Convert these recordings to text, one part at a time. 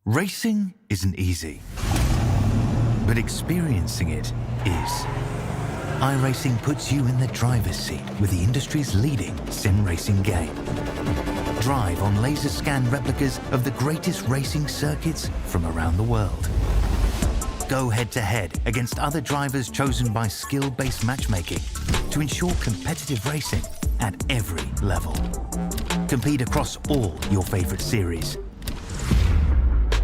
Racing isn't easy, but experiencing it is. iRacing puts you in the driver's seat with the industry's leading sim racing game. Drive on laser scan replicas of the greatest racing circuits from around the world. Go head-to-head against other drivers chosen by skill-based matchmaking to ensure competitive racing at every level. Compete across all your favorite series.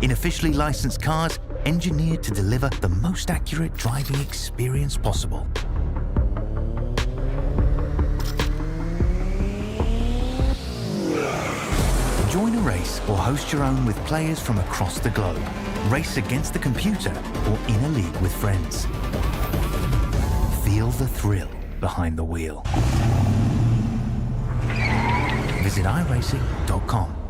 In officially licensed cars, engineered to deliver the most accurate driving experience possible. Join a race or host your own with players from across the globe. Race against the computer or in a league with friends. Feel the thrill behind the wheel. Visit iRacing.com.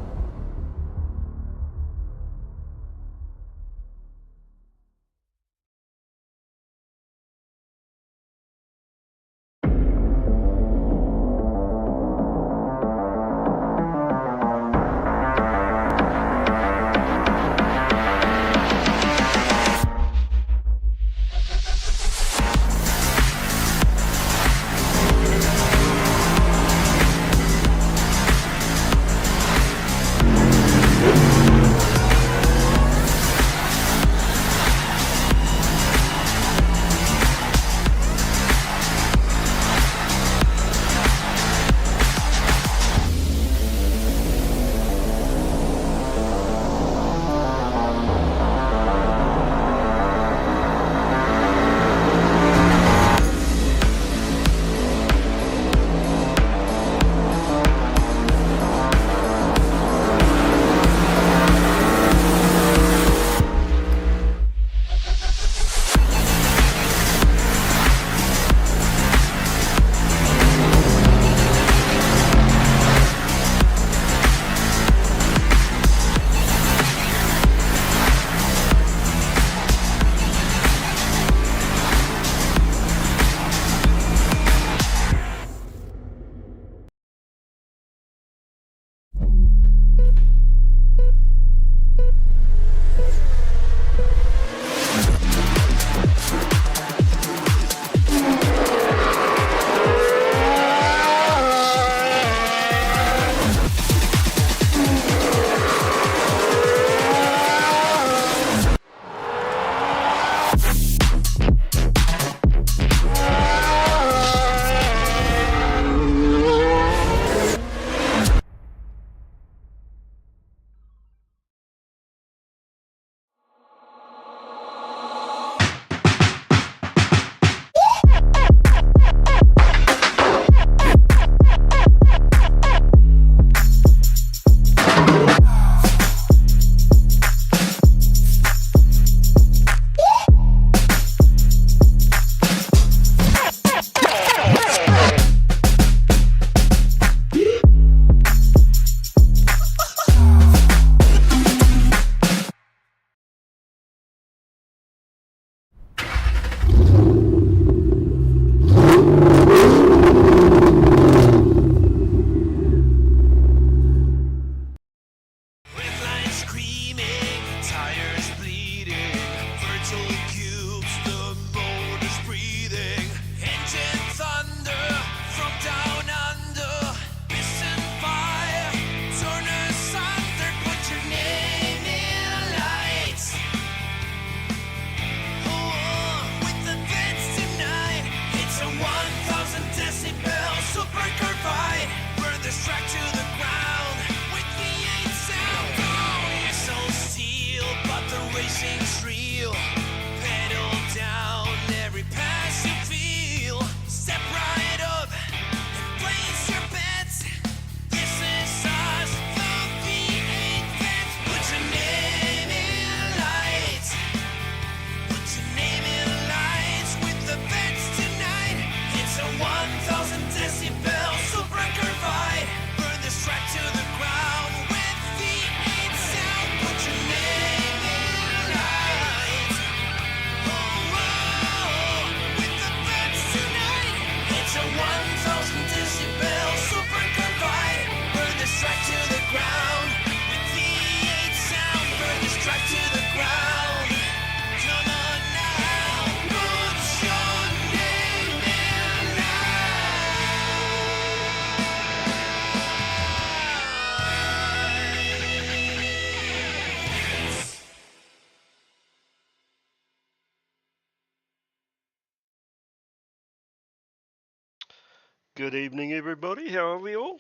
Good evening, everybody. How are we all?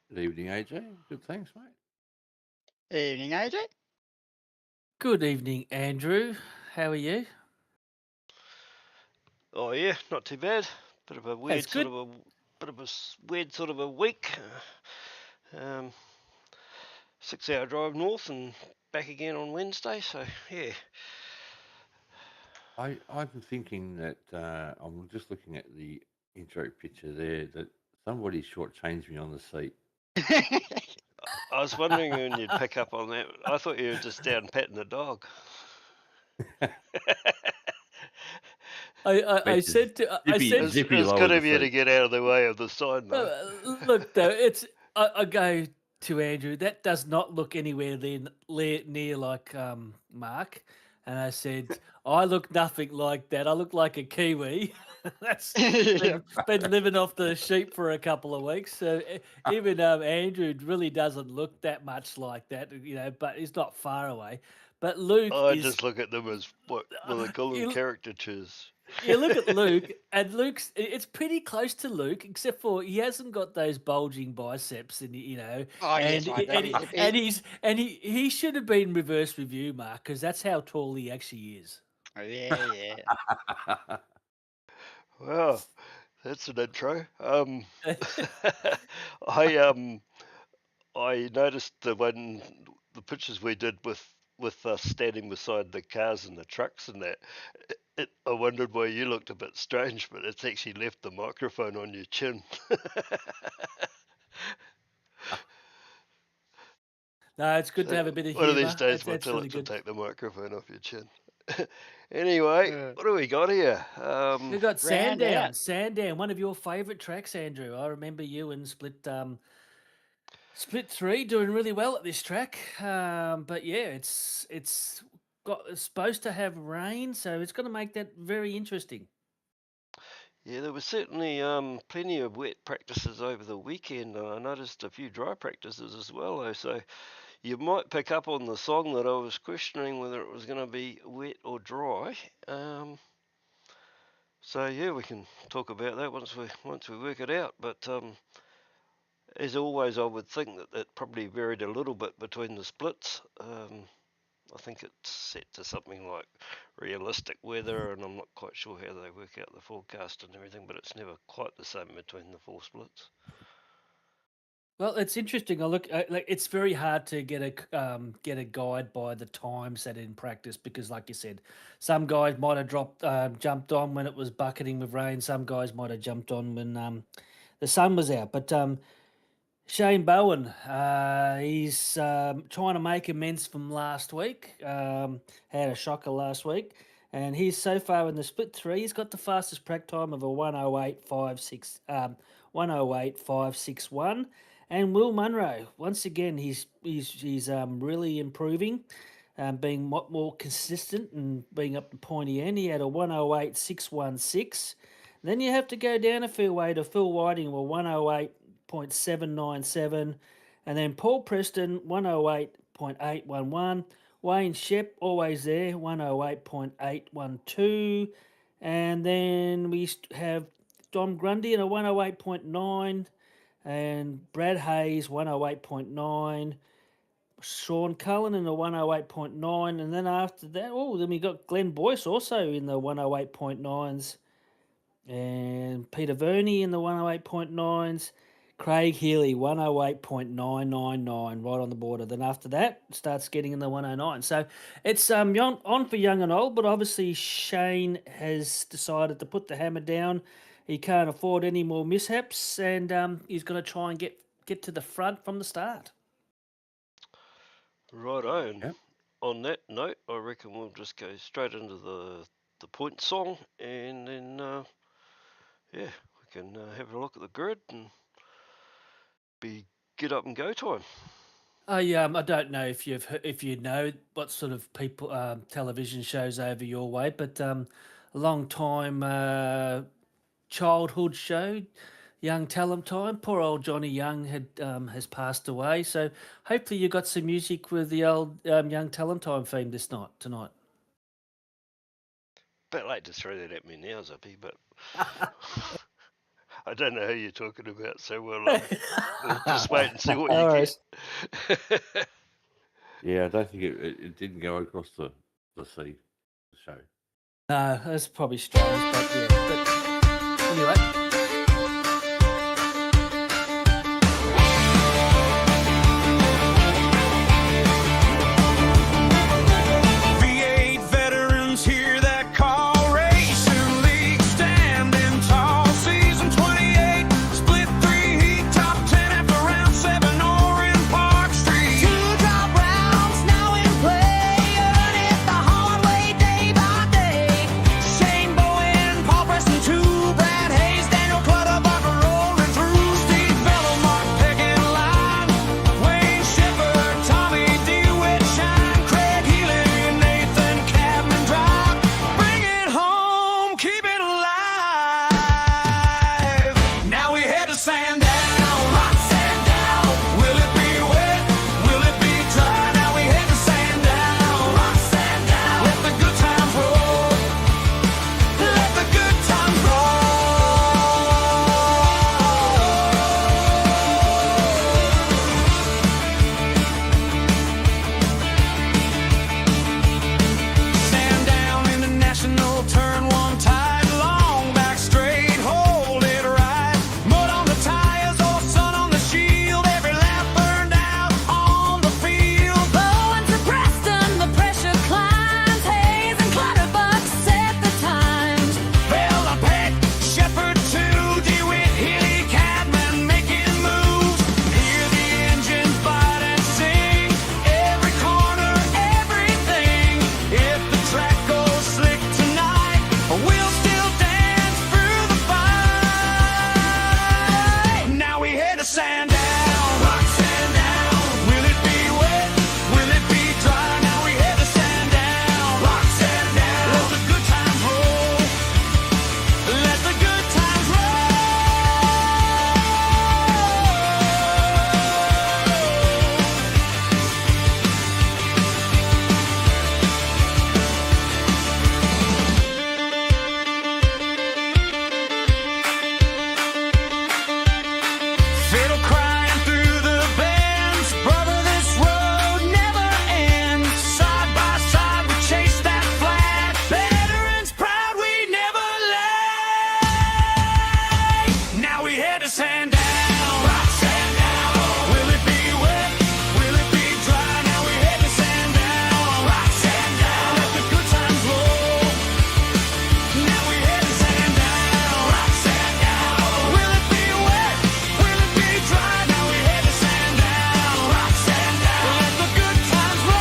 Good evening, AJ. Good, thanks, mate. Evening, AJ. Good evening, Andrew. How are you? Oh yeah, not too bad. Bit of a That's weird sort good. of a weird sort of a week. 6 hour drive north and back again on Wednesday. So yeah. I'm thinking that I'm just looking at the intro picture there that somebody shortchanged me on the seat. I was wondering when you'd pick up on that. I thought you were just down patting the dog. I said to I Zippy, said Zippy It's good lowered the of you to seat. get out of the way of the sign, though. look though it's I go to Andrew. That does not look anywhere near like Mark. And I said I look nothing like that. I look like a Kiwi. That's Yep. been living off the sheep for a couple of weeks. So even Andrew really doesn't look that much like that, but he's not far away. But Luke I is. just look at them as what they call them, You, caricatures. you look at Luke, and it's pretty close to Luke, except for he hasn't got those bulging biceps, and Oh yes, mate. That is he should have been reverse review, Mark, because that's how tall he actually is. yeah. Wow, that's an intro. I I noticed the pictures we did with us standing beside the cars and the trucks and that. I wondered why you looked a bit strange, but it's actually left the microphone on your chin. No, it's good to have a bit of One of these humour. days, That's we'll that's tell really it to good. take the microphone off your chin. Anyway, what do we got here? We've got Round out. Sandown, one of your favourite tracks, Andrew. I remember you and Split 3 doing really well at this track, but yeah, it's supposed to have rain, so it's going to make that very interesting. Yeah, there was certainly plenty of wet practices over the weekend. I noticed a few dry practices as well, though. So you might pick up on the song that I was questioning whether it was going to be wet or dry. So yeah, we can talk about that once we work it out. But as always, I would think that that probably varied a little bit between the splits. I think it's set to something like realistic weather, and I'm not quite sure how they work out the forecast and everything, but it's never quite the same between the four splits. Well, it's interesting. I look like it's very hard to get a guide by the time set in practice because, like you said, some guys might have jumped on when it was bucketing with rain. Some guys might have jumped on when the sun was out. But Shane Bowen, he's trying to make amends from last week. Had a shocker last week, and he's so far in the split 3. He's got the fastest prac time of a 108.561. And Will Munro, once again, he's really improving, being more consistent and being up to pointy end. He had a 108.616. Then you have to go down a fair way to Phil Whiting, well, 108.797, and then Paul Preston, 108.811. Wayne Shep, always there, 108.812. And then we have Dom Grundy in a 108.9, and Brad Hayes, 108.9. Sean Cullen in the 108.9, and then after that, then we got Glenn Boyce also in the 108.9s, and Peter Verney in the 108.9s, Craig Healy 108.999 right on the border. Then after that, it starts getting in the 109. So it's on for young and old, but obviously Shane has decided to put the hammer down. He can't afford any more mishaps, and he's going to try and get to the front from the start. Righto, and Yep. on that note, I reckon we'll just go straight into the point song, and then yeah, we can have a look at the grid and be get up and go time. I don't know if if you know what sort of people television shows over your way, but a long time childhood show, Young Talent Time. Poor old Johnny Young has passed away, so hopefully you got some music with the old Young Talent Time theme tonight. Bit late to throw that at me now, Zippy, but I don't know who you're talking about, so we'll just wait and see what No you worries. get. Yeah, I don't think it didn't go across the sea, the show. No, that's probably strange, but yeah. But anyway. V8 veterans here that call racing league, standing tall. Season 28, split 3 heat, top 10 after round 7, Orin Park Street. 2 drop rounds now in play, earn it the hard way day by day. Shane Bowen, Paul Preston 2, Brad Hayes, Daniel Clutterbuck rolling through. Steve Bella, Mark Peck in line, Wayne Shepherd, Tommy DeWitt, Shine, Craig Healy, Nathan Cadman Drive. Bring it home, keep it alive. Now we head to Sandown, rock Sandown. Will it be wet? Will it be dry? Now we head to Sandown, rock Sandown. Let the good times roll. Let the good times roll. Sandown International, turn 1 tight, long back straight, hold it right. Mud on the tires, or sun on the shield, every lap burned out on the field. Bowen to Preston, the pressure climbs. Hayes and Clutterbuck set the times. Bella Peck, Shepherd 2, DeWitt, Healy, Cadman making moves. Hear the engines bite and sing, every corner, everything. If the track goes slick tonight, we'll still dance through the fight. Now we head to Sandown, rock Sandown. Will it be wet? Will it be dry? Now we head to Sandown, rock Sandown. Let the good times roll. Let the good times roll. Fiddle crying through the bends, brother, this road never ends. Side by side we chase that flag, veterans proud we never lay. Now we head to Sandown, rock Sandown. Will it be wet? Will it be dry? Now we head to Sandown, rock Sandown. Let the good times roll. Now we head to Sandown, rock Sandown. Will it be wet? Will it be dry? Now we head to Sandown, rock Sandown. Let the good times roll.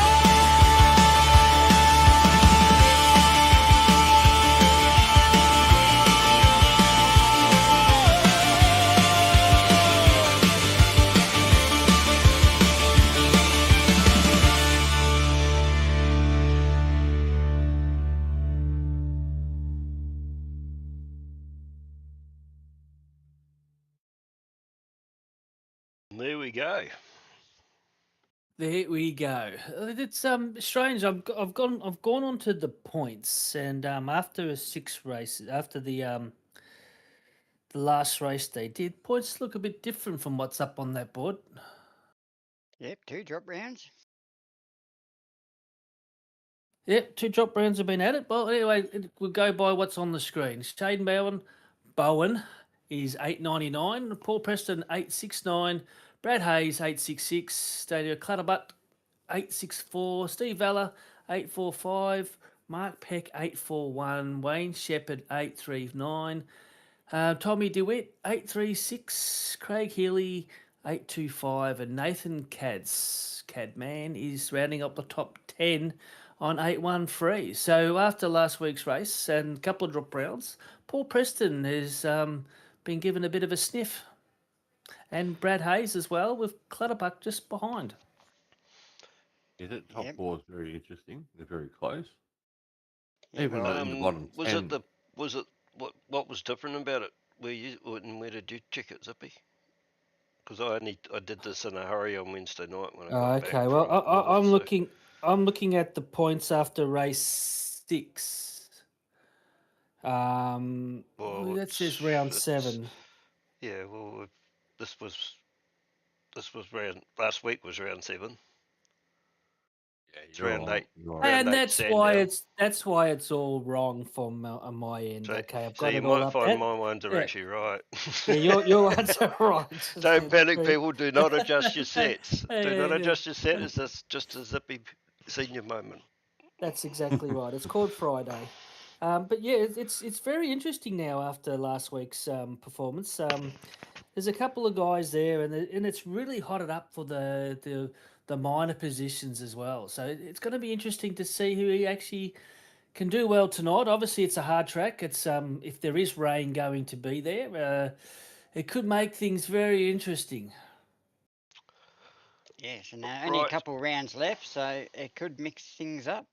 There we go. There we go. It's strange. I've gone on to the points, and after 6 races, after the last race they did, points look a bit different from what's up on that board. Yep, 2 drop rounds. Yep, 2 drop rounds have been added. Well, anyway, we'll go by what's on the screen. Shaden Bowen is 899. Paul Preston 869. Brad Hayes 866. Daniel Clutterbuck 864. Steve Vella 845. Mark Peck 841. Wayne Shepherd 839. Tommy DeWitt 836. Craig Healy 825. And Nathan Cadman is rounding up the top 10 on 813. So after last week's race and a couple of drop rounds, Paul Preston has been given a bit of a sniff. And Brad Hayes as well, with Clutterbuck just behind. Yeah, that top Yep. 4 is very interesting. They're very close. Yeah, Even well, though in the bottom Was 10, it what was different about it? Where did you check it, Zippy? Because I did this in a hurry on Wednesday night when I got back. Okay, well, from Perth, I'm looking at the points after race 6. Well, That says round it's- 7. Yeah, well, this was round last week was round 7. Yeah, It's round 8. you're right. Round And 8 Sandown. that's why it's all wrong from on my end. So, Okay, I've so got you it all might up. find my ones are Yeah, actually right. yeah, your ones are right. Don't panic, people. Do not adjust your Yeah, sets. Do yeah, not yeah. adjust your set. It's just a zippy senior moment. That's exactly right. It's called Friday. But yeah, it's very interesting now after last week's performance. There's a couple of guys there, and it's really hotted up for the minor positions as well. So it's going to be interesting to see who he actually can do well tonight. Obviously, it's a hard track. It's if there is rain going to be there, it could make things very interesting. Yes, and only a Right. couple rounds left, so it could mix things up,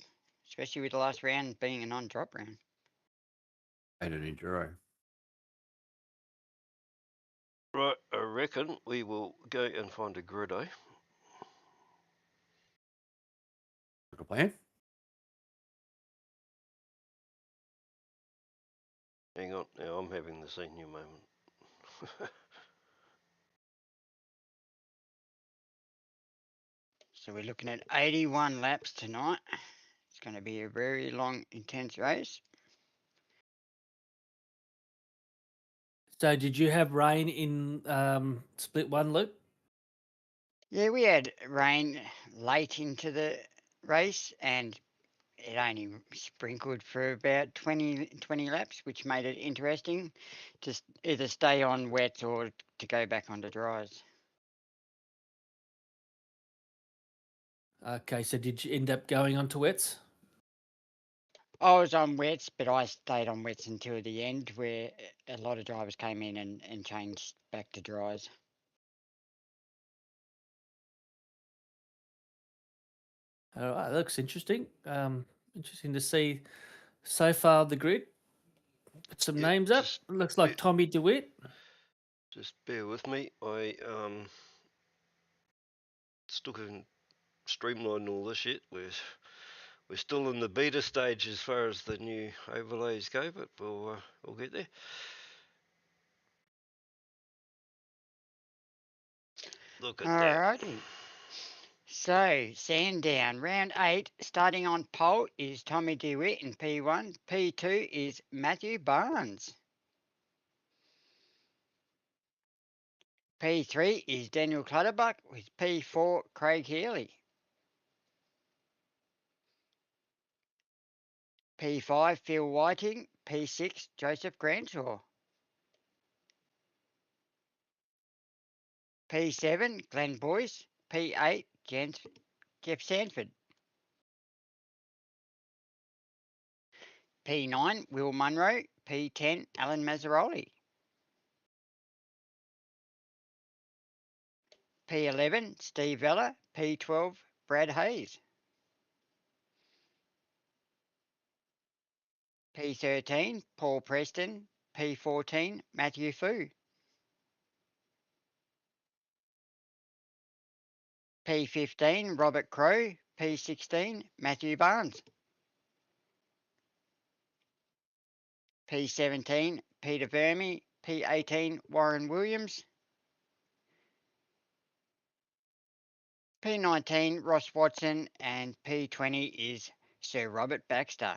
especially with the last round being a non-drop round. And an enduro. Right, I reckon we will go and find a grid, eh? Like a plan? Hang on, now I'm having the senior moment. So we're looking at 81 laps tonight. It's going to be a very long, intense race. So, did you have rain in split one, Luke? Yeah, we had rain late into the race, and it only sprinkled for about 20 laps, which made it interesting to either stay on wet or to go back onto dries. Okay, so did you end up going on to wets? I was on wets, but I stayed on wets until the end, where a lot of drivers came in and changed back to dries. All right, that looks interesting. Interesting to see so far the grid. Put some Yeah, names up. just Looks like Tommy DeWitt. just bear with me. I still can streamline all this yet. We're still in the beta stage as far as the new overlays go, but we'll get there. Look at that. Alrighty. So, Sandown, round 8, starting on pole is Tommy DeWitt in P1. P2 is Matthew Barnes. P3 is Daniel Clutterbuck with P4 Craig Healy. P5 Phil Whiting. P6 Joseph Granshaw. P7 Glenn Boyce. P8 Jeff Sanford. P9 Will Munro. P10 Alan Mazzaroli. P11 Steve Vella. P12 Brad Hayes. P13 Paul Preston. P14 Matthew Fu. P15 Robert Crow. P16 Matthew Barnes. P17 Peter Vermey. P18 Warren Williams. P19 Ross Watson, and P20 is Sir Robert Baxter.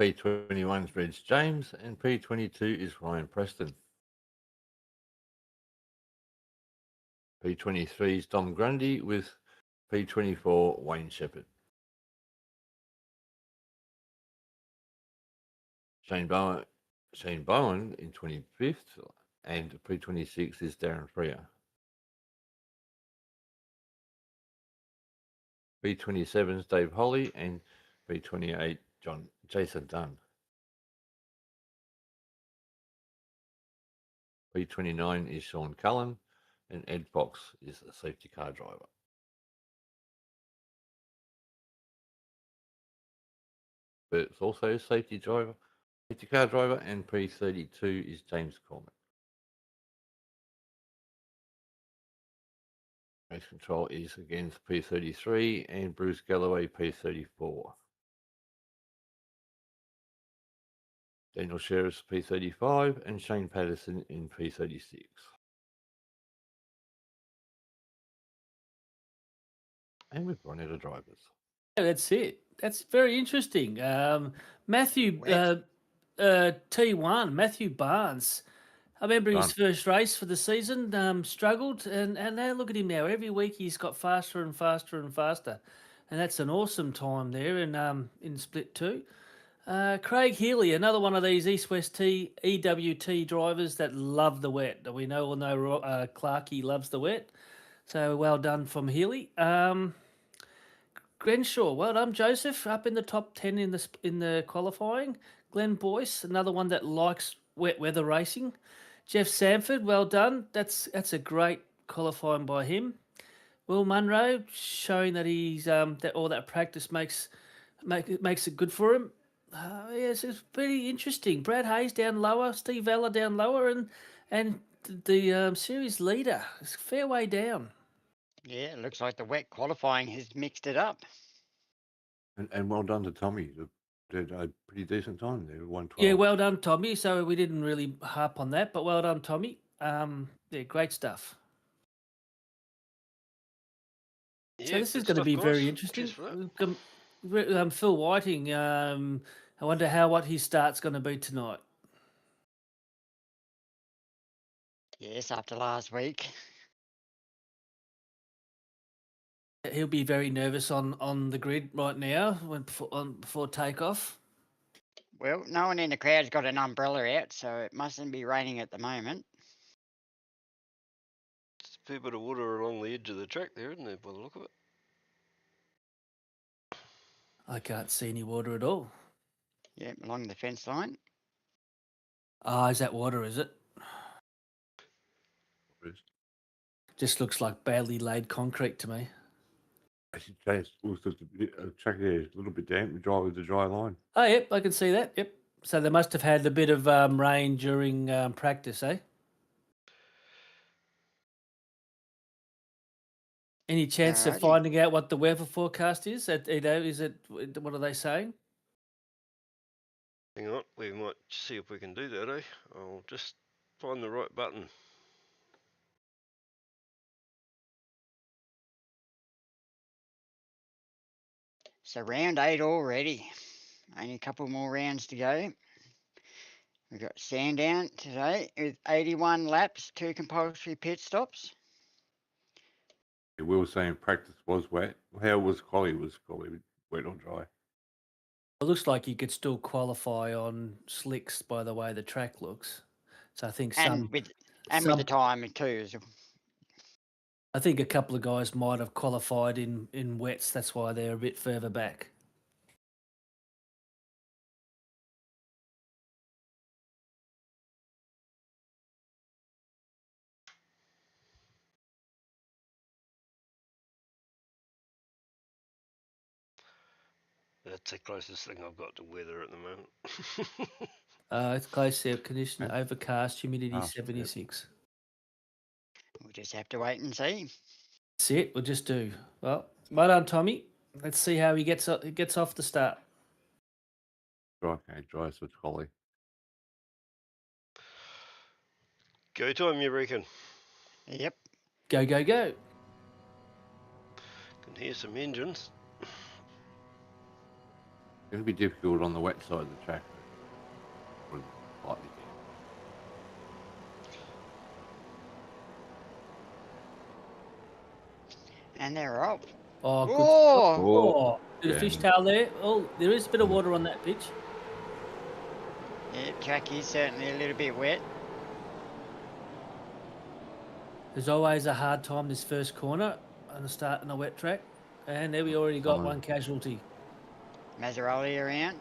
P21 is Reg James, and P22 is Ryan Preston. P23 is Dom Grundy with P24 Wayne Shepherd. Shane Bowen in 25th, and P26 is Darren Freer. P27 is Dave Holly, and P28 Jason Dunn. P29 is Sean Cullen, and Ed Fox is a safety car driver. But it's also a safety car driver, and P32 is James Cormack. Race control is against P33 and Bruce Galloway P34. Daniel Shearis P35, and Shane Patterson in P36. And we've run out of drivers. Yeah, that's it. That's very interesting. Matthew Wet. T1, Matthew Barnes. I remember his Barnes. first race for the season, struggled, and now look at him now. Every week he's got faster and faster and faster, and that's an awesome time there in Split 2. Craig Healy, another one of these East West T EWT drivers that love the wet. We all know Clarkey loves the wet, so well done from Healy. Grenshaw, well done, Joseph, up in the top 10 in the qualifying. Glenn Boyce, another one that likes wet weather racing. Jeff Sanford, well done. That's a great qualifying by him. Will Munro, showing that he's that all that practice makes it good for him. Yes, it's pretty interesting. Brad Hayes down lower, Steve Vella down lower, and the series leader is a fair way down. Yeah, it looks like the wet qualifying has mixed it up. And well done to Tommy. They did a pretty decent time there, 112. Yeah, well done, Tommy. So we didn't really harp on that, but well done, Tommy. Yeah, great stuff. Yeah, So this is good going to stuff, be guys. very interesting. Cheers for that. Phil Whiting, I wonder what his start's going to be tonight. Yes, after last week. He'll be very nervous on the grid right now before takeoff. Well, no one in the crowd's got an umbrella out, so it mustn't be raining at the moment. There's a fair bit of water along the edge of the track there, isn't there, by the look of it? I can't see any water at all. Yeah, along the fence line. Ah, is that water, is it? Just looks like badly laid concrete to me. Actually, Chase looks like the track there is a little bit damp. The dry line. Oh, yep, I can see that. Yep. So they must have had a bit of rain during practice, eh? Any chance of Alrighty. finding out what the weather forecast is? Is it? What are they saying? Hang on, we might see if we can do that, eh? I'll just find the right button. So round 8 already. Only a couple more rounds to go. We've got Sandown today with 81 laps, 2 compulsory pit stops. We were saying practice was wet. How was quali? Was quali wet or dry? It looks like you could still qualify on slicks by the way the track looks. So I think And with the time too. I think a couple of guys might have qualified in wets. That's why they're a bit further back. That's the closest thing I've got to weather at the moment. It's close air condition, overcast, humidity Yep. 76. We'll just have to wait and see. That's it. We'll just do. Well done, Tommy. Let's see how he gets off the start. Dry, okay, dry, so it's quali. Go time, you reckon? Yep. Go, go, go. Can hear some engines. It'll be difficult on the wet side of the track. Slightly And they're off. Oh, good. Oh! Bit of fishtail there. Oh, there is a bit of water on that pitch. Yeah, track is certainly a little bit wet. There's always a hard time this first corner on the start on a wet track. And there we already got one casualty. Mazzaroli around.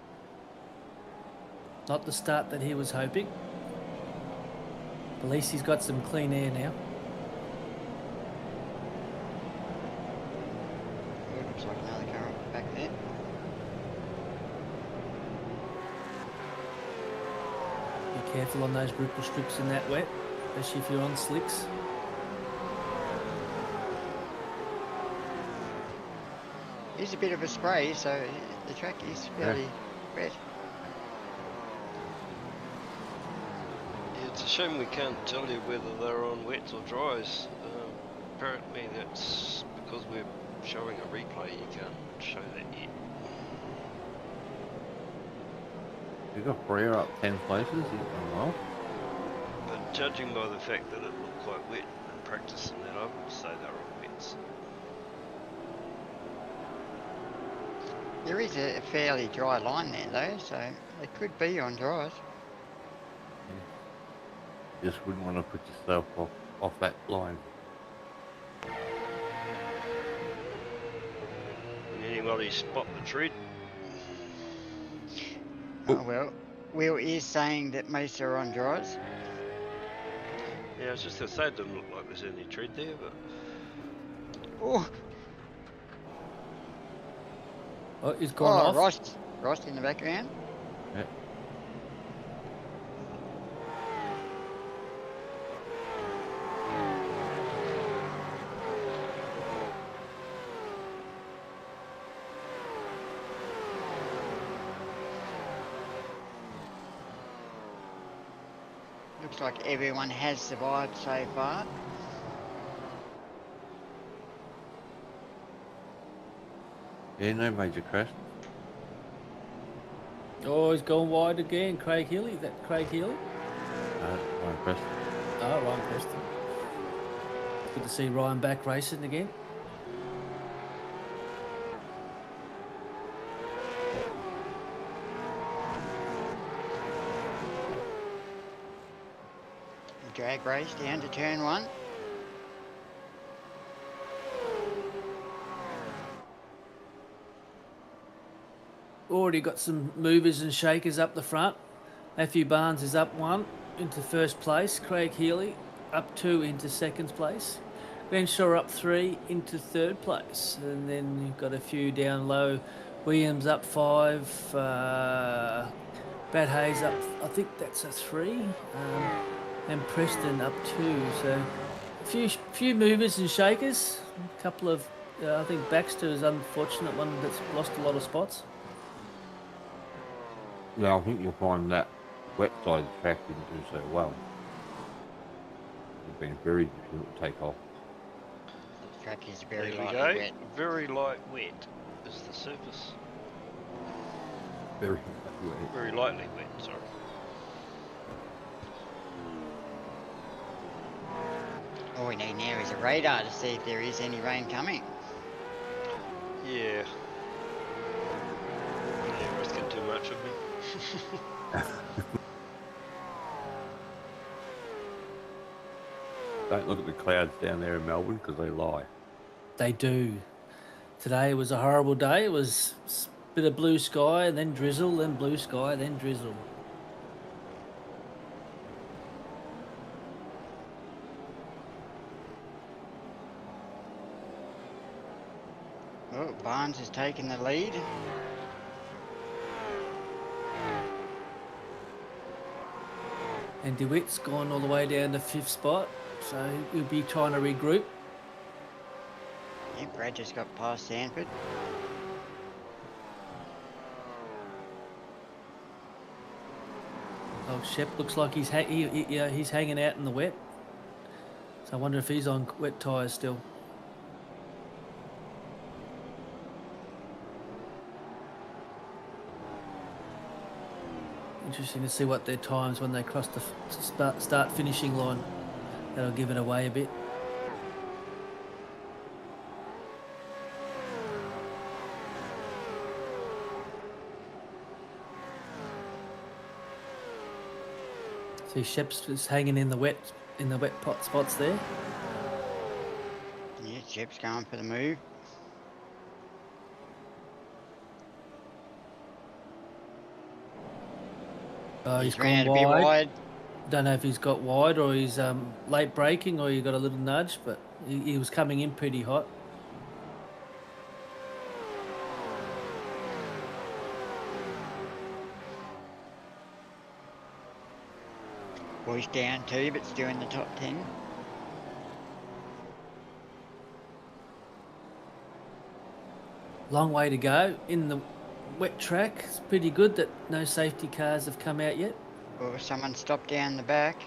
Not the start that he was hoping. At least he's got some clean air now. Oh, looks like another car back there. Be careful on those ripple strips in that wet, especially if you're on slicks. It's a bit of a spray, so the track is fairly wet. It's a shame we can't tell you whether they're on wets or dries. Apparently that's because we're showing a replay, you can't show that yet. You got Brea up 10 places. He's done well. But judging by the fact that it looked quite wet in practice and that, I would say they're on wets. There is a fairly dry line there though, so they could be on dries. Just wouldn't want to put yourself off that line. Anybody spot the tread? Oh well, Will is saying that most are on dries. Yeah, I was just going to say it didn't look like there's any tread there, but Oh, Oh, he's gone off. Ross in the background. Yeah. Looks like everyone has survived so far. Yeah, no major crash. Oh, he's gone wide again. Craig Healy. That Craig Healy? Ryan Preston. Oh, Ryan Preston. Good to see Ryan back racing again. Drag race down to turn one. Already got some movers and shakers up the front. Matthew Barnes is up 1 into first place. Craig Healy up 2 into second place. Ben Shaw up 3 into third place. And then you've got a few down low. Williams up 5. Brad Hayes up, I think that's a 3. And Preston up 2. So a few movers and shakers. A couple of, I think Baxter is an unfortunate one that's lost a lot of spots. Yeah, I think you'll find that wet side of the track didn't do so well. It's been very difficult to take off. The track is there very we lightly go. wet. Very light wet is the surface. Very Very lightly wet, sorry. All we need now is a radar to see if there is any rain coming. Yeah. Yeah, risking too much of me. Don't look at the clouds down there in Melbourne because they lie. They do. Today was a horrible day. It was a bit of blue sky, and then drizzle, then blue sky, then drizzle. Oh, Barnes has taken the lead. And DeWitt's gone all the way down to 5th spot, so he'll be trying to regroup. Yeah, Brad just got past Sanford. Oh, Shep looks like he's he's hanging out in the wet. So I wonder if he's on wet tyres still. Interesting to see what their times when they cross the start finishing line. That'll give it away a bit. See, Shep's just hanging in the wet pot spots there. Yeah, Shep's going for the move. Oh, he's ran gone a bit wide. wide. Don't know if he's got wide or he's late braking or he got a little nudge, but he was coming in pretty hot. Boys down 2, but still in the top 10. Long way to go in the wet track. It's pretty good that no safety cars have come out yet. Or someone stopped down the back.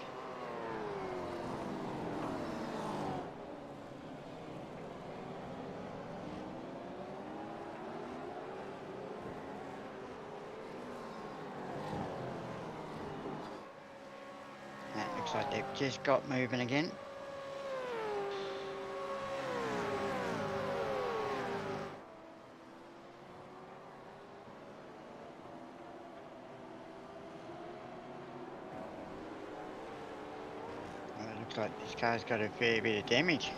like they've just got moving again. Well, it looks like this car's got a fair bit of damage.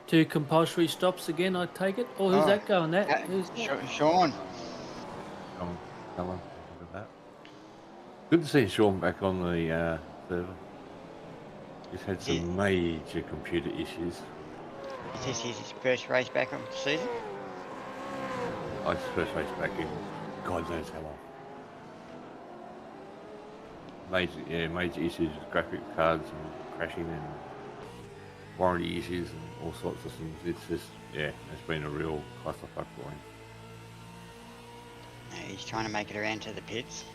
Two compulsory stops again, I take it. Or who's Oh, that going? That who's Sean. Come on, look at that. Good to see Sean back on the server. He's had some Yeah. major computer issues. Is this his first race back of the season? I first race back in God knows how long. Major issues with graphic cards and crashing and warranty issues and all sorts of things. It's just, it's been a real clusterfuck for him. He's trying to make it around to the pits.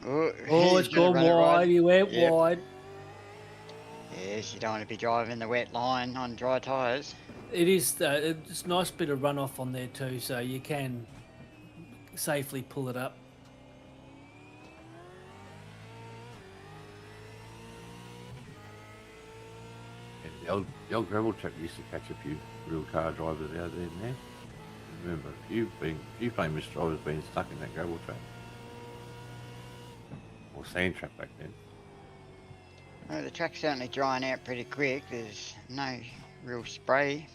Oh, it's he's gonna gone run it wide. right. He went Yep. wide. Yes, you don't want to be driving the wet line on dry tyres. It is. It's a nice bit of runoff on there too, so you can safely pull it up. And the old gravel track used to catch a few real car drivers out there now. Remember, a few famous drivers being stuck in that gravel track. Or sand trap back then. Well, the track's certainly drying out pretty quick. There's no real spray.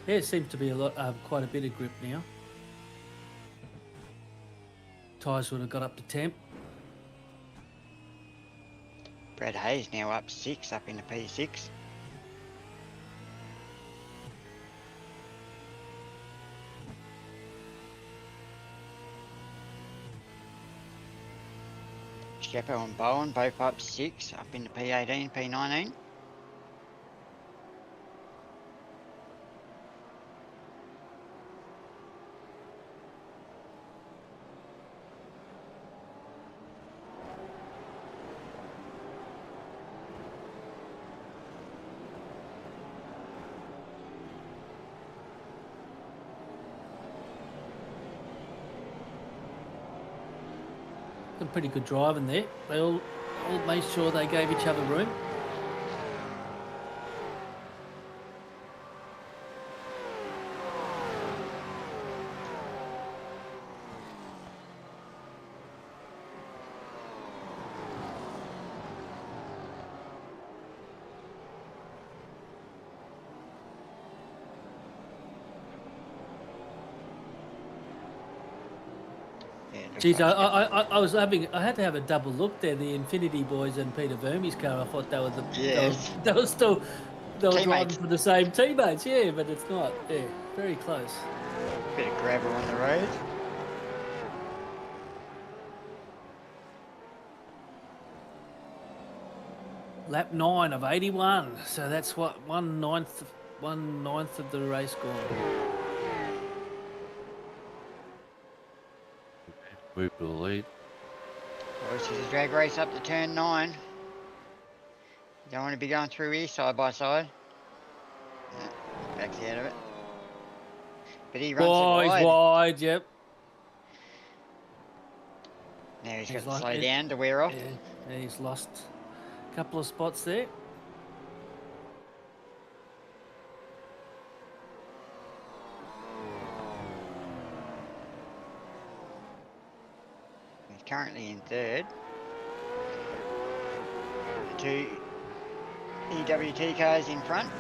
Yeah, it seems to be quite a bit of grip now. Tyres would have got up to temp. Brad Hayes now up 6, up into P6. Shepo and Bowen both up 6, up into P18, P19. Some pretty good driving there. They all made sure they gave each other room. Geez, I had to have a double look there. The Infinity Boys and Peter Vermey's car. I thought they were Yes. they were still driving Teammates. for the same teammates. Yeah, but it's not. Yeah, very close. Bit of gravel on the road. Lap 9 of 81. So that's what 1/9 of the race gone. Move to the lead. Oh, this is a drag race up to turn 9. You don't want to be going through here side by side. Backs out of it. But he runs it He's wide. wide. Yep. Now he's He's got to like slow it. down to wear off. Yeah, he's lost a couple of spots there. He's currently in 3rd. The 2 EWT cars in front.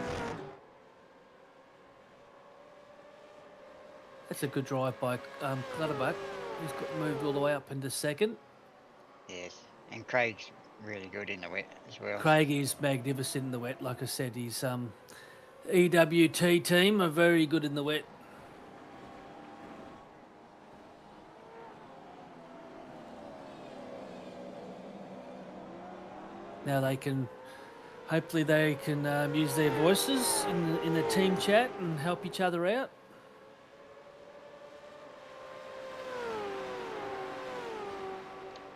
That's a good drive by Clutterbuck. He's got moved all the way up into 2nd. Yes, and Craig's really good in the wet as well. Craig is magnificent in the wet. Like I said, his EWT team are very good in the wet. Now hopefully they can use their voices in the team chat and help each other out.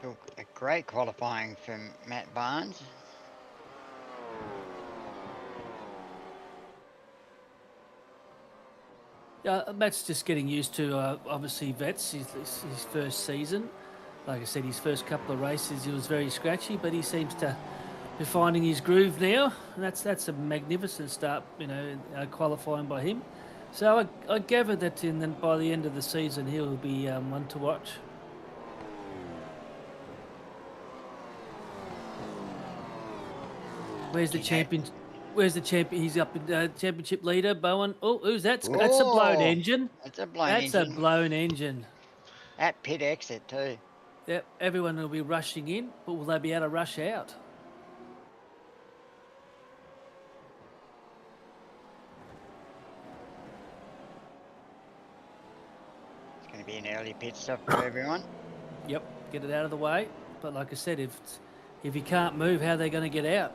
Look, a great qualifying from Matt Barnes. Yeah, Matt's just getting used to obviously vets his first season. Like I said, his first couple of races he was very scratchy, but he seems to be finding his groove now, and that's a magnificent start, qualifying by him. So I gather that by the end of the season he'll be one to watch. Where's the champion? Where's the champion? He's up in championship leader, Bowen. Oh, who's that? That's a blown Oh, engine. That's a blown That's engine. a blown engine. At pit exit too. Yep, everyone will be rushing in, but will they be able to rush out? It's going to be an early pit stop for everyone. Yep, get it out of the way. But like I said, if you can't move, how are they going to get out?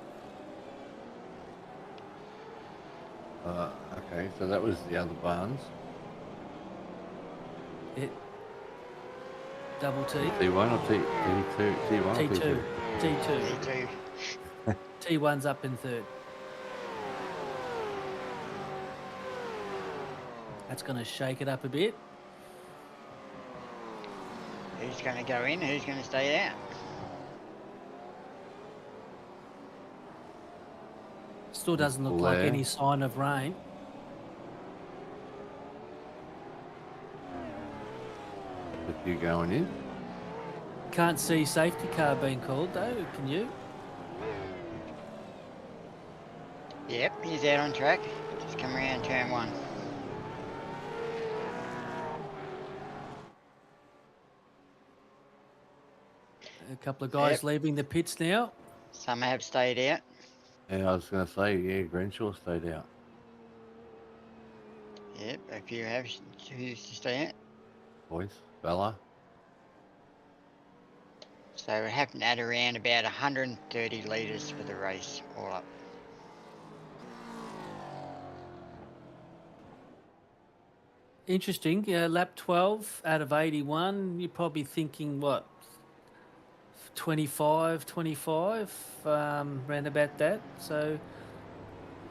Okay, so that was the other Barnes. Double T. T1 or T2? T1 or T2. T2. Me too. T1's up in third. That's going to shake it up a bit. Who's going to go in? Who's going to stay out? Still doesn't look like any sign of rain. With you going in? Can't see safety car being called though, can you? Yep, he's out on track. Just come around turn one. A couple of guys leaving the pits now. Some have stayed out. Yeah, I was going to say, yeah, Grenshaw stayed out. Yep, a few have choose to stay out. Boys, Bella. So we're having at around about 130 litres for the race, all up. Interesting. Yeah, lap 12 out of 81. You're probably thinking, what, 25, round about that. So,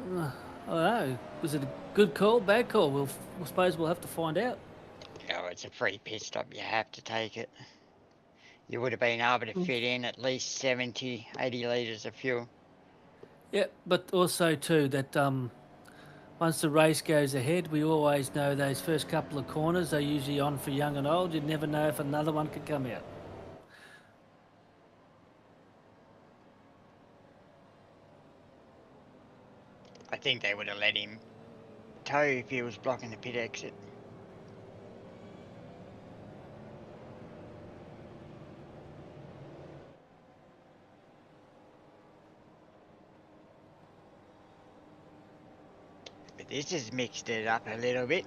I don't know. Was it a good call, bad call? I suppose we'll have to find out. Oh, it's a free pit stop. You have to take it. You would have been able to fit in at least 70, 80 litres of fuel. Yeah, but also too that once the race goes ahead, we always know those first couple of corners are usually on for young and old. You never know if another one could come out. I think they would have let him tow if he was blocking the pit exit. But this has mixed it up a little bit.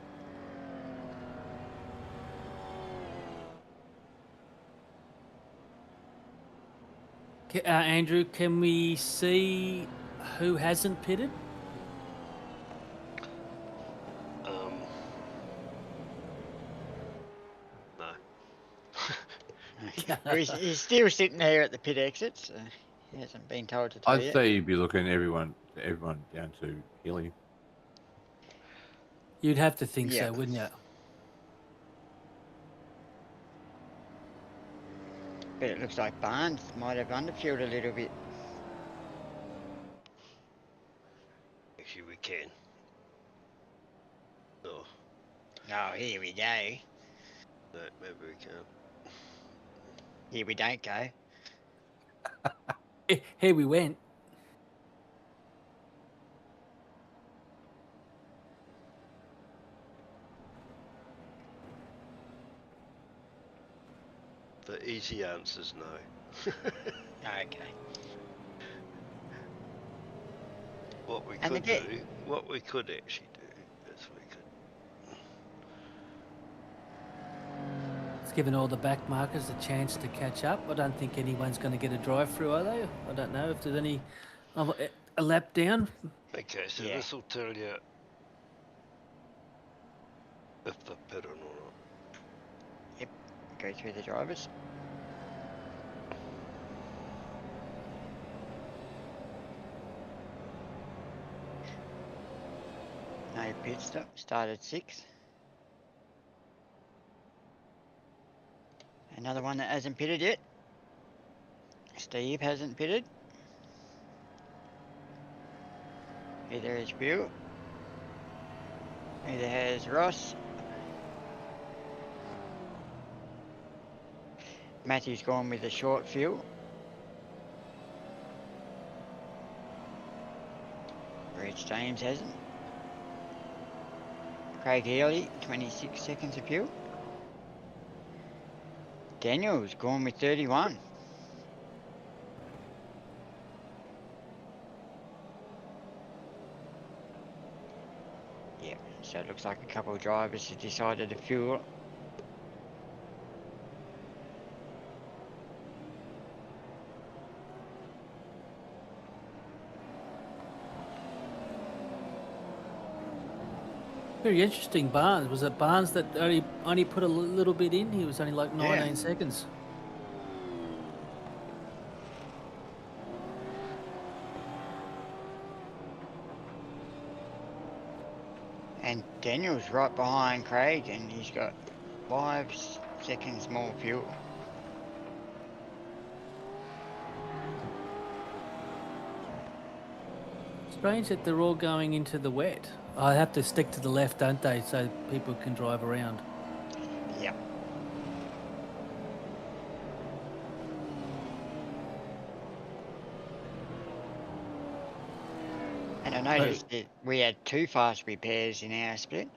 Andrew, can we see who hasn't pitted? No. He's still sitting there at the pit exit, so he hasn't been told to tow I'd yet. say you'd be looking everyone down to Hilly. You'd have to think Yeah. so, wouldn't you? But it looks like Barnes might have underfueled a little bit. Actually, we can. Oh, Oh, here we go. no, maybe we can't. Here we don't go. Here we went. The easy answer's no. Okay. What we And could again- do, what we could actually do, is we could. Let's Given all the back markers a chance to catch up. I don't think anyone's going to get a drive through, are they? I don't know if there's any a lap down. Okay, so Yeah. this will tell you if they're pitting or not. Yep. Go through the drivers. No pit stop. Started 6th. Another one that hasn't pitted yet. Steve hasn't pitted. Either has Bill. Either has Ross. Matthew's gone with a short fuel. Rich James hasn't. Craig Healy, 26 seconds of fuel. Daniel's gone with 31. Yeah, so it looks like a couple of drivers have decided to fuel. Very interesting. Barnes. Was it Barnes that only put a little bit in? He was only like 19 seconds. And Daniel's right behind Craig, and he's got 5 seconds more fuel. Strange that they're all going into the wet. I have to stick to the left, don't they, so people can drive around. Yep. And I noticed that we had 2 fast repairs in our split.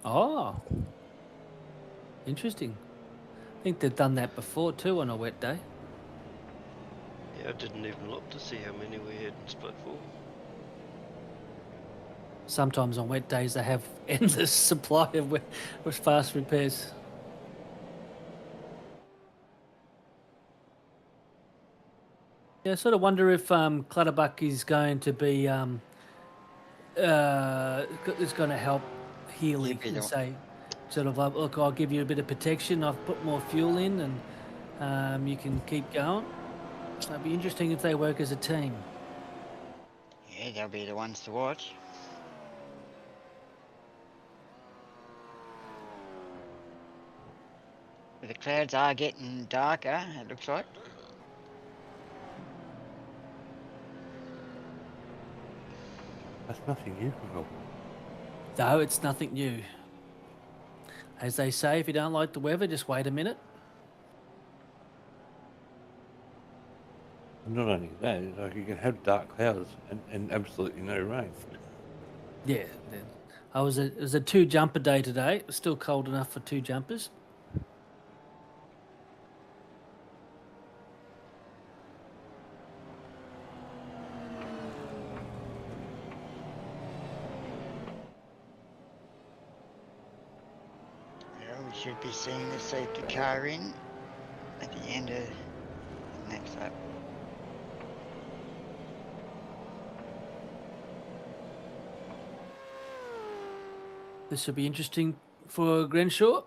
Oh, interesting. I think they've done that before too on a wet day. Yeah, I didn't even look to see how many we had in split 4. Sometimes on wet days they have endless supply of fast repairs. Yeah, I sort of wonder if Clutterbuck is going to be is going to help Healy Yeah, and say, sort of like, look, I'll give you a bit of protection. I've put more fuel in, and you can keep going. It'd be interesting if they work as a team. Yeah, they'll be the ones to watch. The clouds are getting darker, it looks like. That's nothing new, Will. No, it's nothing new. As they say, if you don't like the weather, just wait a minute. And not only that, like you can have dark clouds and absolutely no rain. Yeah, it was a 2 jumper day today. It was still cold enough for 2 jumpers. Well, we should be seeing the safety car in at the end of the next lap. This will be interesting for Grenshaw.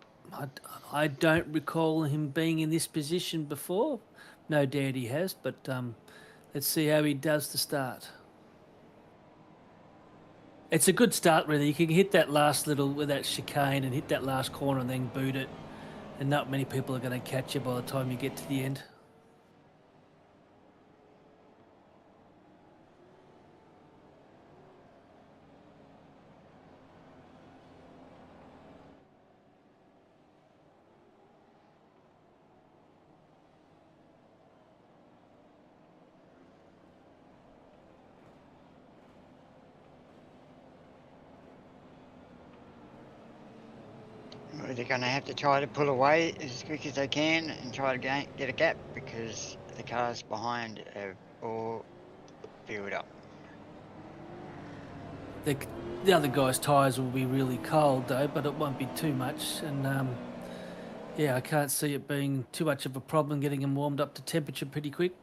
I don't recall him being in this position before. No doubt he has, but let's see how he does to start. It's a good start, really. You can hit that last little with that chicane and hit that last corner and then boot it. And not many people are going to catch you by the time you get to the end. Well, they're going to have to try to pull away as quick as they can and try to get a gap because the cars behind are all filled up. The other guy's tyres will be really cold though, but it won't be too much. And Yeah, I can't see it being too much of a problem getting them warmed up to temperature pretty quick.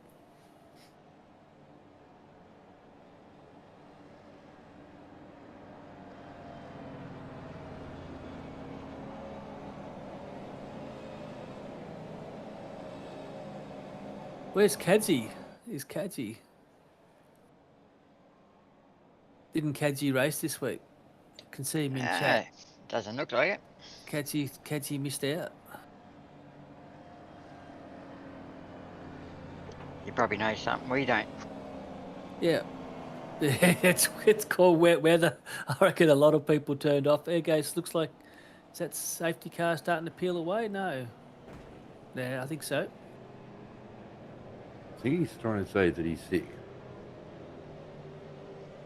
Where's Kadzi? Is Kadzi? Didn't Kadzi race this week? Can see him in chat. Doesn't look like it. Kadzi missed out. You probably know something we don't. Yeah. it's called wet weather. I reckon a lot of people turned off. There goes. Looks like, is that safety car starting to peel away? No. Yeah, I think so. I think he's trying to say that he's sick.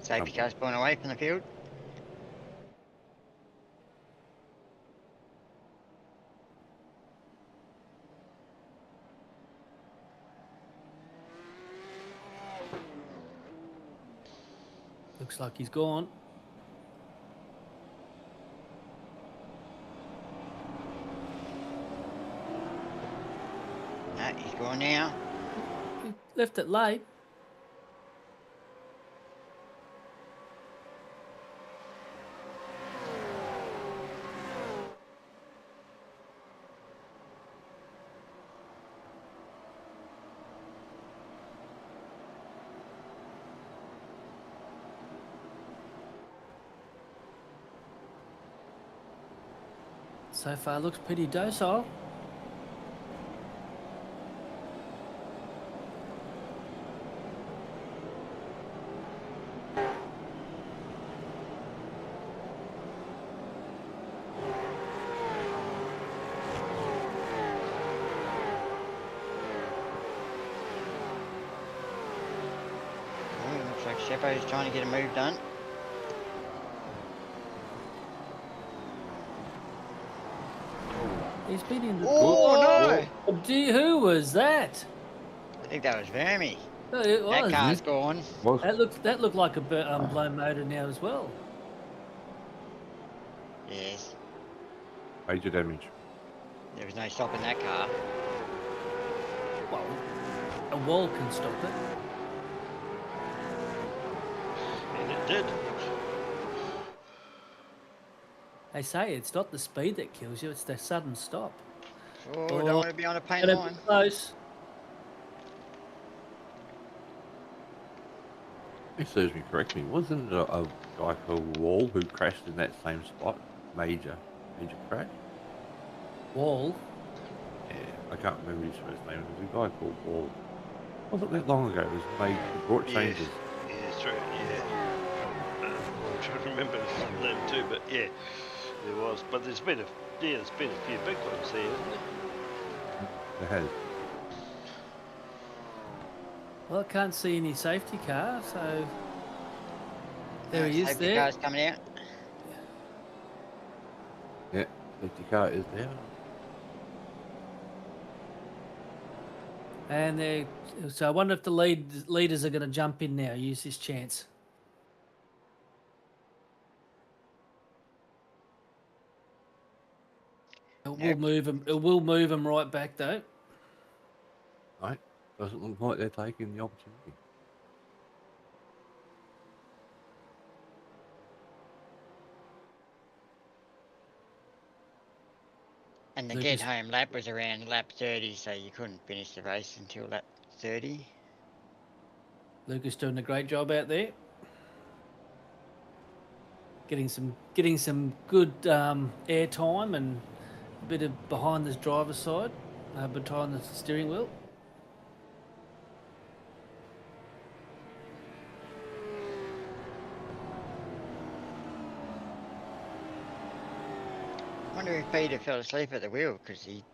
Safety car's pulling away from the field. Looks like he's gone. No, he's gone now. He left it late. So far looks pretty docile. Looks like Seppo's trying to get a move done. He's been in the... Oh, no! Oh, gee, who was that? I think that was Vermi. Oh, it That was. car's gone. Was That looked like a blown motor now as well. Yes. major damage. There was no stopping that car. Well, a wall can stop it. And it did. They say it's not the speed that kills you; it's the sudden stop. Oh, Oh, don't want to be on a paint Gonna line. be close. If serves me correctly, wasn't it a guy called Wall who crashed in that same spot? Major crash? Wall. Yeah, I can't remember his first name. It was a guy called Wall. Wasn't that long ago? It was made, it brought changes. Yeah, that's right, yeah. I'm trying to remember his name too, but yeah, there was. But there's been a few big ones there, hasn't there? It has. Well, I can't see any safety car, so there he is Safety there. car's coming out. Yeah, safety car is there. And they, so I wonder if the leaders are going to jump in now, use this chance. It will move them. It will move them right back though. Right? Doesn't look like they're taking the opportunity. And the Lucas- get home lap was around lap 30, so you couldn't finish the race until lap 30. Lucas doing a great job out there. Getting some good air time and a bit of behind the driver's side, behind the steering wheel. I wonder if Peter fell asleep at the wheel because he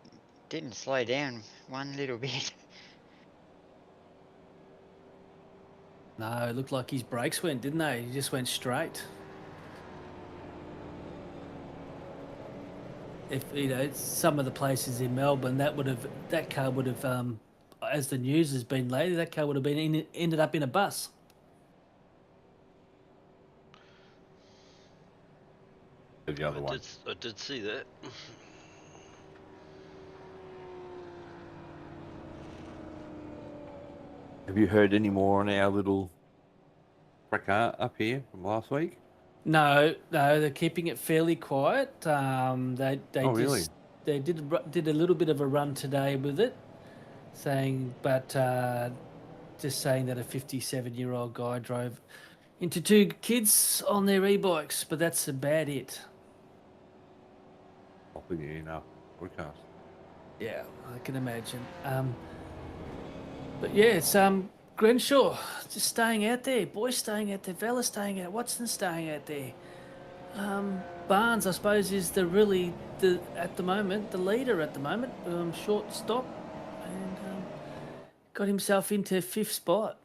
didn't slow down one little bit. No, it looked like his brakes went, didn't they? He just went straight. If some of the places in Melbourne, that car would have, as the news has been lately, that car would have been ended up in a bus. The other one. I did see that. Have you heard any more on our little fracas up here from last week? No, they're keeping it fairly quiet. They Oh, just really? they did a little bit of a run today with it, just saying that a 57-year-old guy drove into two kids on their e-bikes, but that's about it. I'll put it in our podcast. Yeah, I can imagine. But yeah, it's Grenshaw just staying out there, boys staying out there, Vela staying out, Watson staying out there. Barnes, I suppose, is the leader at the moment, short stop, and got himself into 5th spot.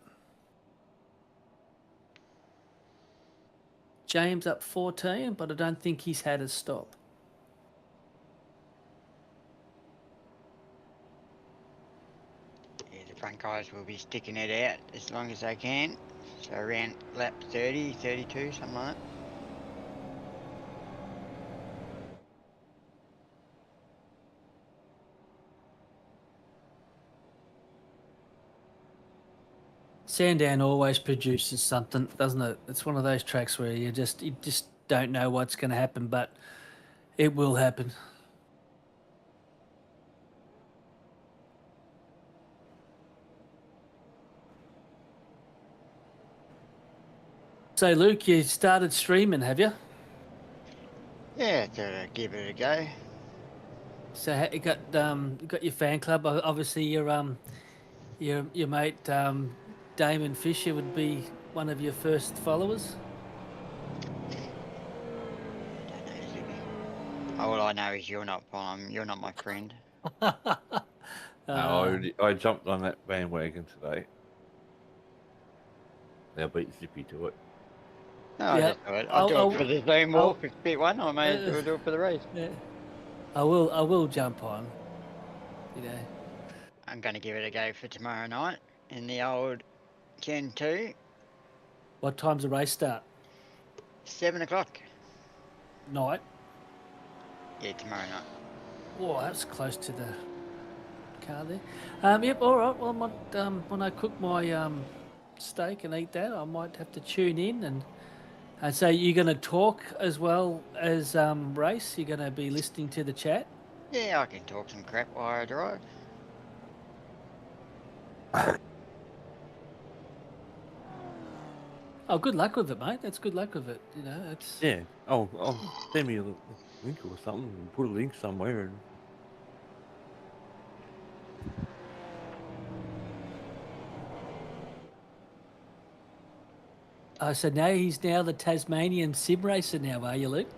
James up 14, but I don't think he's had a stop. Yeah, the front guys will be sticking it out as long as they can. So around lap 30, 32, something like that. Sandown always produces something, doesn't it? It's one of those tracks where you just don't know what's going to happen, but it will happen. So, Luke, you started streaming, have you? Yeah, to give it a go. So you got your fan club. Obviously, your mate Damon Fisher would be one of your first followers. Don't know, Zippy. All I know is you're not following. You're not my friend. I jumped on that bandwagon today. They'll beat Zippy to it. No, Yeah, I just do it. I'll do it for the Zoom walk. It's bit one. I may as well do it for the race. Yeah. I will jump on. You know. I'm going to give it a go for tomorrow night in the old Gen 2. What time's the race start? 7 o'clock. Night. Yeah, tomorrow night. Oh, that's close to the car there. Yep. All right. Well, when I cook my steak and eat that, I might have to tune in and so you're going to talk as well as race. You're going to be listening to the chat. Yeah, I can talk some crap while I drive. Oh, good luck with it, mate. That's good luck with it. You know, it's Yeah. Oh, send me a link or something and put a link somewhere. And so now he's the Tasmanian sim racer now, are you, Luke?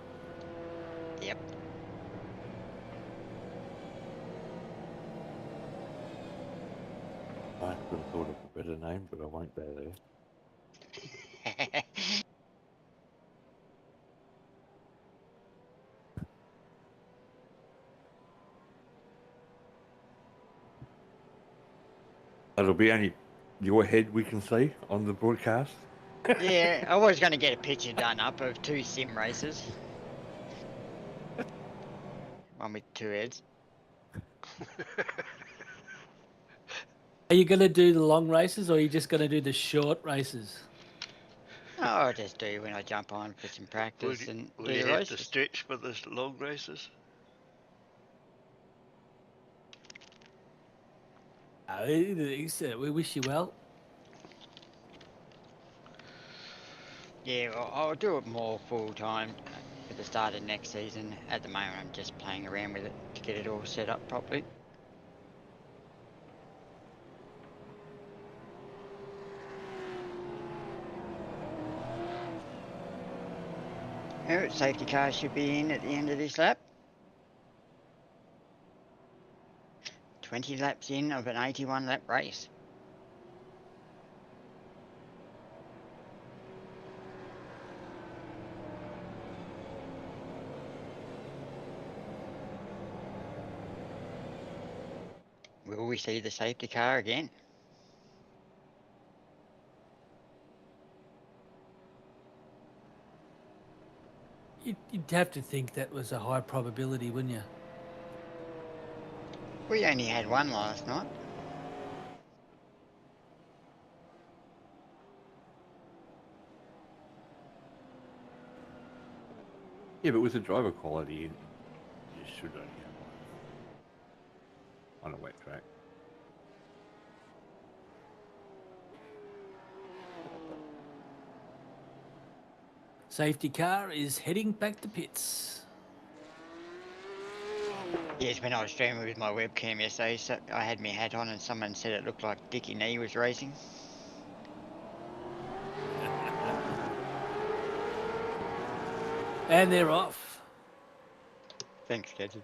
Yep. I could have thought of a better name, but I won't go there. It'll be only your head we can see on the broadcast. Yeah, I was going to get a picture done up of 2 sim races. One with 2 heads. Are you going to do the long races or are you just going to do the short races? Oh, I'll just do when I jump on for some practice and Would do you the have races. to stretch for the long races? We wish you well. Yeah, well, I'll do it more full time at the start of next season. At the moment, I'm just playing around with it to get it all set up properly. Alright, safety car should be in at the end of this lap. 20 laps in of an 81 lap race. Will we see the safety car again? You'd have to think that was a high probability, wouldn't you? We only had one last night. Yeah, but with the driver quality, you should only have one on a wet track. Safety car is heading back to pits. Yes, when I was streaming with my webcam yesterday, so I had my hat on and someone said it looked like Dickie Nee was racing. And they're off. Thanks, Gadget.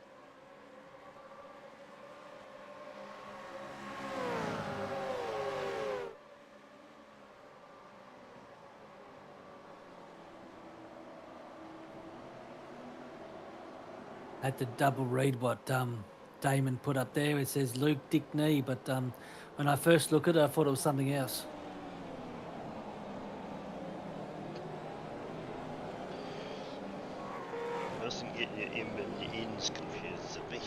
Had to double read what Damon put up there. It says Luke Dick Nee, but when I first looked at it, I thought it was something else. Mustn't get your M and your N's confused at me.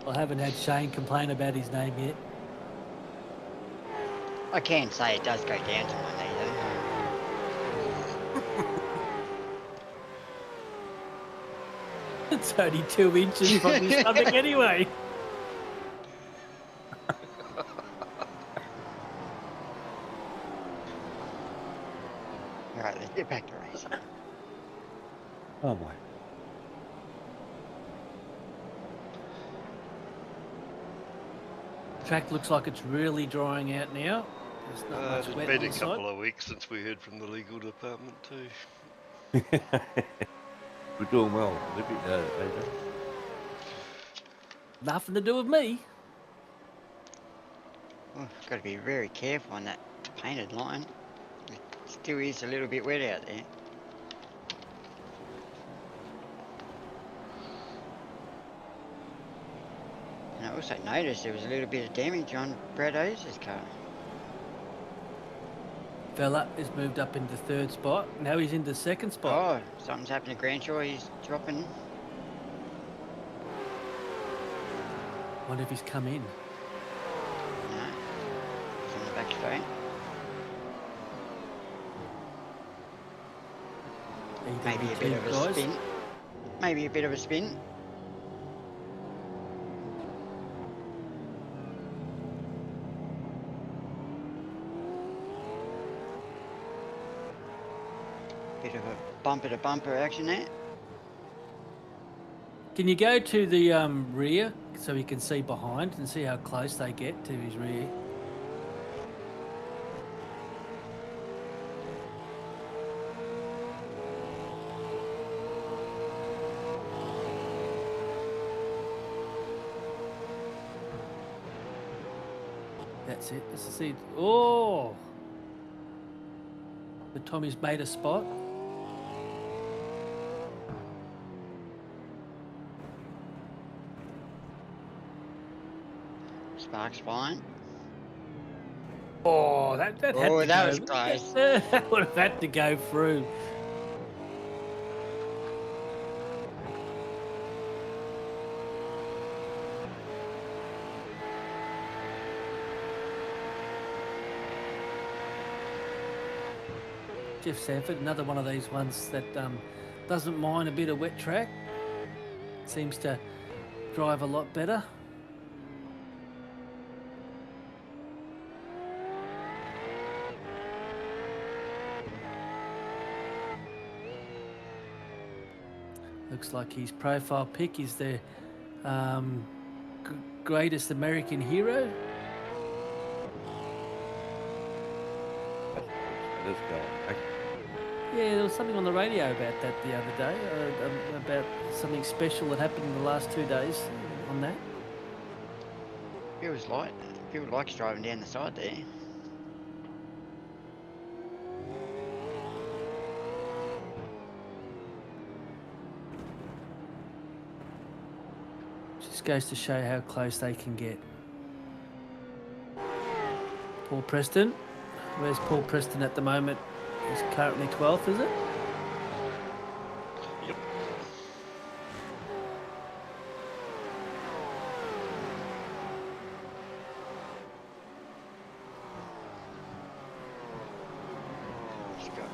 I haven't had Shane complain about his name yet. I can say it does go down to my knee though. It's only 2 inches from his stomach anyway. Alright, let's get back to racing. Oh my. Track looks like it's really drying out now. There's not much It's wet been on a the side. couple of weeks since we heard from the legal department too. We're doing well. AJ. Nothing to do with me. Oh, got to be very careful on that painted line. It still is a little bit wet out there. And I also noticed there was a little bit of damage on Brad O's car. Fella has moved up into third spot. Now he's into second spot. Oh, something's happened to Granshaw. He's dropping. Wonder if he's come in. No, he's on the back straight. Maybe a bit of a guys. spin. Maybe a bit of a spin. Bit of a bumper to bumper action there. Can you go to the rear so you can see behind and see how close they get to his rear? That's it. Let's see. Oh! But Tommy's made a spot. Sparks flying. Oh, that had Oh, to that go. was close. That would have had to go through. Jeff Sanford, another one of these ones that doesn't mind a bit of wet track. Seems to drive a lot better. Looks like his profile pic is the greatest American hero. Let's go. Yeah, there was something on the radio about that the other day, about something special that happened in the last 2 days on that. Feels light. Feels like driving down the side there. Just goes to show how close they can get. Paul Preston. Where's Paul Preston at the moment? He's currently 12th, is it? Yep. He's got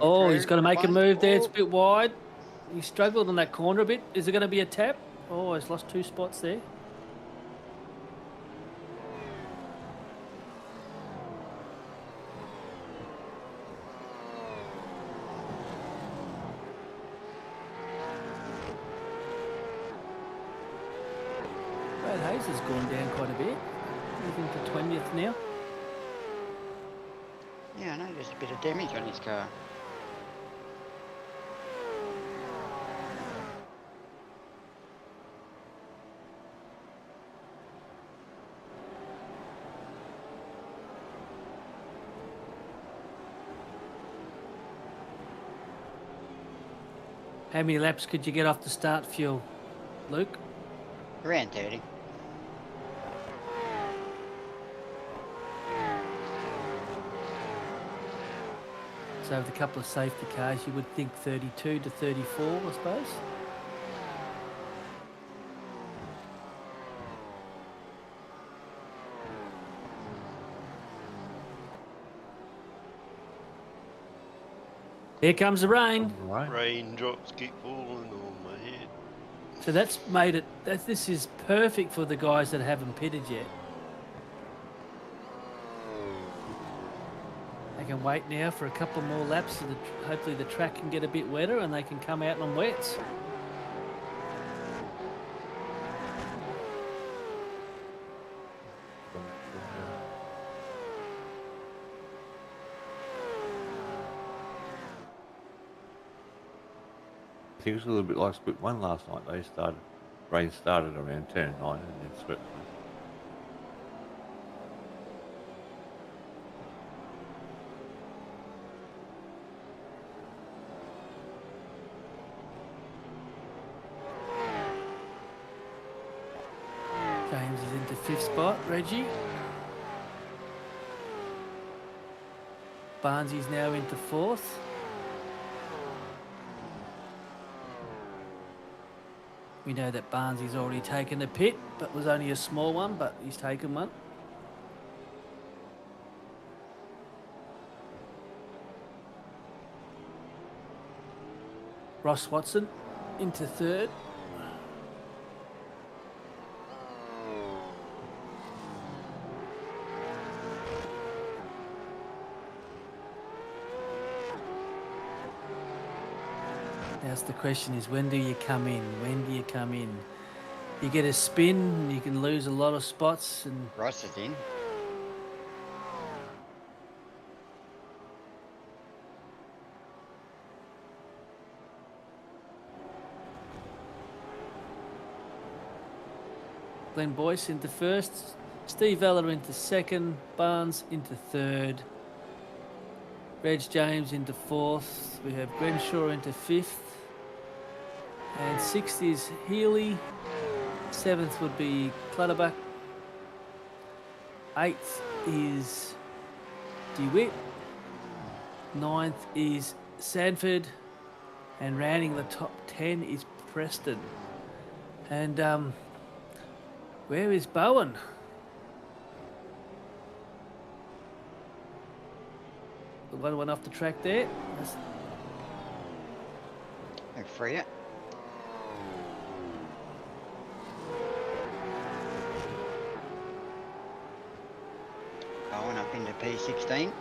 Oh, he's through got to make a one. move there. It's a Oh, bit wide. He struggled on that corner a bit. Is it going to be a tap? Oh, he's lost 2 spots there. Brad Hayes has gone down quite a bit. Moving to 20th now. yeah, I know there's a bit of damage on his car. How many laps could you get off the start fuel, Luke? Around 30. So with a couple of safety cars, you would think 32 to 34, I suppose. Here comes the rain. Right. Raindrops keep falling on my head. So that's made it. This is perfect for the guys that haven't pitted yet. They can wait now for a couple more laps, so hopefully the track can get a bit wetter and they can come out on wets. I think it was a little bit like split 1 last night. Rain started around turn 9 and then swept them. James is into 5th spot. Reggie. Barnsley's now into 4th. We know that Barnsley's already taken a pit, but was only a small one, but he's taken one. Ross Watson into 3rd. Now the question is, when do you come in? When do you come in? You get a spin, and you can lose a lot of spots, and Ross is in. Glenn Boyce into 1st, Steve Vella into 2nd, Barnes into 3rd, Reg James into 4th, we have Grenshaw into 5th, and 6th is Healy, 7th would be Clutterbuck, 8th is DeWitt, 9th is Sanford, and rounding the top 10 is Preston. And where is Bowen? The one went off the track there. They'll free it. Going up into P16.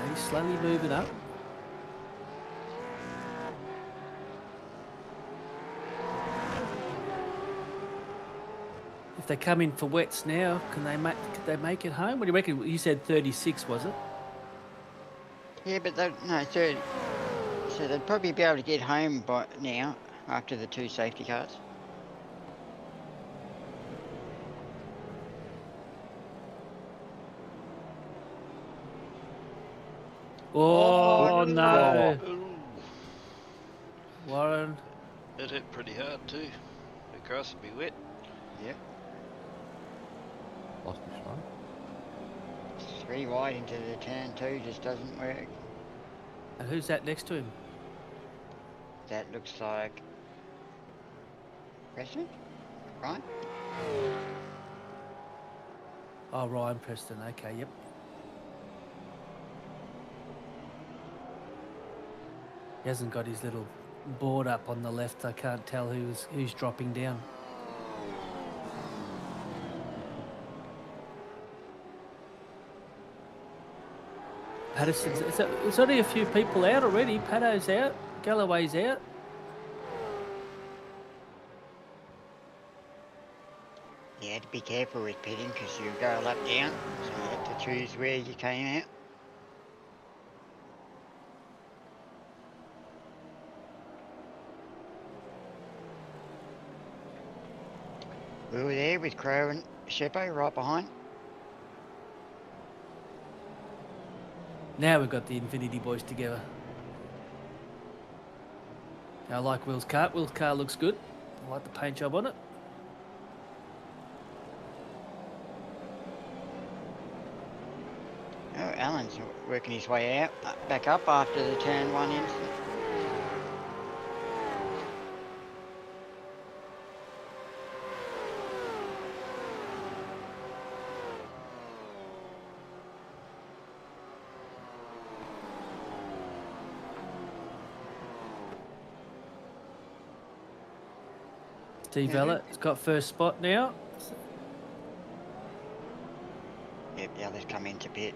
He's slowly moving up. If they come in for wets now, could they make it home? What do you reckon? You said 36, was it? Yeah, but no, 30. So they'd probably be able to get home by now after the 2 safety cars. Oh, no. Ooh, Warren. it hit pretty hard too. The grass will be wet. Yep. Lost his front. 3 wide into the turn 2 just doesn't work. And who's that next to him? That looks like Preston, right? Oh, Ryan Preston. Okay, yep. He hasn't got his little board up on the left. I can't tell who's dropping down. Patterson's. It's only a few people out already. Paddo's out. Galloway's out. You had to be careful with pitting because you go a lap down, so you have to choose where you came out. We were there with Crow and Sheppo right behind. Now we've got the Infinity boys together. I like Will's car. Will's car looks good. I like the paint job on it. Oh, Alan's working his way out, back up after the turn 1 incident. Steve Elliott has got first spot now. Yep, the others come into pit.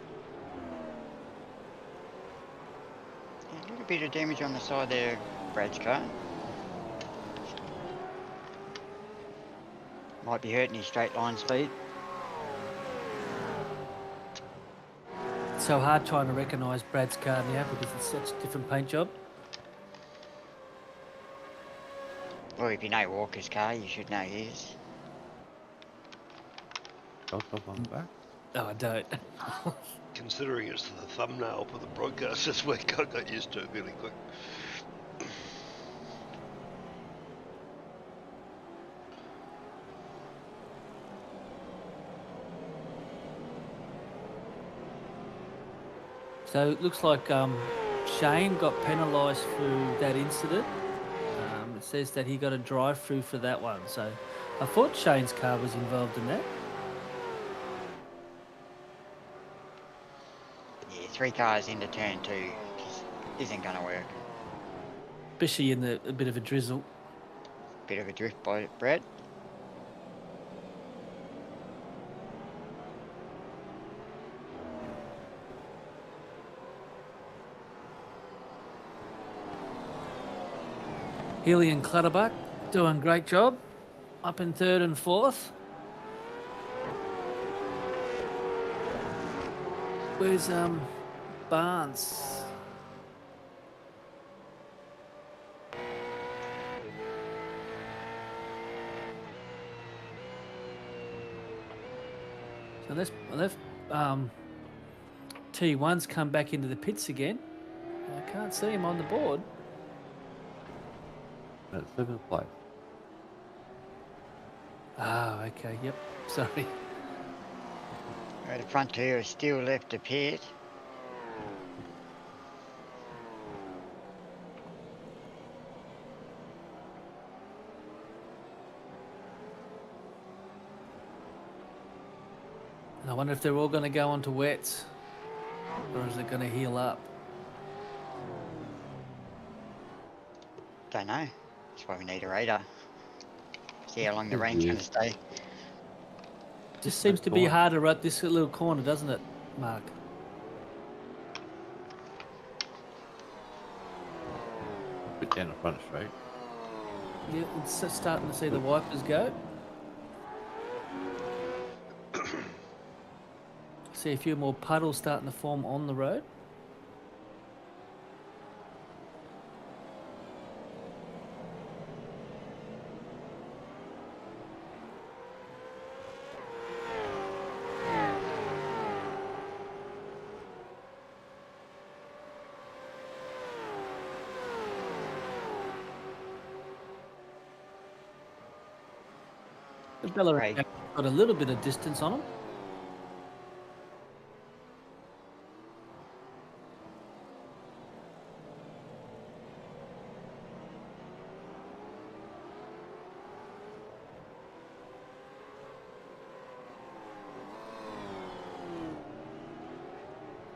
A little bit of damage on the side there, Brad's car. Might be hurting his straight line speed. It's so hard trying to recognise Brad's car now because it's such a different paint job. Well, if you know Walker's car, you should know his. Stop on the back. No, I don't. Considering it's the thumbnail for the broadcast this week, I got used to it really quick. So it looks like Shane got penalised for that incident. It says that he got a drive-through for that one. So I thought Shane's car was involved in that. Yeah, 3 cars into turn 2 just isn't going to work. Especially in a bit of a drizzle. Bit of a drift by Brad. Healy and Clutterbuck doing a great job. Up in 3rd and 4th. Where's Barnes? So let's T1's come back into the pits again. I can't see him on the board. That's 7th place. Ah, okay, yep, sorry. Right, the front 2 are still left to pit. And I wonder if they're all going to go onto wets, or is it going to heal up? Don't know. That's why we need a radar. See how long the rain's going to stay. Just seems to be harder at this little corner, doesn't it, Mark? Put down the front straight. Yeah, it's starting to see the wipers go. See a few more puddles starting to form on the road. Bella Right. got a little bit of distance on him.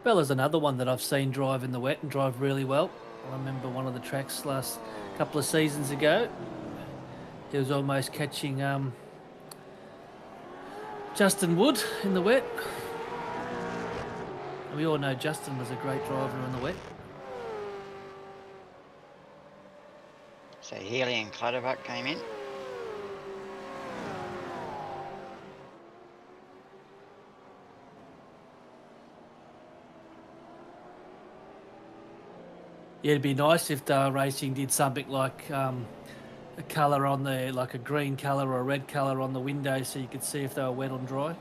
Bella's another one that I've seen drive in the wet and drive really well. I remember one of the tracks last couple of seasons ago. He was almost catching Justin Wood in the wet. And we all know Justin was a great driver in the wet. So Healy and Clutterbuck came in. Yeah, it'd be nice if Dale Racing did something like a colour on the, like a green colour or a red colour on the windows so you could see if they were wet or dry.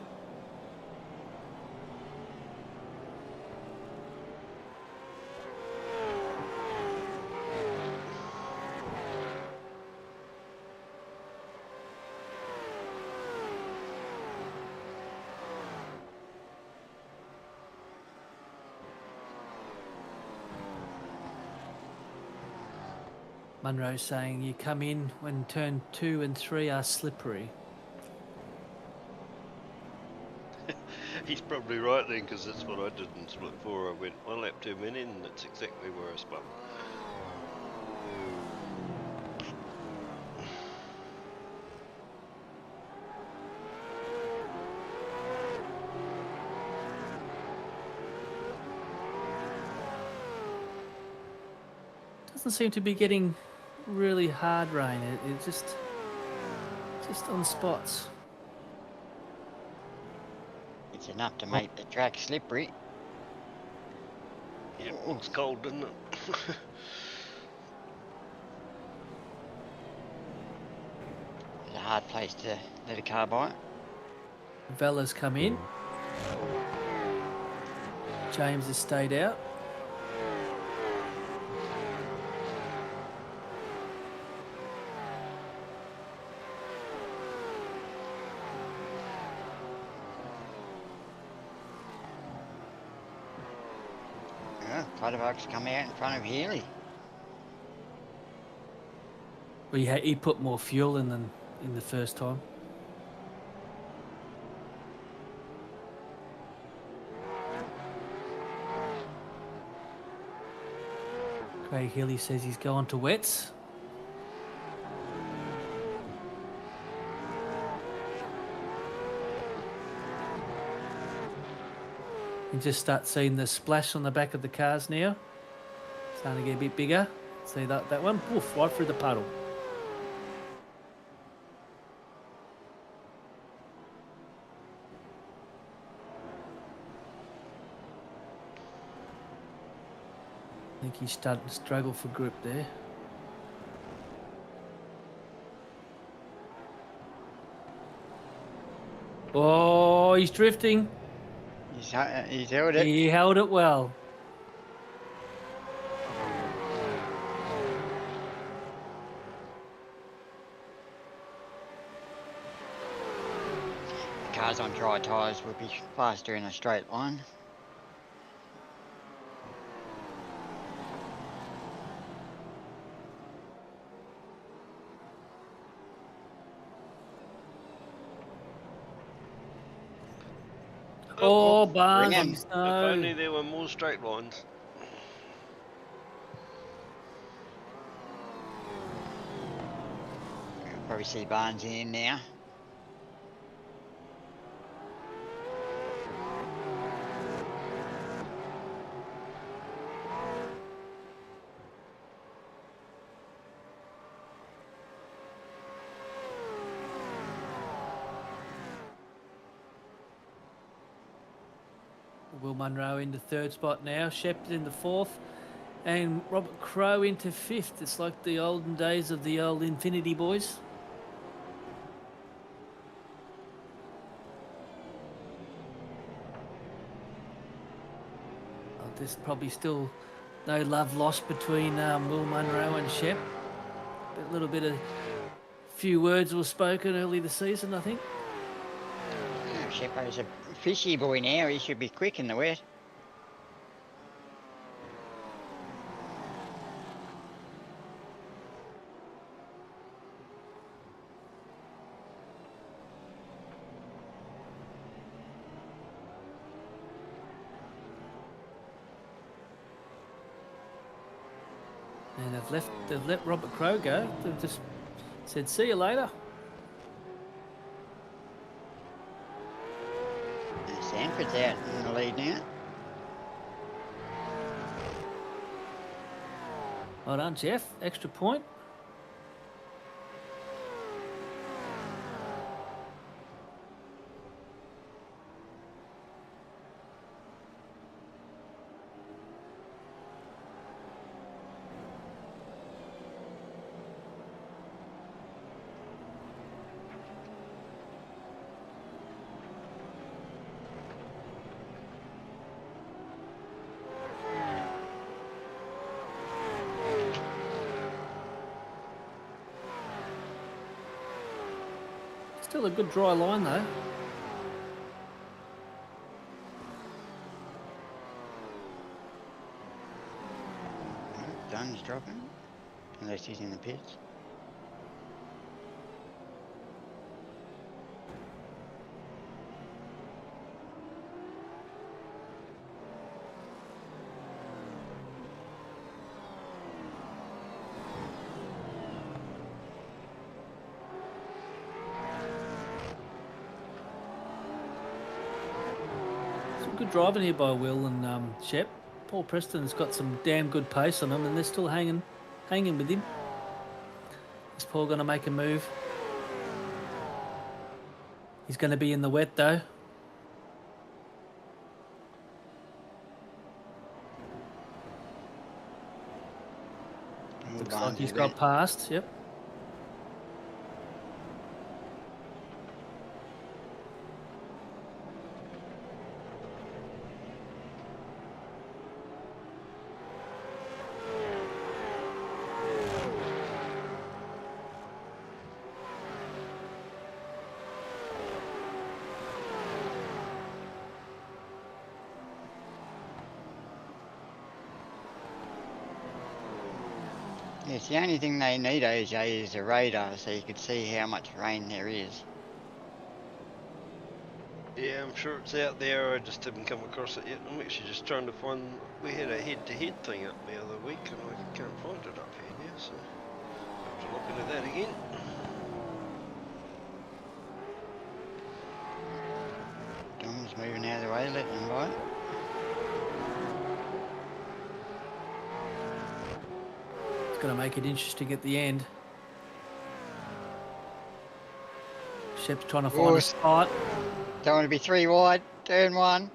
Munro saying you come in when turn 2 and 3 are slippery. He's probably right then, because that's what I did in split 4. I went one lap too many, and that's exactly where I spun. Doesn't seem to be getting really hard rain. It's just on spots. It's enough to make the track slippery. Yeah, it looks cold, doesn't it? It's a hard place to let a car by. Vella's come in. James has stayed out. Clutterbuck's come out in front of Healy. Well, he put more fuel in than in the first time. Craig Healy says he's going to wets. You just start seeing the splash on the back of the cars now. Starting to get a bit bigger. See that one? Woof, right through the puddle. I think he's starting to struggle for grip there. Oh, he's drifting. He's held it. He held it well. Cars on dry tyres will be faster in a straight line. Oh, Bring Barnes. him. If No. only there were more straight lines. You'll probably see Barnes in now. Will Munro into third spot now. Shepard in the fourth. And Robert Crow into fifth. It's like the olden days of the old Infinity boys. Oh, there's probably still no love lost between Will Munro and Shep. A little bit of few words were spoken early this season, I think. Sheppo's a fishy boy now. He should be quick in the wet. And they've let Robert Crow go. They've just said, see you later. And Sanford's out in the lead now. Well done, Jeff. Extra point. Still a good dry line though. Dunn's dropping, unless he's in the pits. Some good driving here by Will and Shep. Paul Preston's got some damn good pace on him, and they're still hanging with him. Is Paul going to make a move? He's going to be in the wet though. Looks like he's got past. Yep. Yes, the only thing they need, AJ, is a radar so you could see how much rain there is. Yeah, I'm sure it's out there. I just haven't come across it yet. I'm actually just trying to find. We had a head-to-head thing up the other week, and I can't find it up here now. So I have to look into that again. Dom's moving out of the way, let them by. It's going to make it interesting at the end. Shep's trying to find a spot. Don't want to be 3 wide, turn 1.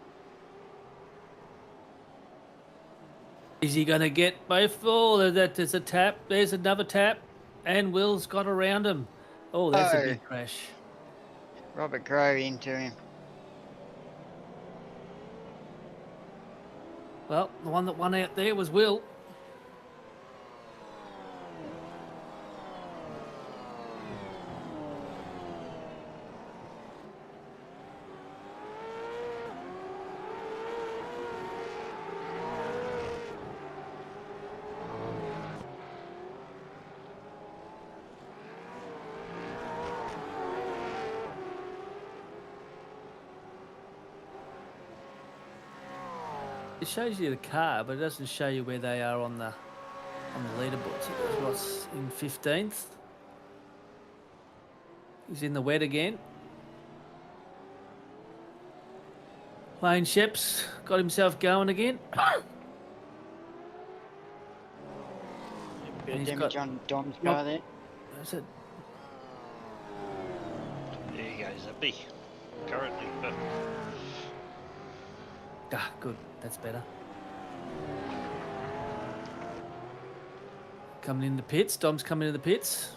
Is he going to get both? Oh, there's a tap. There's another tap. And Will's got around him. Oh, that's a big crash. Robert Crow into him. Well, the one that won out there was Will. It shows you the car, but it doesn't show you where they are on the leaderboard. So there's Ross in 15th. He's in the wet again. Lane Shep's got himself going again. Bit of He's damage got- on Dom's car there. That's it. There you go, Zippy. Currently, but Ah, good. That's better. Coming in the pits. Dom's coming in the pits.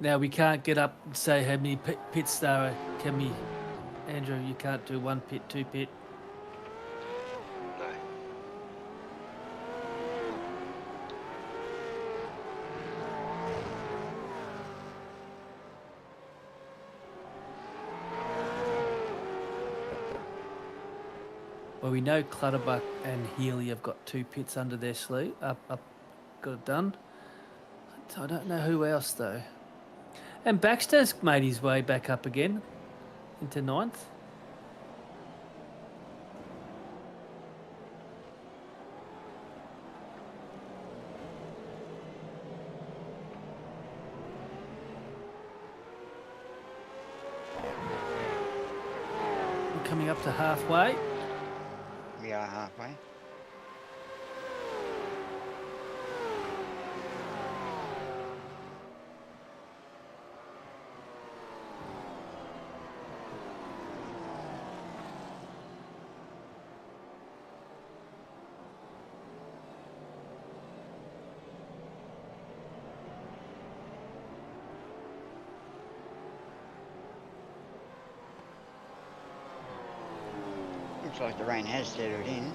Now we can't get up and say how many pits there are, can we? Andrew, you can't do 1 pit, 2 pit. no. Well, we know Clutterbuck and Healy have got 2 pits under their sleeve. Got it done. I don't know who else though. And Baxter's made his way back up again into ninth. We're coming up to halfway. We are halfway. Looks like the rain has settled in.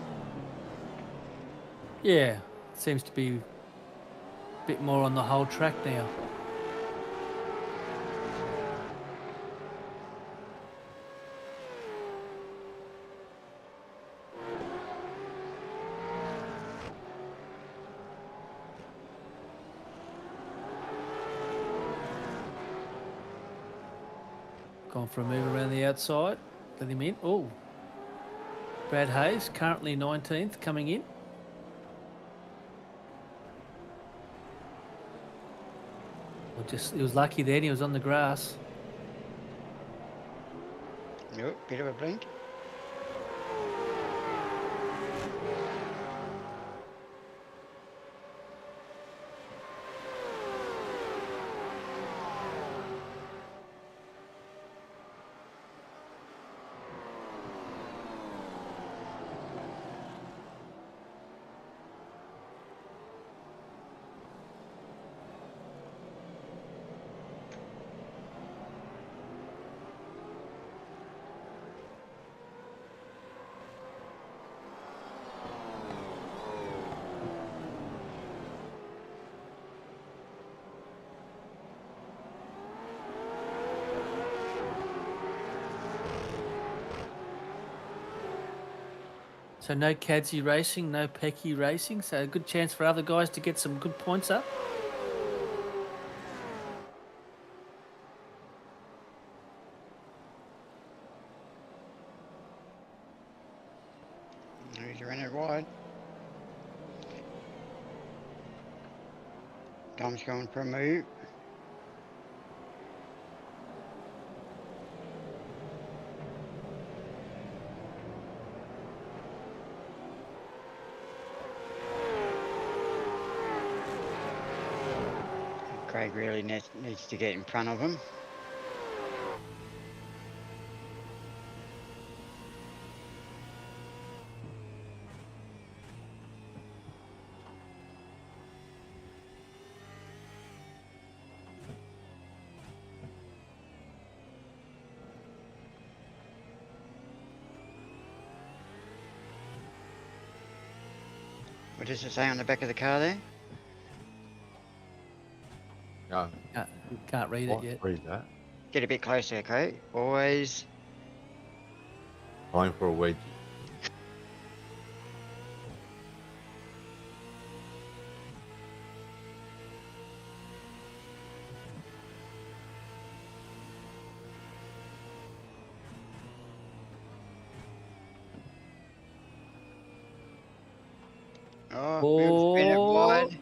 Yeah, seems to be a bit more on the whole track now. Gone for a move around the outside. Let him in. Oh, Brad Hayes, currently 19th, coming in. Well, he was lucky then, he was on the grass. Nope, bit of a blink. So no Cadsy racing, no Pecky racing. So a good chance for other guys to get some good points up. He's ran it wide. Tom's going for a move. Craig really needs to get in front of him. What does it say on the back of the car there? No, Can't read it yet. read that. Get a bit closer, okay? Always. Time for a wedgie. Oh, spin it wide.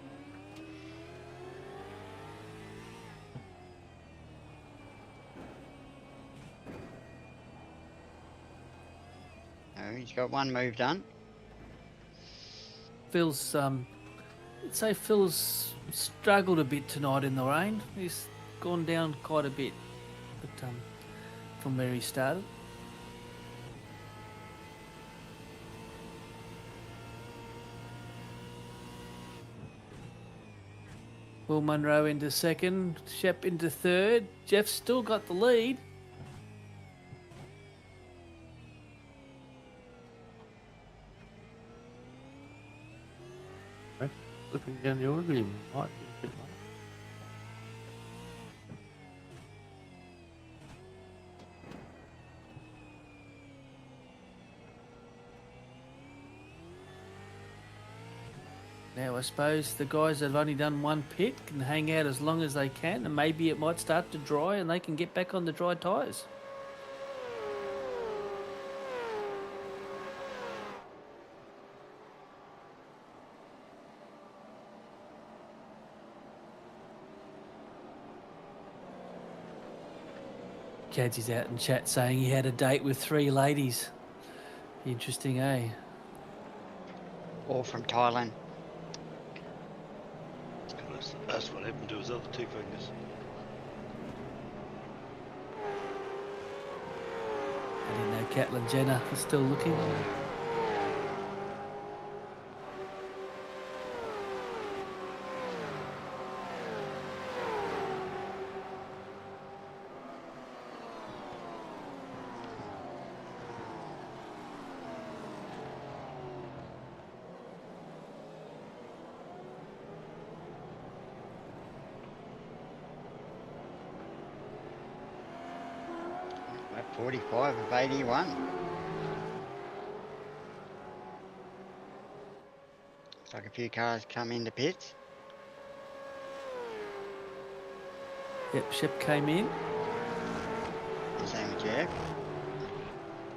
Oh, he's got one move done. Phil's I'd say Phil's struggled a bit tonight in the rain. He's gone down quite a bit, but from where he started. Will Munro into second, Shep into third. Jeff's still got the lead. Looking down the order, he might be a bit late. Now, I suppose the guys that have only done one pit can hang out as long as they can, and maybe it might start to dry and they can get back on the dry tyres. Cadsy's out in chat saying he had a date with 3 ladies. Interesting, eh? All from Thailand. That's what happened to his other 2 fingers. I didn't know Caitlyn Jenner was still looking. At 45 of 81. Looks like a few cars come into pits. Yep, Shep came in. The same with Jeff.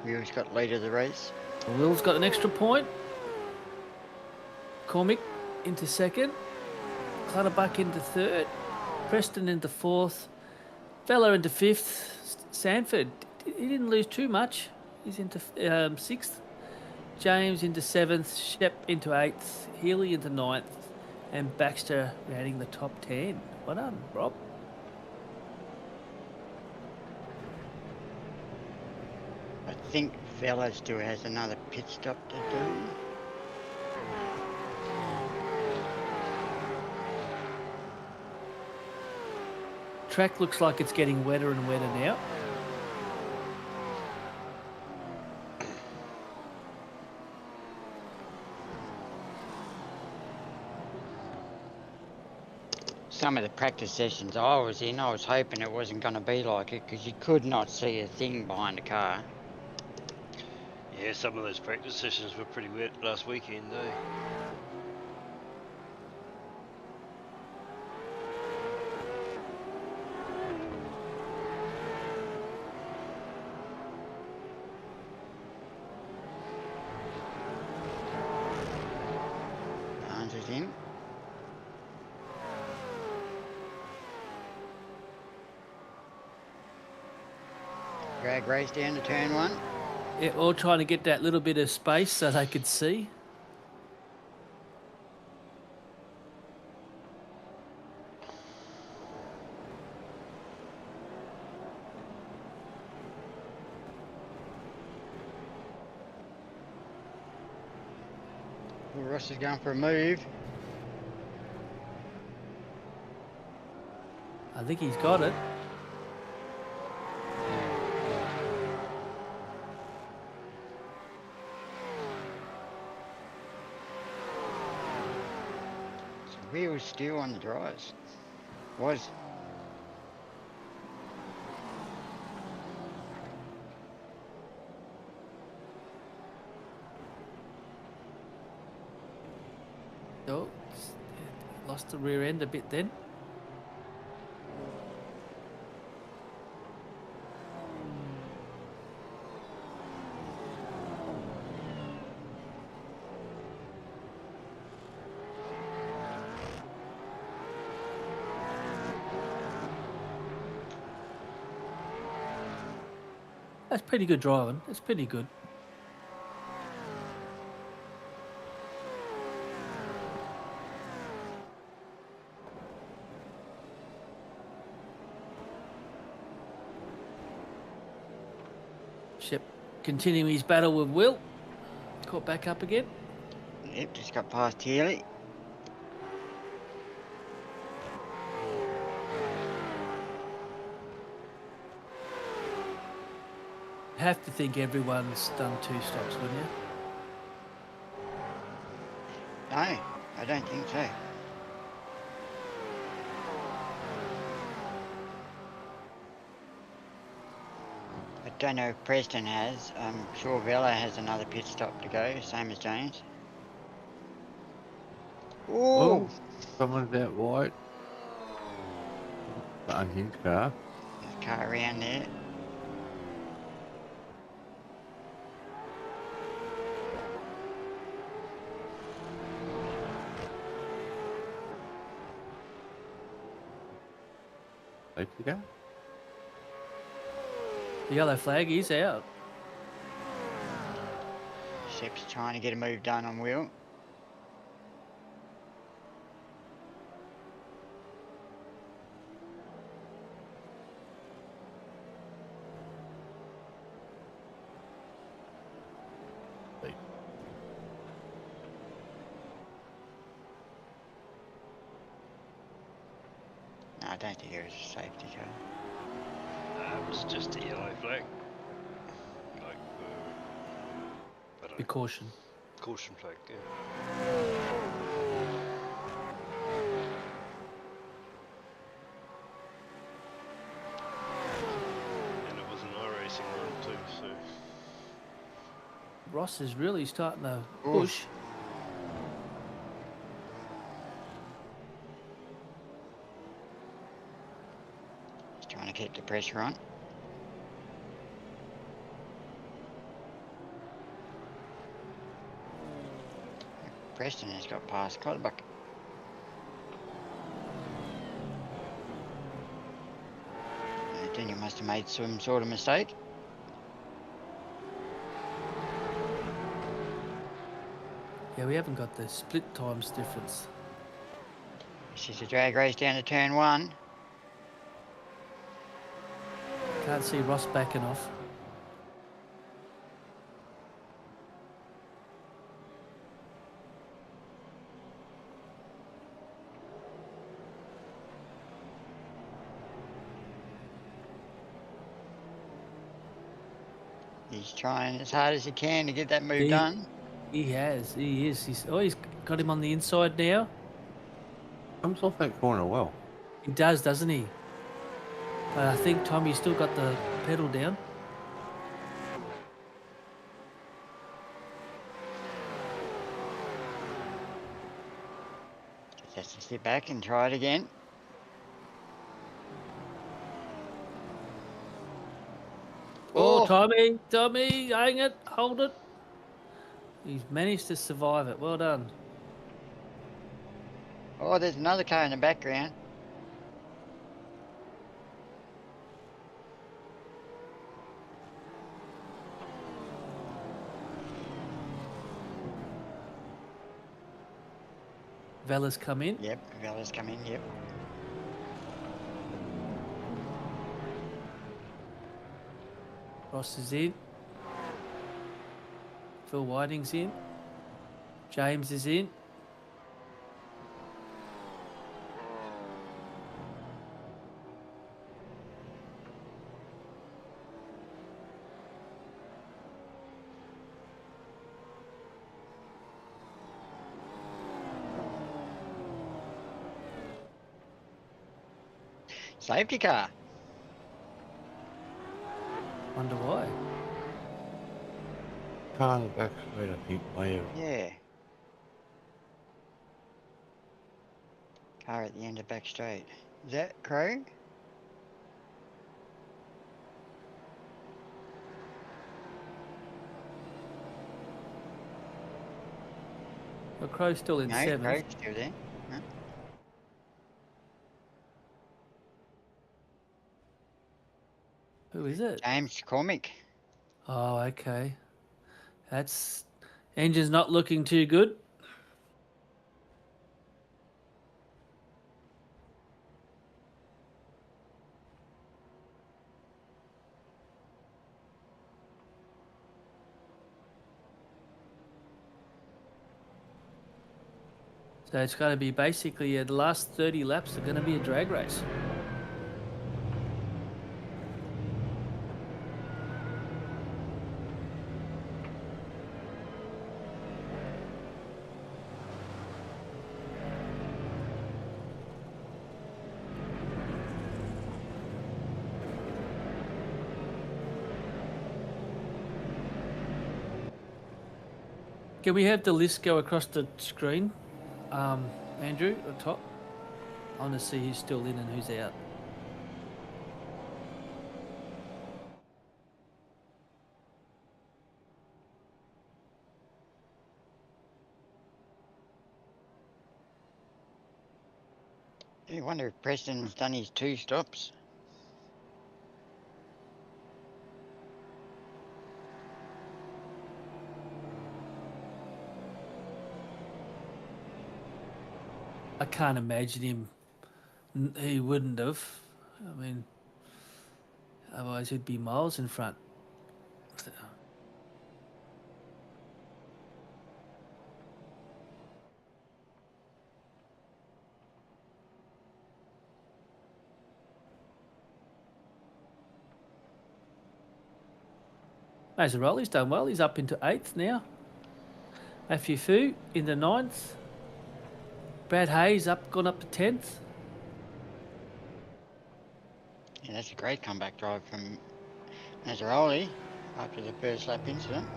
Wheels got lead of the race. Will's got an extra point. Cormick into second. Clutterbuck into third. Preston into fourth. Fella into fifth. Sanford, he didn't lose too much. He's into sixth. James into seventh. Shep into eighth. Healy into ninth. And Baxter rounding the top 10. Well done, Rob. I think Fella still has another pit stop to do. Track looks like it's getting wetter and wetter now. Some of the practice sessions I was in, I was hoping it wasn't going to be like it because you could not see a thing behind the car. Yeah, some of those practice sessions were pretty wet last weekend, eh? Barnes is in. Drag race down to turn 1. Yeah, all trying to get that little bit of space so they could see. Well, Ross is going for a move. I think he's got it. Wheels still on the dries. Was. Oh, lost the rear end a bit then. That's pretty good driving. That's pretty good. Shep continuing his battle with Will. Caught back up again. Yep, just got past Healy. Have to think everyone's done 2 stops, wouldn't you? No, I don't think so. I don't know if Preston has. I'm sure Vella has another pit stop to go, same as James. Ooh, Someone's out wide. The unhinged car. there's a car around there. Safety car. The yellow flag is out. Shep's trying to get a move done on Will. No, I don't think it was a safety car. It was just a yellow flag. Like, I don't Be know, caution. caution flag, yeah. And it was an iRacing run too, so Ross is really starting to Oof. push. He's trying to keep the pressure on. Preston has got past Clutterbuck. Daniel must have made some sort of mistake. Yeah, we haven't got the split times difference. This is a drag race down to turn 1. Can't see Ross backing off. He's trying as hard as he can to get that move He- done. He has. He is. He's got him on the inside now. Comes off that corner well. He does, doesn't he? But I think Tommy's still got the pedal down. Just has to sit back and try it again. Oh, Tommy, hang it, hold it. He's managed to survive it. Well done. Oh, there's another car in the background. Vella's come in. Yep, Vella's come in, yep. Ross is in. Phil Whiting's in. James is in. Safety car. Wonder why. Car in the back straight, I think, way out. Yeah. Car at the end of back straight. Is that Crow? The Crow's still in No, seventh. Crow's still there. No. Who is it? James Cormick. Oh, okay. That's engine's not looking too good. So it's going to be basically the last 30 laps are going to be a drag race. Can we have the list go across the screen? Andrew, at top. I want to see who's still in and who's out. I wonder if Preston's done his 2 stops. I can't imagine him. He wouldn't have. I mean, otherwise he'd be miles in front. Mazzaroli's done well. He's up into 8th now. Matthew Fu in the 9th. Brad Hayes gone up to 10th. Yeah, that's a great comeback drive from Mazzaroli after the first lap incident.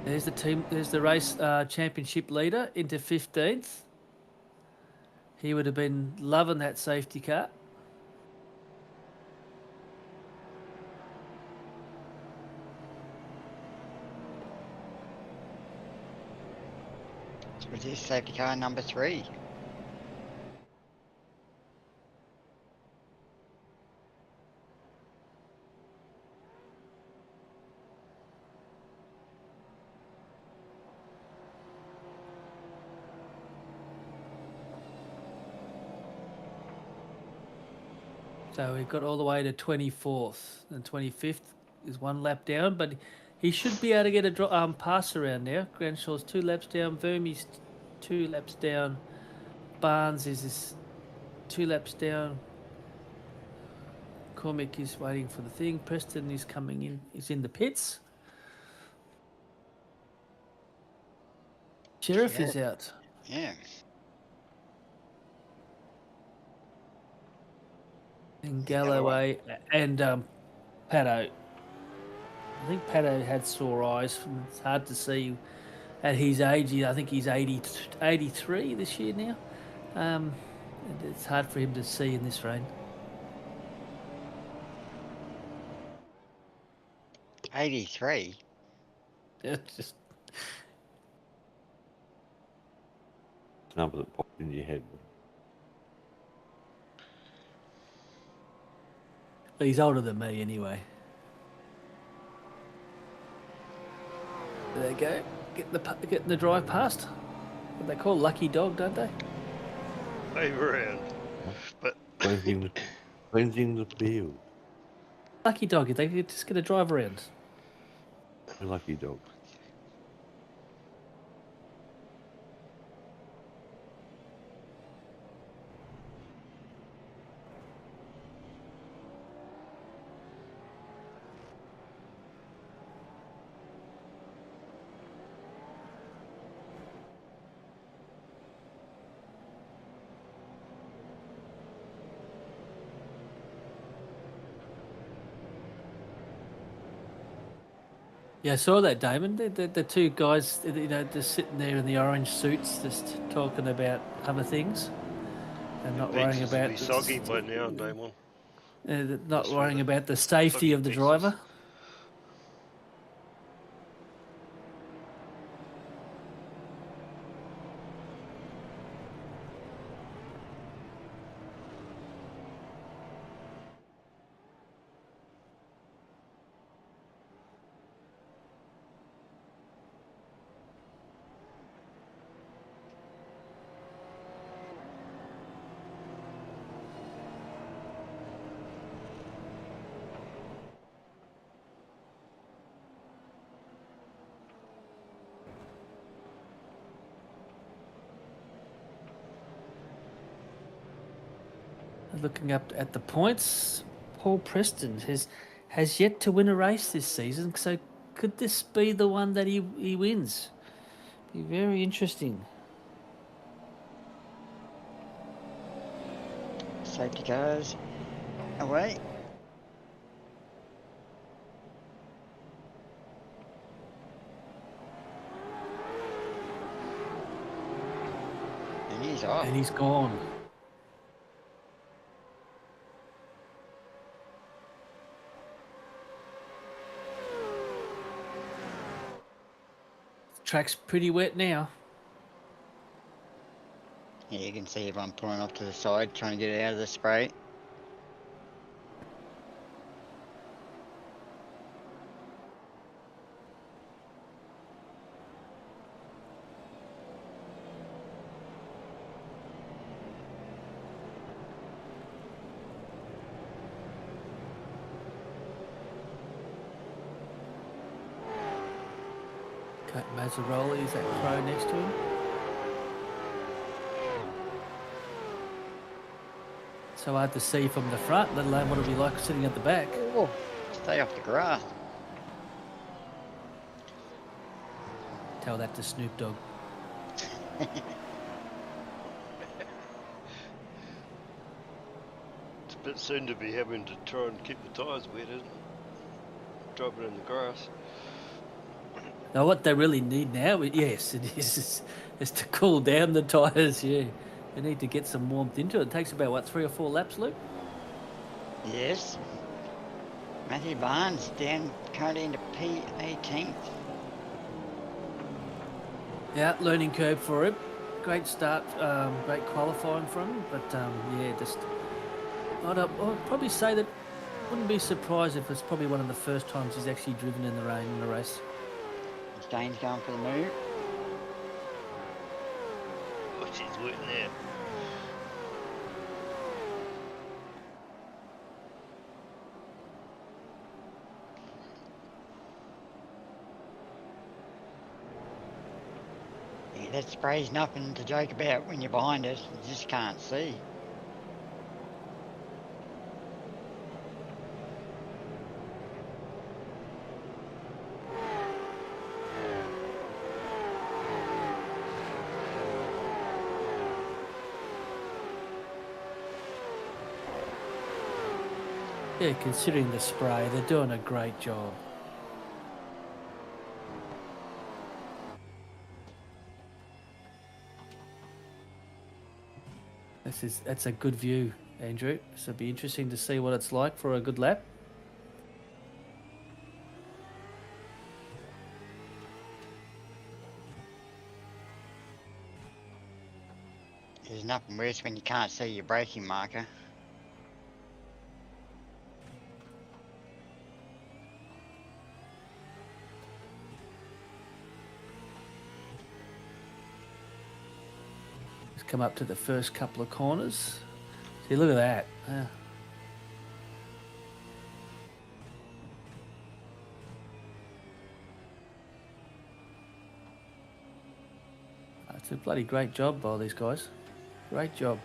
There's the team. There's the race championship leader into 15th. He would have been loving that safety car. So was this safety car number 3? So he got all the way to 24th, and 25th is 1 lap down, but he should be able to get a pass around now. Granshaw's 2 laps down, Vermey's 2 laps down, Barnes is 2 laps down. Cormick is waiting for the thing. Preston is coming in. He's in the pits. Sheriff is out. Yeah. And Galloway and Pato. I think Pato had sore eyes. It's hard to see at his age. I think he's 83 this year now. And it's hard for him to see in this rain. 83? It's just Number that popped into your head. he's older than me anyway. There you go. Getting the drive past. What they call lucky dog, don't they? They around. But Cleansing the field. Lucky dog. They just get a drive around. A lucky dog. Yeah, I saw that, Damon. The 2 guys, just sitting there in the orange suits, just talking about other things, and not worrying pizzas about will be soggy by now, Damon. not That's worrying right. about the safety Soggy of the pizzas. driver. Looking up at the points, Paul Preston has yet to win a race this season. So could this be the one that he wins? Be very interesting. Safety cars away. He's off. And he's gone. Track's pretty wet now. Yeah, you can see everyone pulling off to the side, trying to get it out of the spray. Cut Mazzaroli, is that Crow next to him? So hard to see from the front, let alone what it'll be like sitting at the back. Oh, stay off the grass. Tell that to Snoop Dogg. It's a bit soon to be having to try and keep the tyres wet, isn't it? Driving in the grass. Now, what they really need now, yes, it is to cool down the tyres, yeah. They need to get some warmth into it. It takes about, what, 3 or 4 laps, Luke? Yes. Matthew Barnes down currently into P18th. Yeah, learning curve for him. Great start, great qualifying from him, but yeah, just I'd probably say that wouldn't be surprised if it's probably one of the first times he's actually driven in the rain in a race. Staines going for the move. Oh, she's wet now. Yeah, that spray's nothing to joke about when you're behind it. You just can't see. Yeah, considering the spray, they're doing a great job. That's a good view, Andrew. So it'll be interesting to see what it's like for a good lap. There's nothing worse when you can't see your braking marker. Let's come up to the first couple of corners. See, look at that. It's a bloody great job by these guys. Great job.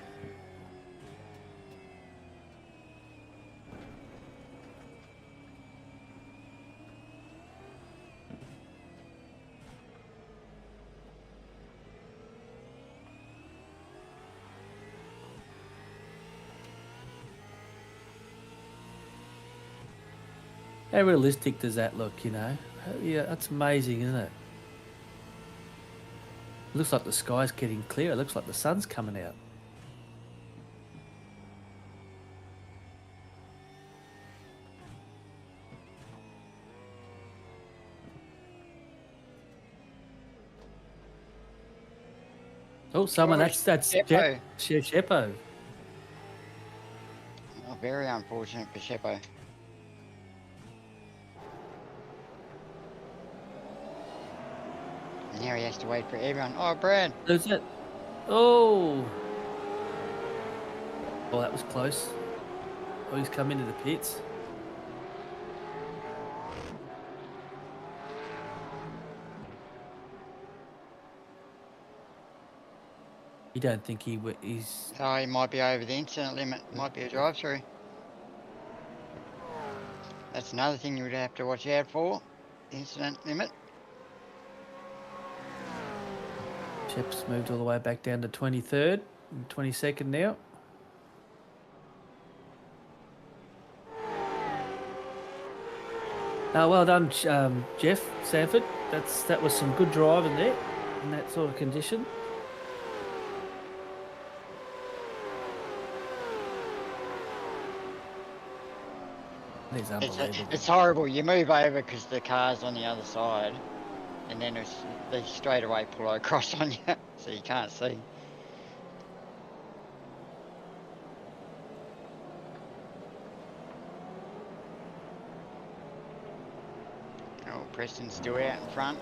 How realistic does that look, you know? Yeah, that's amazing, isn't it? It looks like the sky's getting clear. It looks like the sun's coming out. Oh, someone, that's Sheppo. Sheppo. Oh, very unfortunate for Sheppo. Now he has to wait for everyone. Oh, Brad. Who's it? Oh. Oh, that was close. Oh, he's come into the pits. You don't think he's... Oh, he might be over the incident limit. Might be a drive-through. That's another thing you would have to watch out for. Incident limit. Shep's moved all the way back down to 23rd and 22nd now. Well done, Jeff Sanford. That was some good driving there in that sort of condition. That is unbelievable. It's horrible. You move over because the car's on the other side, and then they straight away pull across on you, so you can't see. Oh, Preston's still out in front.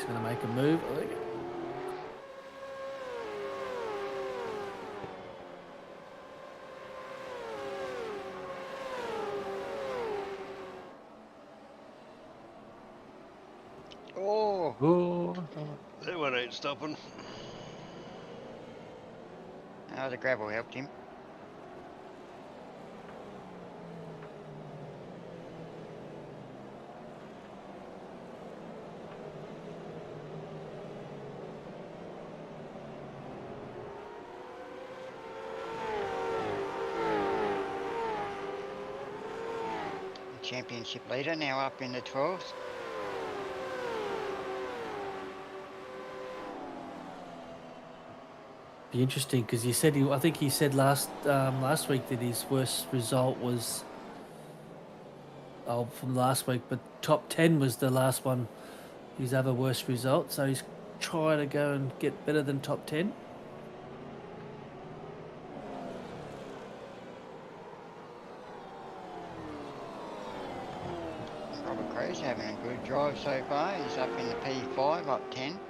He's going to make a move, I think. Oh, Oh, That one ain't stopping. the gravel helped him. Championship leader now up in the 12th. Be interesting because he said I think he said last week that his worst result was from last week, but top 10 was the last one. His other worst result, so he's trying to go and get better than top 10. Robert Crow's having a good drive so far. He's up in the P5, up 10.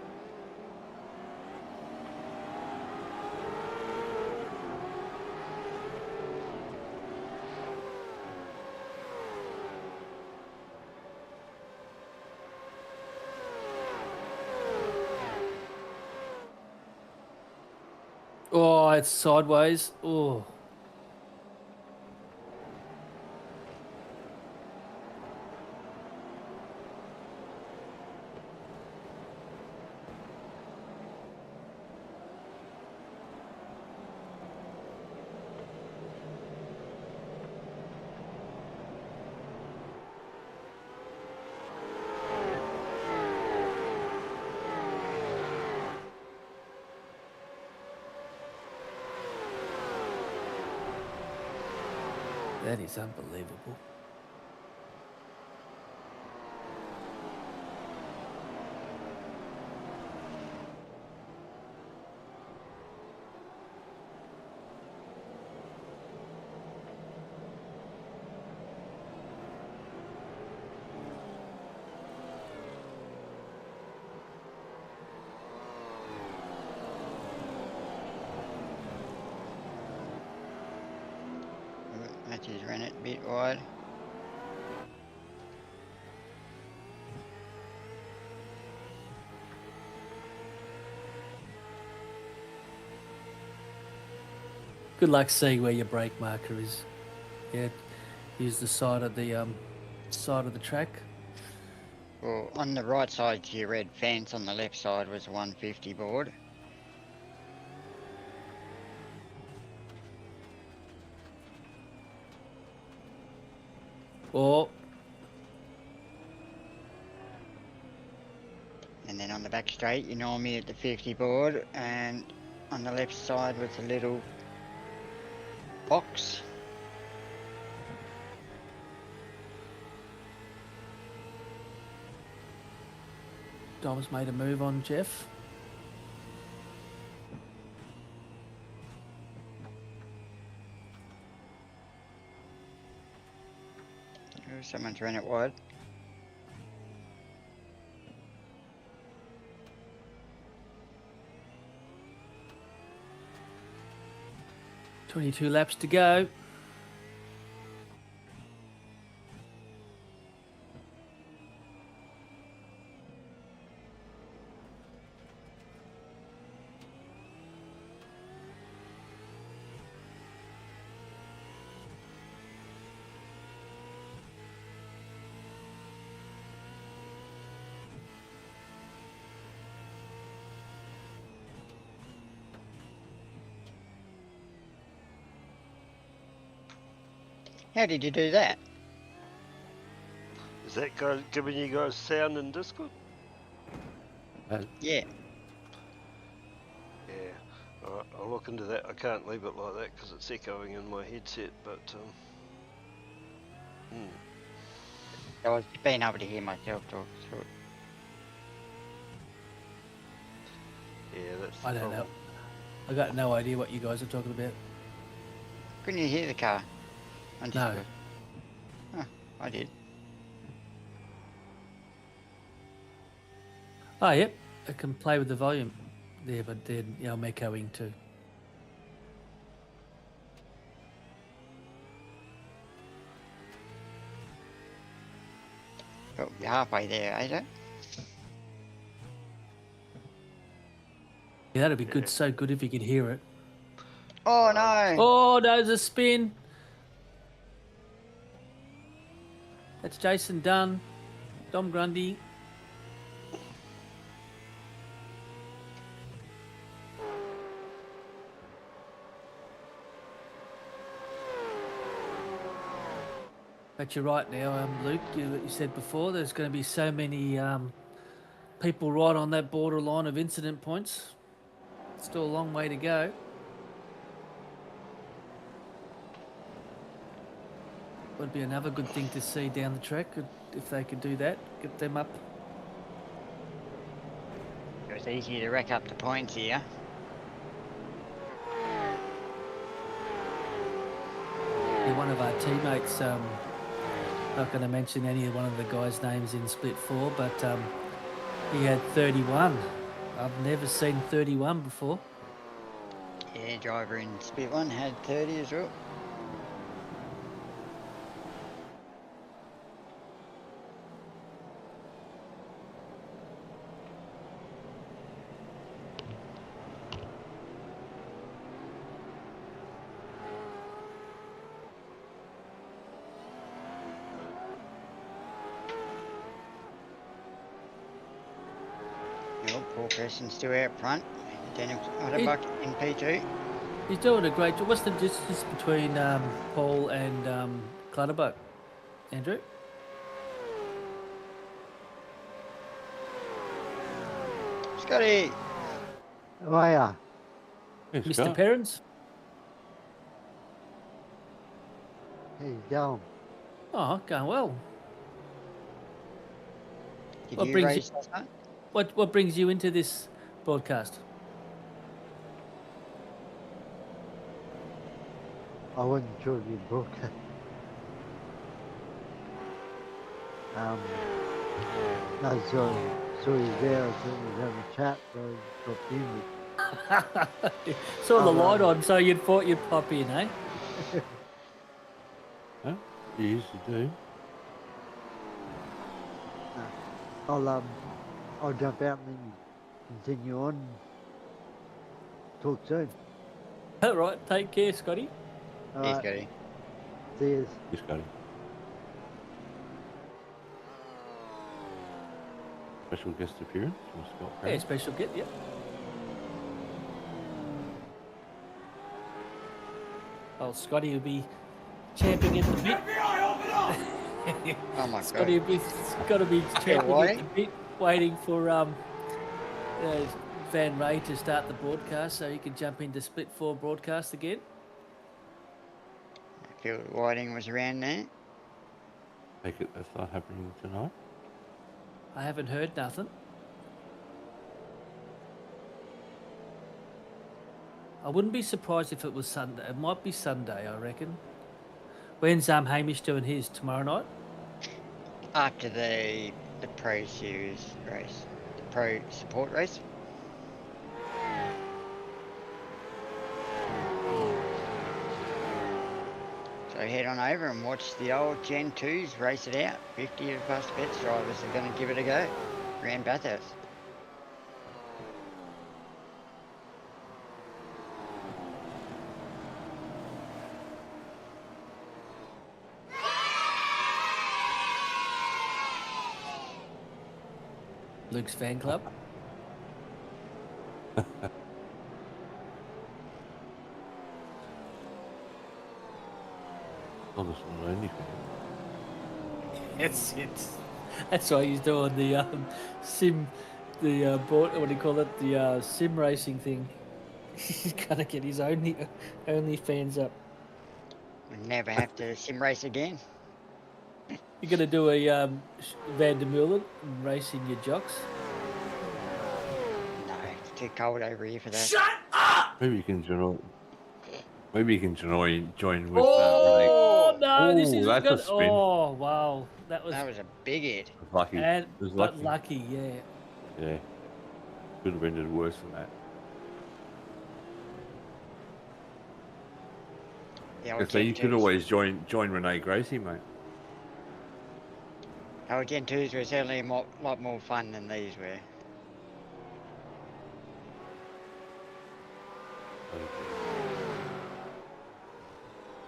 Oh, it's sideways. Oh. That is unbelievable. Matthews ran it a bit wide. Good luck seeing where your brake marker is. Yeah, use the side of the track. Well, on the right side to your red fence, on the left side was a 150 board. Or And then on the back straight, you know me at the 50 board, and on the left side was a little box. Dom's made a move on Jeff. Oh, someone's ran it wide. .22 laps to go. How did you do that? Is that guy giving you guys sound in Discord? Yeah. Yeah. Alright, I'll look into that. I can't leave it like that because it's echoing in my headset, but I was being able to hear myself talk through it. yeah, that's the I don't know. problem. I got no idea what you guys are talking about. Couldn't you hear the car? On No. Discord? Huh, I did. Oh, yep. I can play with the volume there, but then I'm echoing too. Oh, you're halfway there, Ada. Yeah, that'd be good. So good if you could hear it. Oh no! Oh, there's a spin. That's Jason Dunn, Dom Grundy. But you're right now, Luke. You said before there's going to be so many people right on that borderline of incident points. Still a long way to go. Would be another good thing to see down the track if they could do that. Get them up. It was easier to rack up the points here. Yeah, one of our teammates, not going to mention one of the guys' names in Split 4, but he had 31. I've never seen 31 before. Yeah, driver in Split 1 had 30 as well. Well, Paul Preston's still out front. Daniel Otterbuck in P2. He's doing a great job. What's the distance between Paul and Clutterbuck, Andrew? Scotty! How are ya? Yes, Mr. Scott. Perrins? How you going? Oh, going well. Did What you brings race last night? What brings you into this broadcast? I wasn't sure if you broadcast. No, saw you there. I thought we was having a chat, so I dropped in. Saw the Oh, light right. on, so you thought you'd pop in, eh? Huh? You used to do. I'll jump out and then continue on. Talk soon. All right, take care, Scotty. All Yeah, right, Scotty. see yous. Yes, Scotty. Special guest appearance from Scott Yeah, Perry. special get, yeah. Oh, Scotty will be champing at the bit. Oh my Scotty god. will be got to be champing at waiting? the bit, waiting for Van Ray to start the broadcast, so he can jump into Split 4 broadcast again. I feel Whiting was around there. Take it that's not happening tonight. I haven't heard nothing. I wouldn't be surprised if it was Sunday. It might be Sunday, I reckon. When's Hamish doing his? Tomorrow night? After the Pro Series race. The Pro Support race. So head on over and watch the old Gen 2s race it out. 50 of us Vets drivers are going to give it a go. Around Bathurst. Luke's fan club? Not a small anything. It's That's why he's doing the sim, the board. What do you call it? The sim racing thing. He's gonna get his only fans up. We'll never have to sim race again. You're gonna do a Van der Meulen and racing your jocks. No, it's too cold over here for that. Shut up! Maybe you can join. Maybe you can join with. Oh no, this Ooh, isn't that's a good. spin. Oh wow, that was a big hit. Lucky. and It was but lucky. lucky, yeah. Yeah. Could have ended worse than that. The old So you Gen could 2s. always join Renee Gracie, mate. Old Gen 2s were certainly a lot more fun than these were.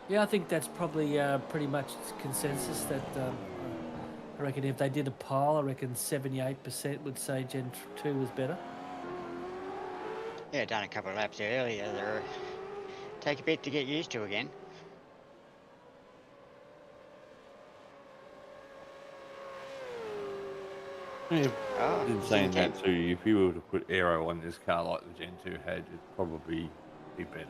Yeah, I think that's probably pretty much consensus that I reckon if they did a poll, I reckon 78% would say Gen 2 was better. Yeah, done a couple of laps earlier. They're take a bit to get used to again. Yeah, Oh, in he's saying in that 10th. too, if you were to put aero on this car like the Gen 2 had, it'd probably be better.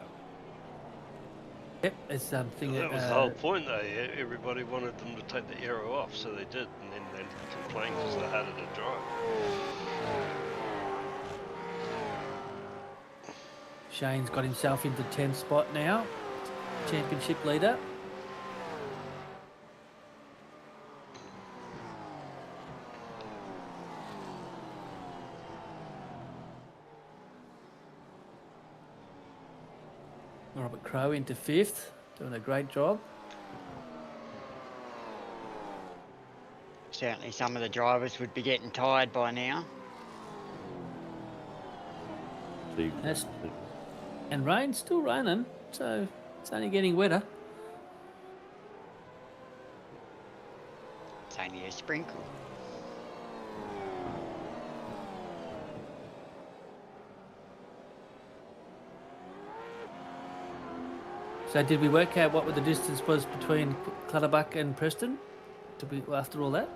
Yep, it's something That was the whole point, though. Yeah? Everybody wanted them to take the aero off, so they did, and then they complained because they're harder to drive. Shane's got himself into 10th spot now, championship leader. Robert Crow into 5th, doing a great job. Certainly some of the drivers would be getting tired by now. So you- That's- And rain's still raining, so it's only getting wetter. It's only a sprinkle. So did we work out what the distance was between Clutterbuck and Preston? Did we, after all that?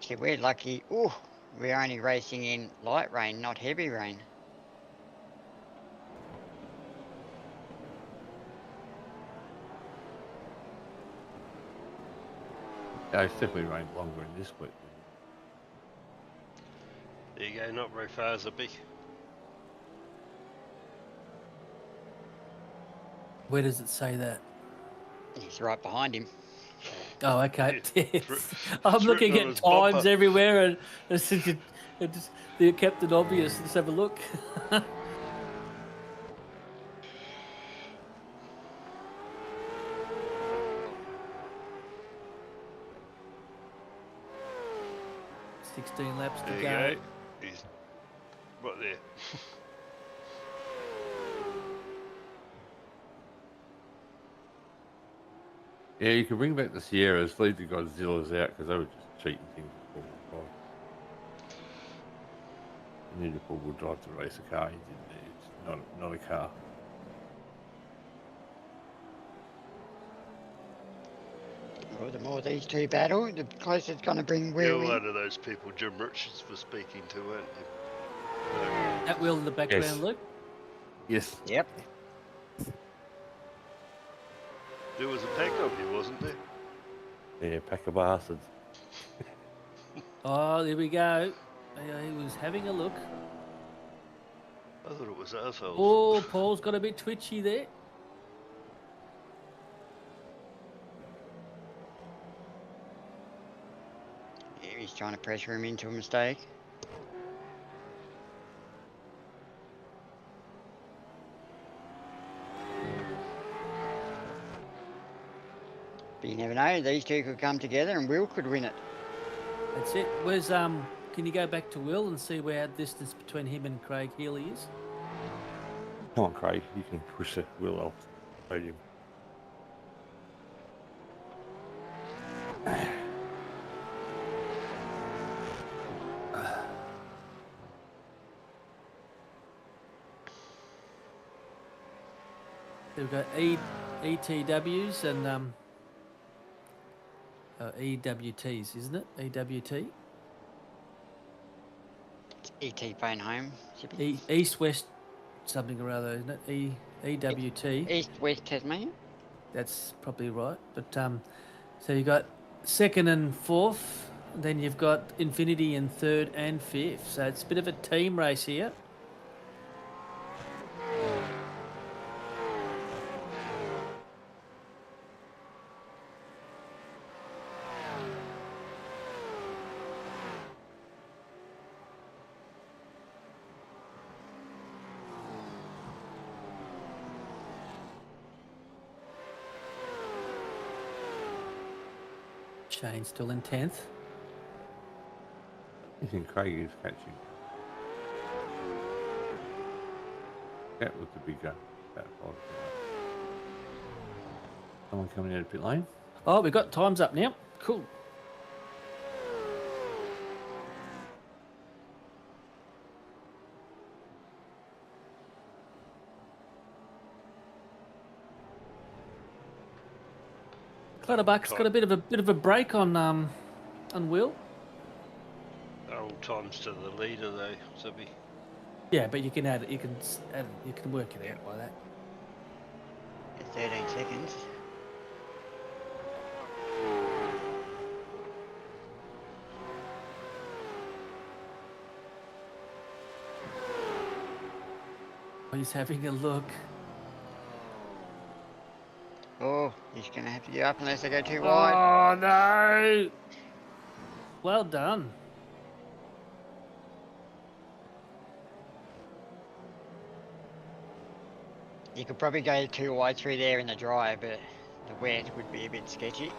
See, we're lucky. Ooh, we're only racing in light rain, not heavy rain. Yeah, it's definitely rained longer in this week. There you go, not very far, Zippy. Where does it say that? He's right behind him. Oh, okay. It's I'm written looking on at his times bumper. everywhere, and the Captain Obvious. Let's have a look. Laps to There you go. go. He's right there. Yeah, you can bring back the Sierras, leave the Godzillas out because they were just cheating things. You need a four-wheel drive to race a car. You didn't need. It's not a car. Well, the more these two battle, the closer it's going to bring You're Will one in. of those people Jim Richards was speaking to, weren't you? That wheel in the background, Yes. Luke. Yes. Yep. There was a pack of you, wasn't there? Yeah, pack of bastards. Oh, there we go. Yeah, he was having a look. I thought it was assholes. Oh, Paul's got a bit twitchy there. Yeah, he's trying to pressure him into a mistake. But you never know, these two could come together and Will could win it. That's it. Where's Can you go back to Will and see where the distance between him and Craig Healy is? Come on, Craig. You can push the wheel off the podium. we've got ETWs and EWTs, isn't it? EWT? It's ET phone home. Should be East West something or other, isn't it? EWT. East West Tasmania. That's probably right. But so you got second and fourth, then you've got Infinity in third and fifth. So it's a bit of a team race here. Shane still in 10th. I think Craig is catching. That was the bigger. That was. Someone coming out of pit lane. Oh, we've got times up now. Cool. Clutterbuck's got a bit of a break on Will. All times to the leader though, Zippy. Yeah, but you can add it. You can work it out by that. 13 seconds. He's having a look. Oh, he's going to have to get up unless they go too wide. Oh no! Well done. You could probably go too wide through there in the dry, but the wet would be a bit sketchy.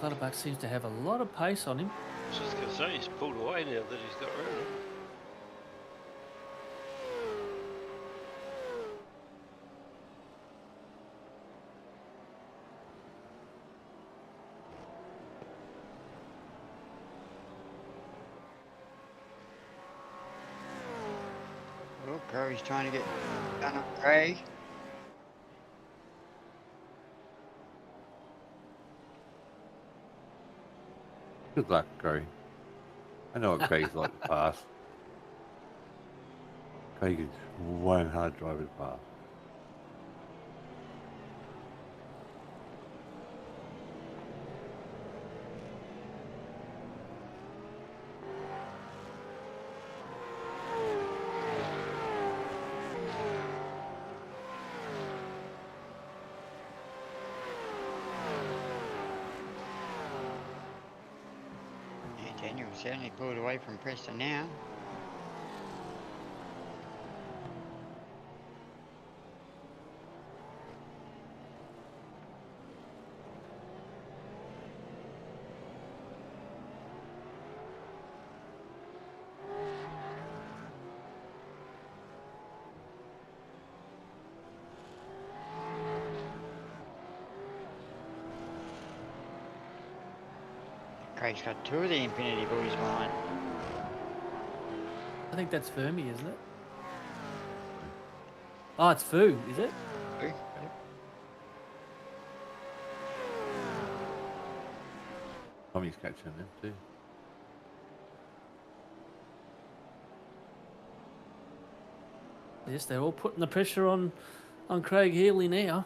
Clutterbuck seems to have a lot of pace on him. I was just going to say, he's pulled away now that he's got round him. Oh, Corey's trying to get done on Craig. Good luck, Craig. I know what Craig's like to pass. Craig is one hard driver to pass. Yeah, Daniel certainly pulled away from Preston now. Craig's got two of the Infinity boys behind. I think that's Fermi, isn't it? Oh, it's Fu, is it? Two. Tommy's catching them too. Yes, they're all putting the pressure on Craig Healy now.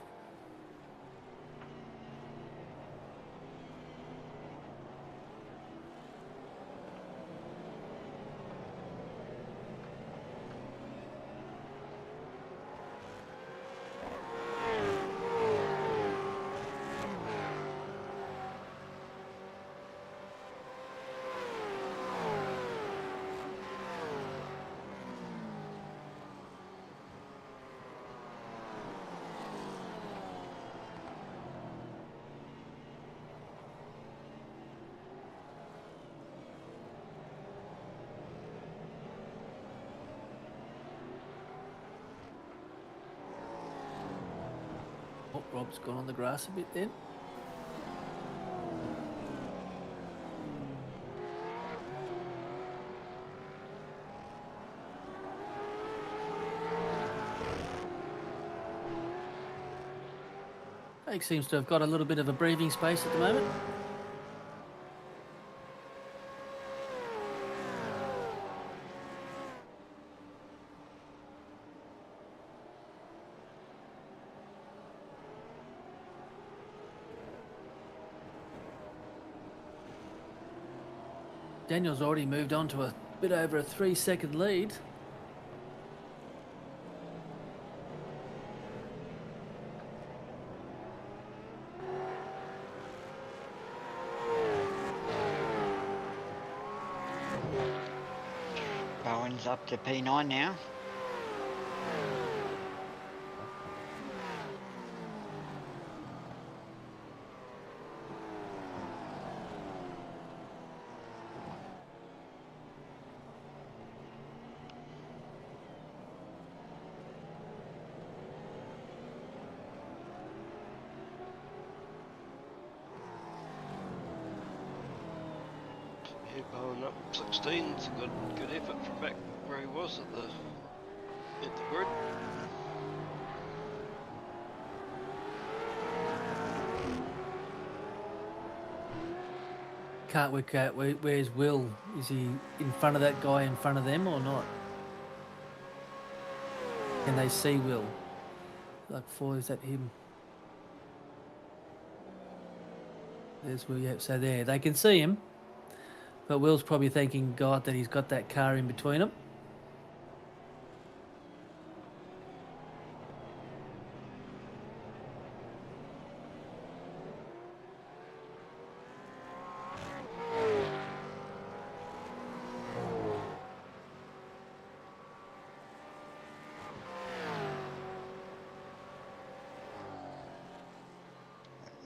Rob's gone on the grass a bit then. Jake seems to have got a little bit of a breathing space at the moment. Daniel's already moved on to a bit over a 3-second lead. Bowen's up to P9 now. Yeah, Bowen up 16. It's a good effort from back where he was at the grid. Can't work out where's Will. Is he in front of that guy in front of them or not? Can they see Will? Like, is that him? There's Will. Yep. So there, they can see him. But Will's probably thanking God that he's got that car in between them.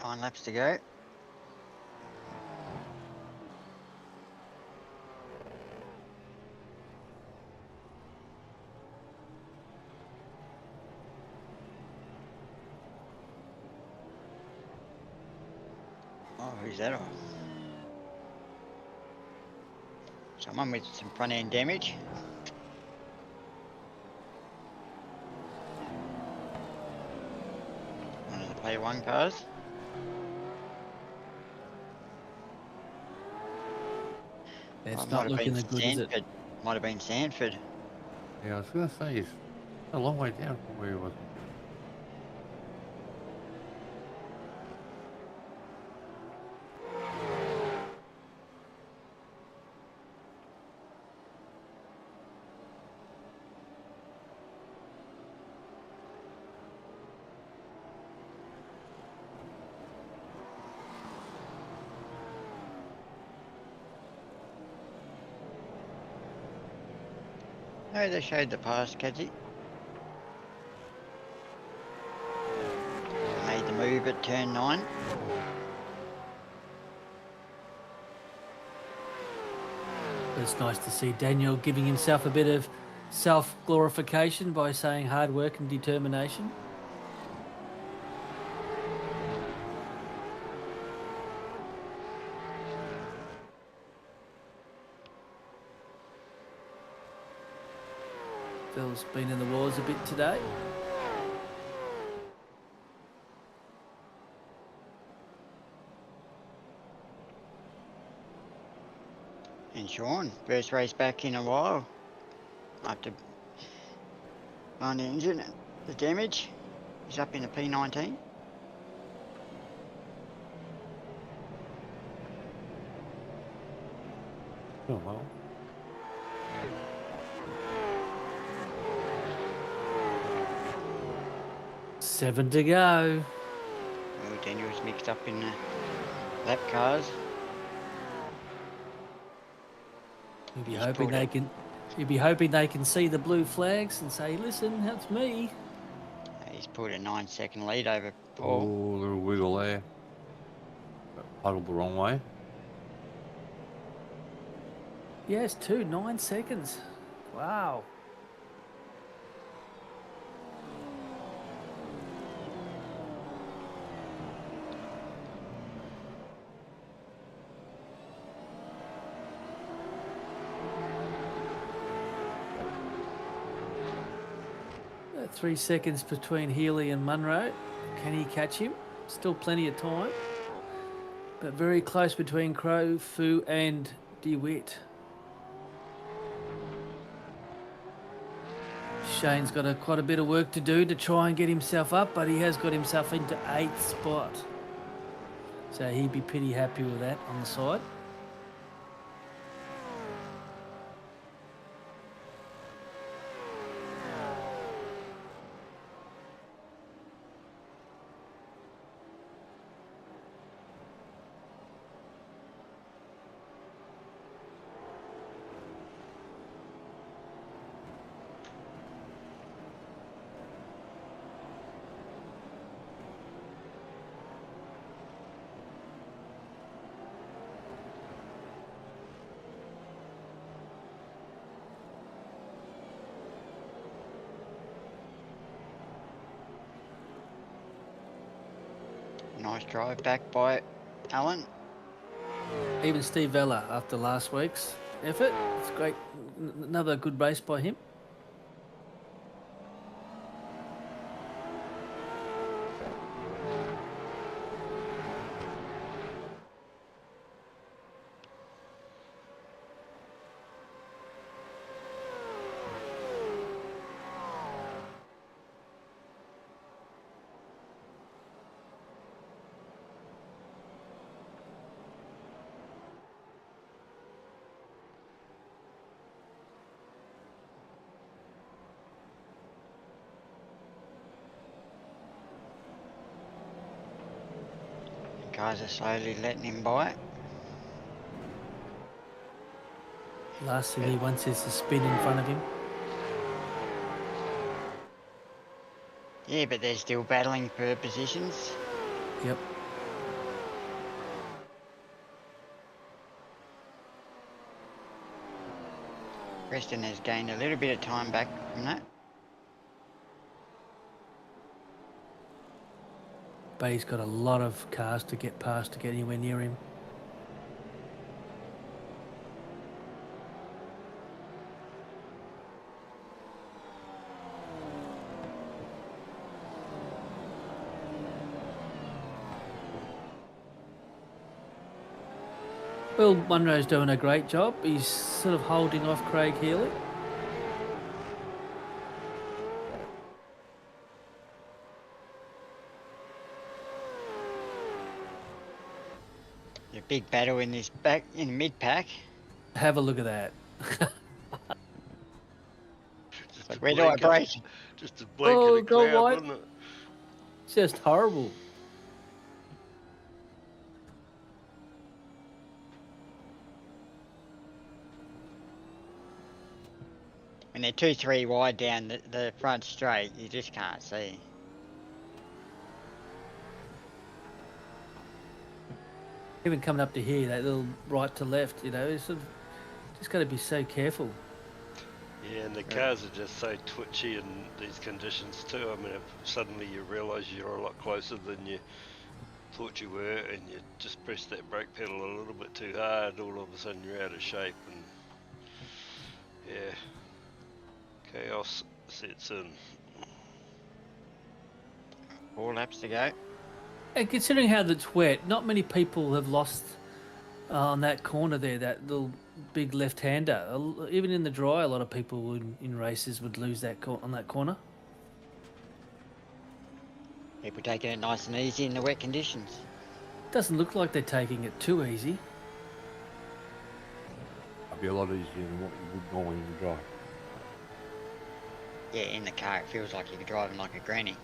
Nine laps to go. Oh, who's that on? Someone with some front end damage. One of the Player 1 cars. It's Oh, not looking as good, is it? Sanford. Might have been Sanford. Yeah, I was going to say, he's a long way down from where he was. No, they showed the pass, Kadzie. Made the move at turn 9. It's nice to see Daniel giving himself a bit of self-glorification by saying hard work and determination. Phil's been in the wars a bit today. And Sean, first race back in a while. After one engine and the damage. He's up in the P19. Oh, well. Seven to go. Well, Daniel's mixed up in the lap cars. You'd be He's hoping pulled they it. can. You'd be hoping they can see the blue flags and say, "Listen, that's me." He's pulled a 9-second lead over Oh, Paul. little wiggle there. Puddled the wrong way. Yes, 9 seconds. Wow. Got 3 seconds between Healy and Munro. Can he catch him? Still plenty of time. But very close between Crow, Fu and DeWitt. Shane's got quite a bit of work to do to try and get himself up, but he has got himself into 8th spot. So he'd be pretty happy with that on the side. Nice drive back by Alan. Even Steve Vella after last week's effort. It's great. Another good race by him. Guys are slowly letting him by. Last thing he wants is to spin in front of him. Yeah, but they're still battling for positions. Yep. Preston has gained a little bit of time back from that. But he's got a lot of cars to get past to get anywhere near him. Well, Munro's doing a great job. He's sort of holding off Craig Healy. A big battle in this back in mid pack. Have a look at that. Just Like, a where do I blanket- break? Just a blanket Oh, of go cloud, wide. wasn't it? It's just horrible. When they're 2-3 wide down the front straight, you just can't see. Even coming up to here, that little right to left, you know, it's sort of just got to be so careful. Yeah, and the cars are just so twitchy in these conditions too. I mean, if suddenly you realise you're a lot closer than you thought you were, and you just press that brake pedal a little bit too hard, all of a sudden you're out of shape, and yeah, chaos sets in. 4 laps to go. And considering how it's wet, not many people have lost on that corner there, that little big left-hander. Even in the dry, a lot of people in races would lose that on that corner. People taking it nice and easy in the wet conditions. Doesn't look like they're taking it too easy. It'd be a lot easier than what you would normally in the drive. Yeah, in the car it feels like you're driving like a granny.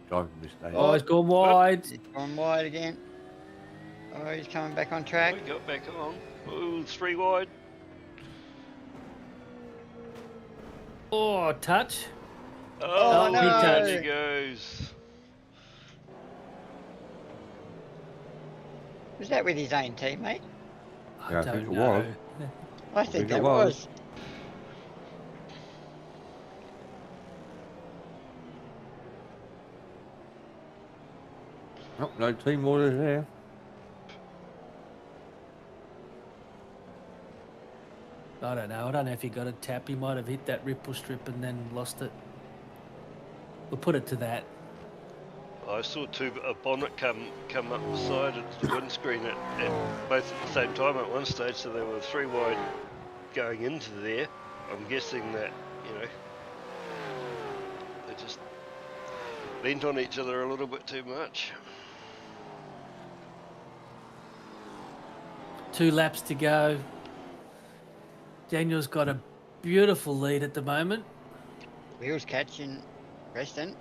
Driving mistake. Oh, he's gone wide. He's gone wide again. Oh, he's coming back on track. We got back on. Ooh, 3 wide. Oh, touch. Oh, no. down he goes. Was that with his own teammate? Yeah, I don't think it know. was. I think think it that was. was. Oh, no team orders there. I don't know. I don't know if he got a tap. He might have hit that ripple strip and then lost it. We'll put it to that. I saw a bonnet come up the side of the windscreen at both at the same time at one stage, so there were 3 wide going into there. I'm guessing that, they just leaned on each other a little bit too much. 2 laps to go. Daniel's got a beautiful lead at the moment. Wheels catching Preston.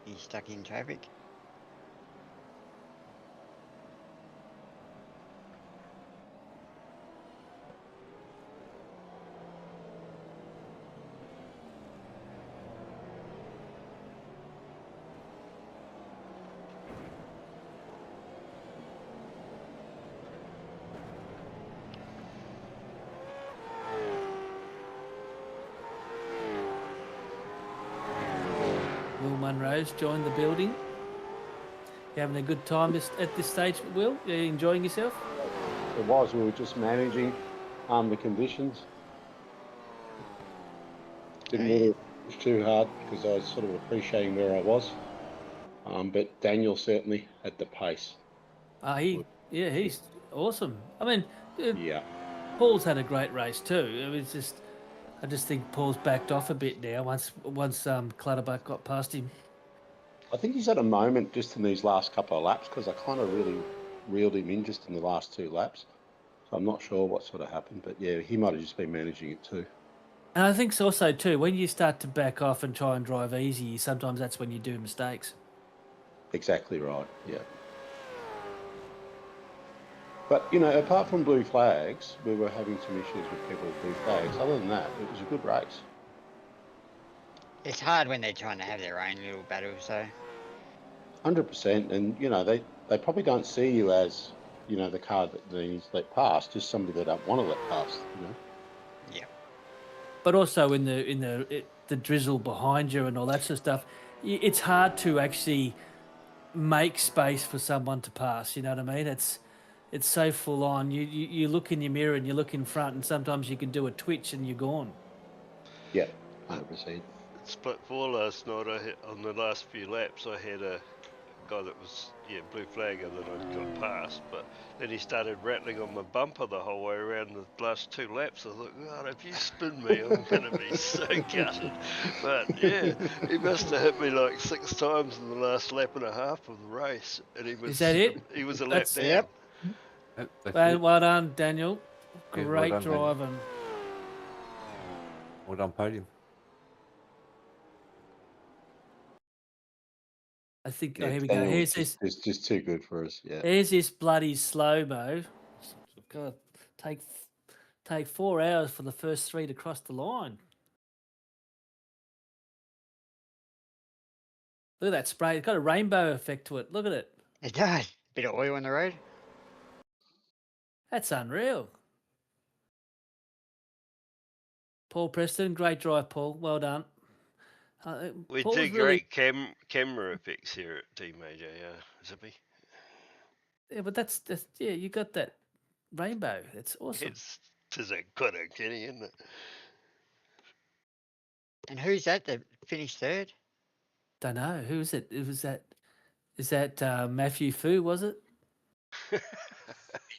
He's stuck in traffic. Will Munro's joined the building. You having a good time at this stage, Will? You enjoying yourself? It was. We were just managing the conditions. Didn't really push too hard because I was sort of appreciating where I was. But Daniel certainly had the pace. He's awesome. I mean, Yeah. Paul's had a great race too. I just think Paul's backed off a bit now once Clutterbuck got past him. I think he's had a moment just in these last couple of laps because I kind of really reeled him in just in the last 2 laps. So I'm not sure what sort of happened, but yeah, he might have just been managing it too. And I think also too, when you start to back off and try and drive easy, sometimes that's when you do mistakes. Exactly right, yeah. But, apart from blue flags, we were having some issues with people with blue flags. Other than that, it was a good race. It's hard when they're trying to have their own little battle, so. 100%, and, they probably don't see you as, the car that needs let pass, just somebody they don't want to let pass, Yeah. But also in the drizzle behind you and all that sort of stuff, it's hard to actually make space for someone to pass. You know what I mean? It's so full on. You look in your mirror and you look in front, and sometimes you can do a twitch and you're gone. Yeah, 100%. Split 4 last night. On the last few laps, I had a guy that was blue flag and then I got past, but then he started rattling on my bumper the whole way around the last 2 laps. I thought, God, if you spin me, I'm going to be so gutted. But yeah, he must have hit me like 6 times in the last lap and a half of the race, and he was. Is that it? He was a lap That's- down. Yep. Well done, Daniel. Yeah, well Great done, Daniel. driving. Well done, podium. I think. Yeah, here we go. Daniel Here's was this. It's just too good for us, yeah. Here's this bloody slow mo. God, take 4 hours for the first 3 to cross the line. Look at that spray. It's got a rainbow effect to it. Look at it. It does. Bit of oil on the road. That's unreal. Paul Preston, great drive, Paul. Well done. We Paul's do really- great camera effects here at Team Major, Zippy. Yeah, but that's you got that rainbow. It's awesome. Tis a good Kenny, isn't it? And who's that finished third? Don't know who is it. Is that Matthew Fu? Was it? He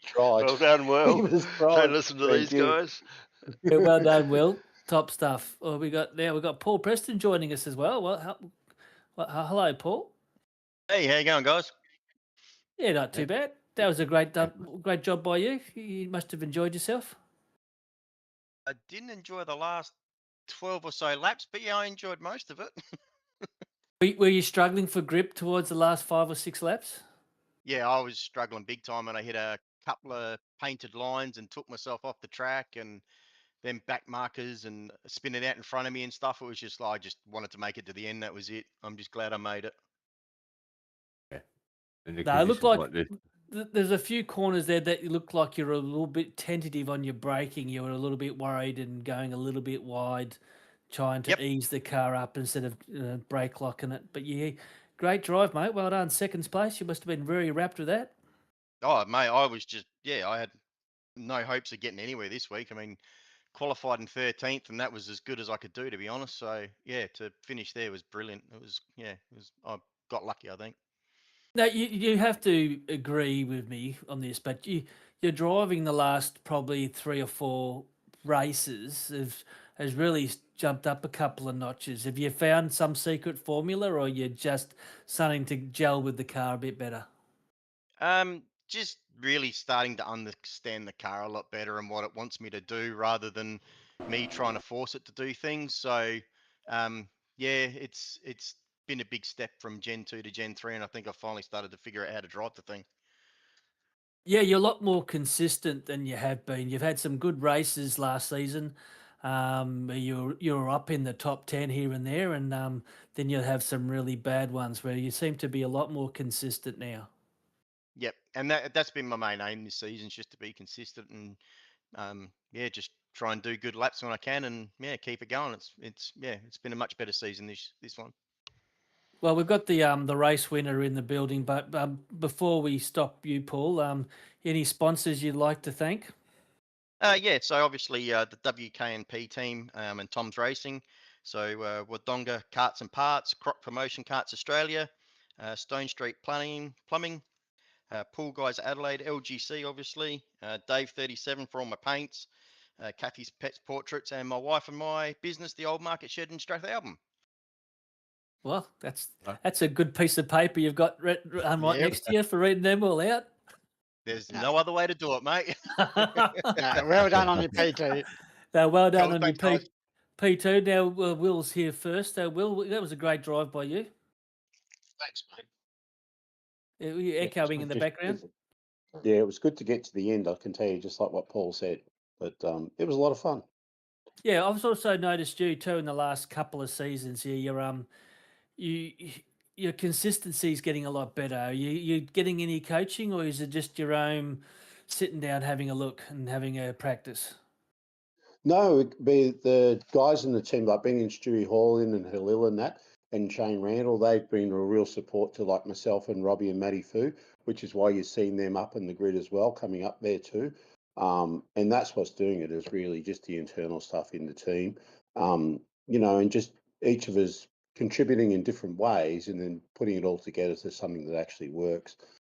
tried. Well done, Will. He was trying. Don't listen to Thank these you. guys. Yeah, well done, Will. Top stuff. Oh, we've got Paul Preston joining us as well. Well, hello, Paul. Hey, how you going, guys? Yeah, not too bad. That was a great job by you. You must have enjoyed yourself. I didn't enjoy the last 12 or so laps, but yeah, I enjoyed most of it. Were you struggling for grip towards the last 5 or 6 laps? Yeah, I was struggling big time, and I hit a couple of painted lines and took myself off the track, and then back markers and spinning out in front of me and stuff. It was just like I just wanted to make it to the end. That was it. I'm just glad I made it. And the No, it looked conditions like this. there's a few corners there that looked like you're a little bit tentative on your braking. You were a little bit worried and going a little bit wide, trying to Yep. ease the car up instead of brake locking it. But yeah, Great drive, mate. Well done. Second place. You must have been very wrapped with that. Oh, mate, I was just, I had no hopes of getting anywhere this week. I mean, qualified in 13th, and that was as good as I could do, to be honest. So, yeah, to finish there was brilliant. I got lucky, I think. No, you have to agree with me on this, but you're driving the last probably 3 or 4 races has really jumped up a couple of notches. Have you found some secret formula, or you're just starting to gel with the car a bit better? Just really starting to understand the car a lot better and what it wants me to do rather than me trying to force it to do things. So, it's been a big step from Gen 2 to Gen 3, and I think I finally started to figure out how to drive the thing. Yeah, you're a lot more consistent than you have been. You've had some good races last season. You're up in the top 10 here and there, and then you'll have some really bad ones where you seem to be a lot more consistent now. Yep, and that's been my main aim this season, is just to be consistent and just try and do good laps when I can, and keep it going. It's been a much better season this one. Well, we've got the race winner in the building, but before we stop you, Paul, any sponsors you'd like to thank? So obviously the WKNP team and Tom's Racing. So Wodonga Carts and Parts, Croc Promotion Carts Australia, Stone Street Plumbing, Pool Guys Adelaide, LGC obviously, Dave 37 for all my paints, Kathy's Pets Portraits, and my wife and my business, the Old Market Shed in Strathalbyn. Well, Right. that's a good piece of paper you've got right Yep. next to you for reading them all out. There's no other way to do it, mate. Well done on your P2. Now, well done Cool, on your thanks, guys. P2. Now, Will's here first. Will, that was a great drive by you. Thanks, mate. Were you echoing in the background? Yeah, it was good to get to the end. I can tell you, just like what Paul said. But it was a lot of fun. Yeah, I've also noticed you too in the last couple of seasons here. Your consistency is getting a lot better. Are you getting any coaching, or is it just your own sitting down, having a look, and having a practice? No, it'd be the guys in the team, like bringing Stewie Hall in and Halil and that, and Shane Randall, they've been a real support to like myself and Robbie and Matty Fu, which is why you're seeing them up in the grid as well, coming up there too. And that's what's doing it, is really just the internal stuff in the team, and just each of us contributing in different ways and then putting it all together to something that actually works.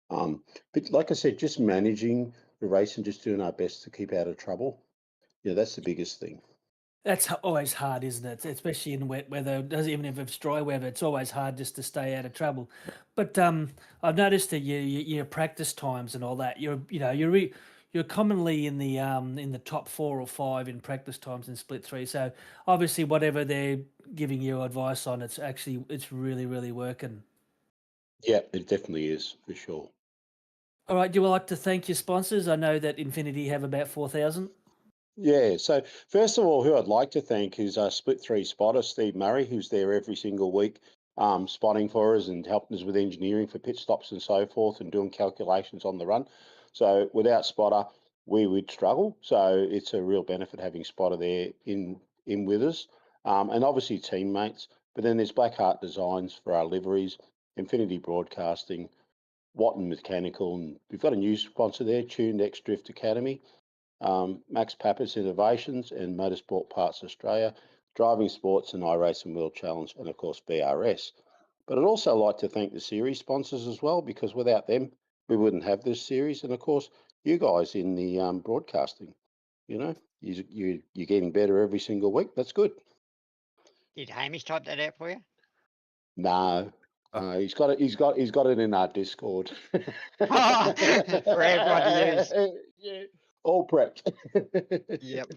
But like I said, just managing the race and just doing our best to keep out of trouble. Yeah, that's the biggest thing. That's always hard, isn't it? Especially in wet weather. Even if it's dry weather, it's always hard just to stay out of trouble. But I've noticed that your practice times and all that. You're commonly in the top 4 or 5 in practice times in split 3. So obviously, whatever they're giving you advice on, it's really really working. Yeah, it definitely is, for sure. All right, do you like to thank your sponsors? I know that Infinity have about 4,000. Yeah, so first of all, who I'd like to thank is our Split 3 spotter, Steve Murray, who's there every single week spotting for us and helping us with engineering for pit stops and so forth and doing calculations on the run. So without spotter, we would struggle. So it's a real benefit having spotter there in with us. And obviously teammates. But then there's Blackheart Designs for our liveries, Infinity Broadcasting, Watton Mechanical, and we've got a new sponsor there, Tuned X Drift Academy. Max Pappas Innovations and Motorsport Parts Australia, Driving Sports and iRacing World Challenge, and of course BRS. But I'd also like to thank the series sponsors as well, because without them, we wouldn't have this series. And of course, you guys in the broadcasting, you're getting better every single week. That's good. Did Hamish type that out for you? No, he's got it. He's got it in our Discord. For everyone to use. Yeah, all prepped. Yep.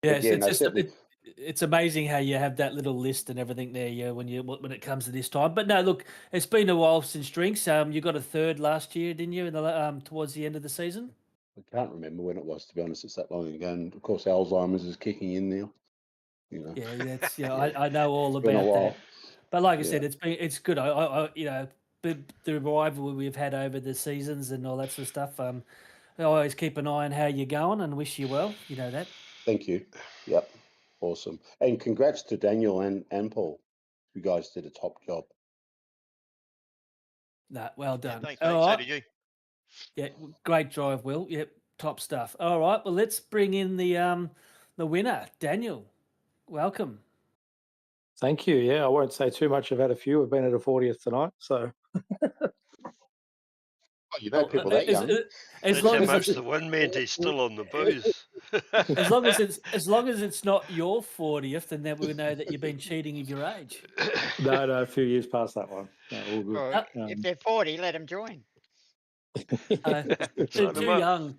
Yes, yeah, it's no, just certainly. it's amazing how you have that little list and everything there. Yeah, when it comes to this time. But no, look, it's been a while since drinks. You got a third last year, didn't you? In the towards the end of the season. I can't remember when it was, to be honest. It's that long ago, and of course, Alzheimer's is kicking in now. Yeah, that's Yeah. I know all It's been a about while. that. But like I Yeah. said, it's good. The rivalry we've had over the seasons and all that sort of stuff. I always keep an eye on how you're going and wish you well. You know that. Thank you. Yep. Awesome. And congrats to Daniel and Paul. You guys did a top job. No, well Yeah, done. thanks, All mate. So right. did you. Yeah, great drive, Will. Yep, top stuff. All right, well, let's bring in the winner, Daniel. Welcome. Thank you. Yeah, I won't say too much. I've had a few. I've been at a 40th tonight, so Oh, you've had people that As, young. as That's long how as much it's the one meant he's still on the booze. as long as it's not your 40th, then then we know that you've been cheating of your age. no, a few years past that one. No, all good. Or Uh, if they're 40, let them join. uh, Sign too 'em up. young.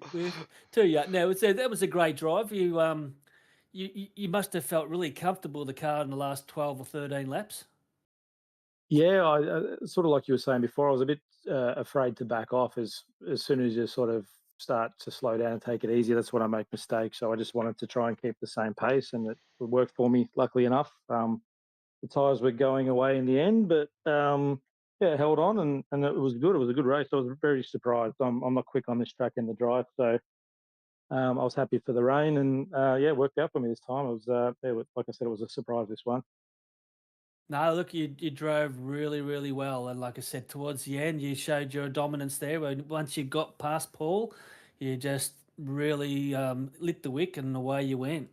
Too young. No, that was a great drive. You must have felt really comfortable with the car in the last 12 or 13 laps. Yeah, sort of like you were saying before, I was a bit afraid to back off as soon as you sort of start to slow down and take it easy. That's when I make mistakes. So I just wanted to try and keep the same pace, and it worked for me. Luckily enough, the tyres were going away in the end, but yeah, held on, and it was good. It was a good race. I was very surprised. I'm not quick on this track in the drive, so I was happy for the rain, and yeah, it worked out for me this time. It was like I said, it was a surprise this one. No, look, you drove really, really well, and like I said, towards the end, you showed your dominance there. Once you got past Paul, you just really lit the wick, and away you went.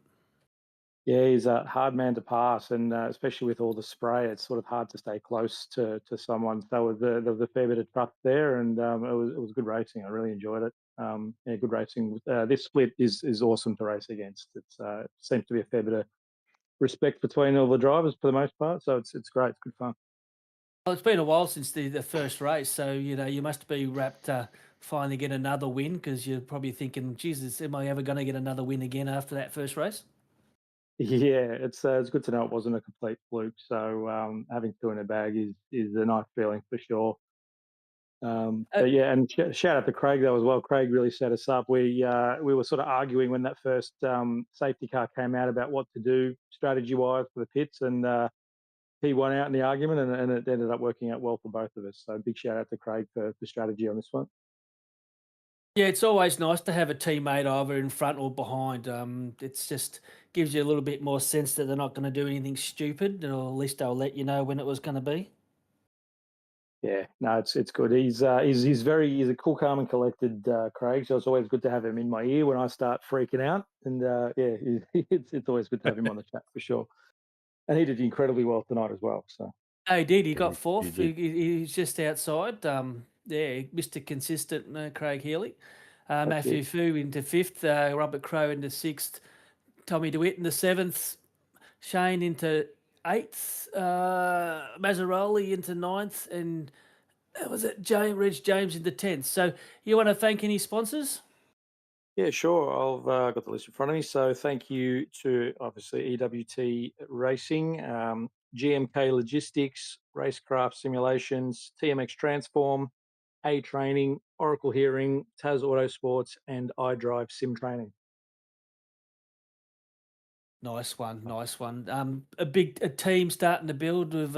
Yeah, he's a hard man to pass, and especially with all the spray, it's sort of hard to stay close to someone. So there was a fair bit of trust there, and it was good racing. I really enjoyed it. Yeah, good racing. This split is awesome to race against. It seems to be a fair bit of respect between all the drivers for the most part. So it's great. It's good fun. Well, it's been a while since the first race, so you must be wrapped to finally get another win because you're probably thinking, Jesus, am I ever going to get another win again after that first race? Yeah, it's good to know it wasn't a complete fluke. So having two in a bag is a nice feeling for sure. Uh, But yeah, and shout out to Craig though as well. Craig really set us up. We were sort of arguing when that first safety car came out about what to do strategy wise for the pits, and he won out in the argument, and it ended up working out well for both of us. So big shout out to Craig for strategy on this one. Yeah, it's always nice to have a teammate either in front or behind. It's just gives you a little bit more sense that they're not going to do anything stupid, or at least they'll let you know when it was going to be. Yeah, no, it's good. He's a cool, calm, and collected Craig. So it's always good to have him in my ear when I start freaking out. And yeah, it's always good to have him on the chat for sure. And he did incredibly well tonight as well. So Oh, he did. He Yeah, got you fourth. did. He's just outside. Yeah, Mr. Consistent, Craig Healy. that's Matthew it. Fu into fifth. Robert Crow into sixth. Tommy DeWitt into seventh. Shane into eighth. Mazzaroli into ninth. And was it Reg James into 10th. So you want to thank any sponsors? Yeah, sure. I've got the list in front of me. So thank you to obviously EWT Racing, GMK Logistics, Racecraft Simulations, TMX Transform, A Training, Oracle Hearing, Taz Autosports, and iDrive Sim Training. Nice one, nice one. A team starting to build with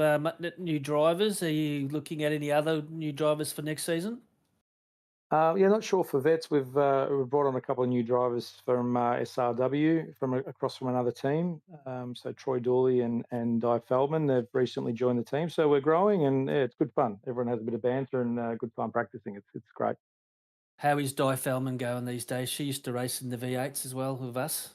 new drivers. Are you looking at any other new drivers for next season? Yeah, not sure for vets. We've brought on a couple of new drivers from SRW across from another team. So Troy Dooley and Di Feldman, they've recently joined the team. So we're growing, and yeah, it's good fun. Everyone has a bit of banter and good fun practicing. It's great. How is Di Feldman going these days? She used to race in the V8s as well with us.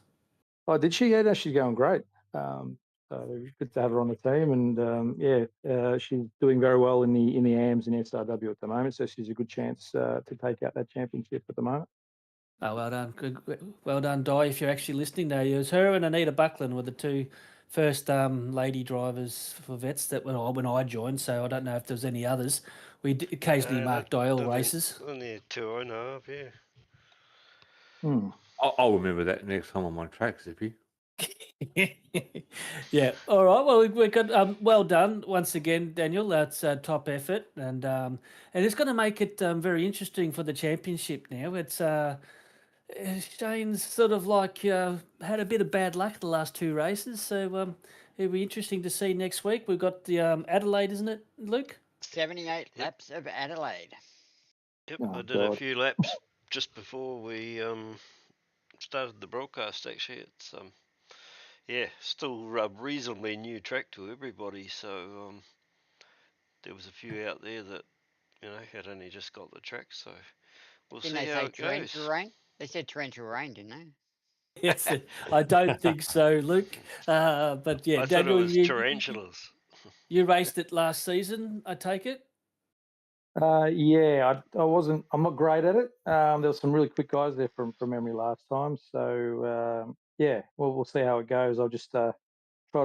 Oh, did she? Yeah, no, she's going great. So good to have her on the team, and yeah, she's doing very well in the AMs and SRW at the moment. So she's a good chance to take out that championship at the moment. Oh, well done. Well done, Di. If you're actually listening now, it was her and Anita Buckland were the two first lady drivers for vets that when I joined. So I don't know if there was any others. We occasionally mark Dial races. Only two I know of, yeah. Hmm. I'll remember that next time I'm on track, Zippy. Yeah. All right. Well, we've got well done once again, Daniel. That's top effort, and it's going to make it very interesting for the championship now. It's Shane's sort of like had a bit of bad luck the last two races, so it'll be interesting to see next week. We've got the Adelaide, isn't it, Luke? 78 laps of Adelaide. Yep, Oh, I did a God. few laps just before we started the broadcast. Actually, it's yeah, still a reasonably new track to everybody. So there was a few out there that had only just got the track, so we'll Didn't see they how say it torrential goes. rain? They said torrential rain, didn't they? Yes, I don't think so, Luke. But yeah, I thought it Daniel, was tarantulas. you raced it last season, I take it. Yeah, I wasn't. I'm not great at it. There were some really quick guys there from memory last time. So yeah, we'll see how it goes. I'll just try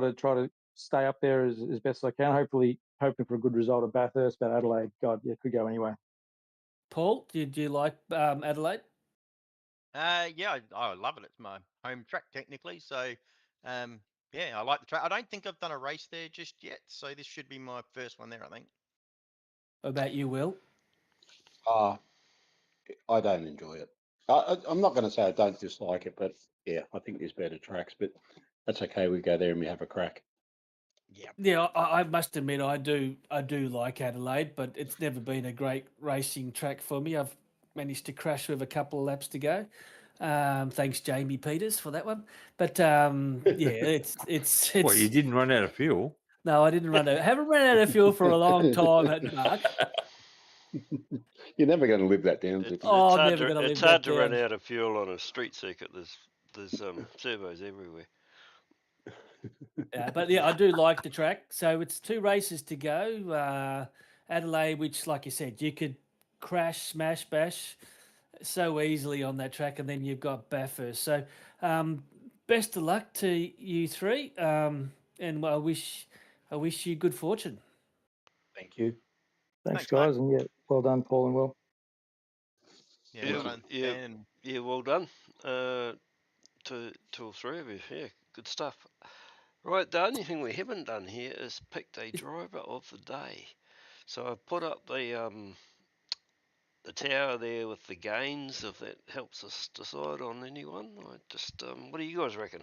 to stay up there as best as I can. Hopefully, hoping for a good result at Bathurst, but Adelaide, God, yeah, could go anyway. Paul, do you like Adelaide? Yeah, I love it. It's my home track technically, so yeah, I like the track. I don't think I've done a race there just yet, so this should be my first one there, I think. What about you, Will? I don't enjoy it. I'm not going to say I don't dislike it, but yeah, I think there's better tracks. But that's okay. We go there and we have a crack. Yeah, I must admit I do like Adelaide, but it's never been a great racing track for me. I've managed to crash with a couple of laps to go. Thanks, Jamie Peters, for that one. But yeah, it's Well, you didn't run out of fuel. no, I didn't haven't run out of fuel for a long time at Mark. You're never going to live that down, Zippy. Oh, I'm never going to live It's hard that to run down. out of fuel on a street circuit. There's servos everywhere. Yeah, but yeah, I do like the track. So it's 2 races to go. Adelaide, which, like you said, you could crash, smash, bash so easily on that track, and then you've got Bathurst. So best of luck to you 3, and I wish you good fortune. Thank you. Thanks, Thanks, mate. guys, and yeah, well done, Paul and Will. Yeah, well done, yeah, Dan, and yeah, well done to all 3 of you. Yeah, good stuff. Right, the only thing we haven't done here is picked a driver of the day. So I've put up the tower there with the gains, if that helps us decide on anyone. I just what do you guys reckon?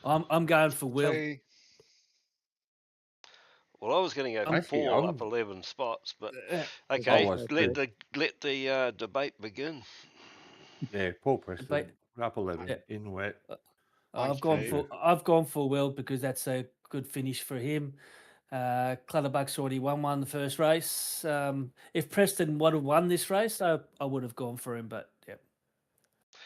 I'm going for Will. 2. Well, I was going to go for Actually, Paul I'm- up 11 spots, but I okay, was let too. the debate begin. Yeah, Paul Preston, Debate. up 11 Yeah. in wet. I've Thanks, gone for Will because that's a good finish for him. Clutterbuck's already won one the first race. If Preston would have won this race, I would have gone for him. But yeah,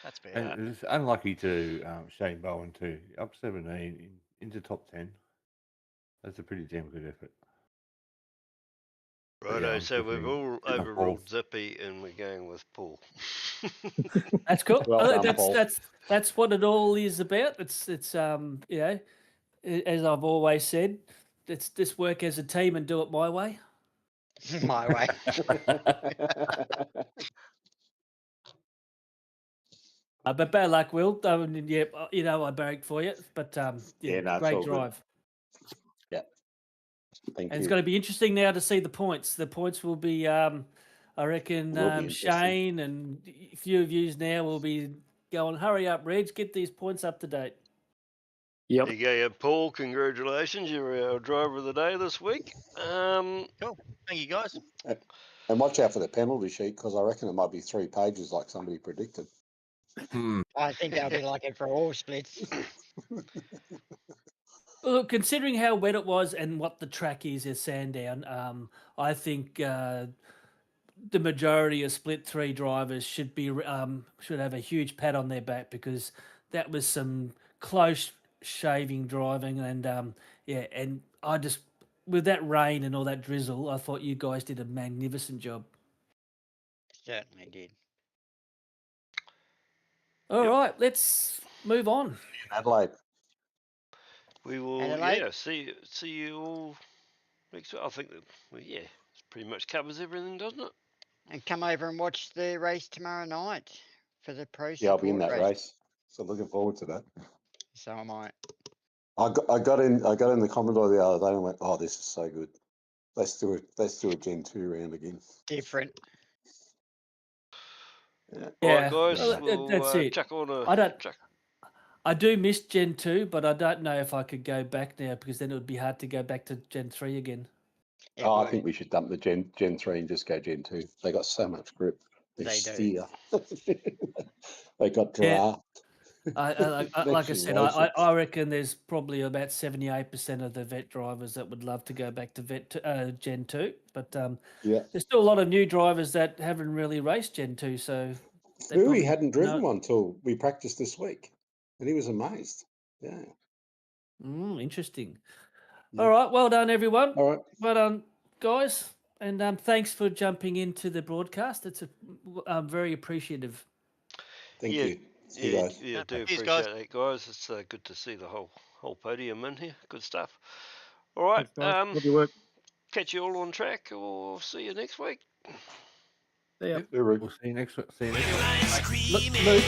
that's fair. And it's unlucky to Shane Bowen too. Up 17 into top 10. That's a pretty damn good effort. Righto, I'm so we've definitely all in the overruled fourth. Zippy, and we're going with Paul. that's cool. Well done, Paul. That's what it all is about. It's you know, as I've always said, let's just work as a team and do it my way. My way. But bad luck, Will. Yeah, you know I barracked for you, but Yeah, no, it's great all good. drive. Thank And you. it's going to be interesting now to see the points. The points will be, I reckon, Will be interesting. Shane and a few of yous now will be going, hurry up, Reg, get these points up to date. Yep. There you go, yeah, Paul. Congratulations, you're our driver of the day this week. Cool. Thank you, guys. And watch out for the penalty sheet, because I reckon it might be 3 pages like somebody predicted. I think they'll be like it for all splits. Look, considering how wet it was and what the track is at Sandown, I think the majority of split 3 drivers should have a huge pat on their back, because that was some close shaving driving, and yeah, and I just, with that rain and all that drizzle, I thought you guys did a magnificent job. Certainly did. All right, let's move on. Adelaide. We will, Adelaide? yeah, see you all next week. I think that, well, yeah, it pretty much covers everything, doesn't it? And come over and watch the race tomorrow night for the pro Yeah, I'll be in support that race. So looking forward to that. So am I. I got in the Commodore the other day and went, oh, this is so good. Let's do a Gen 2 round again. Different. Yeah. Yeah, All right, guys, well, we'll that's it. chuck on a. I don't. chuck- I do miss Gen 2, but I don't know if I could go back now, because then it would be hard to go back to Gen 3 again. It I would. think we should dump the Gen 3 and just go Gen 2. They got so much grip. They They do. steer. They got Yeah. draft. like I Next said, license. I reckon there's probably about 78% of the vet drivers that would love to go back to Gen 2. But Yeah. there's still a lot of new drivers that haven't really raced Gen 2. So they Fui probably hadn't driven know. one till we practiced this week, and he was amazed. Yeah. Interesting. Yeah. All right. Well done, everyone. All right. Well done, guys. And thanks for jumping into the broadcast. I'm very appreciative. Thank Yeah, you. See you guys. yeah, do Cheers, appreciate guys. that, guys. It's good to see the whole podium in here. Good stuff. All right. Thanks, guys. Love your work. Catch you all on track, or see you next week. See ya. We'll see you next week. See you next week. Luke,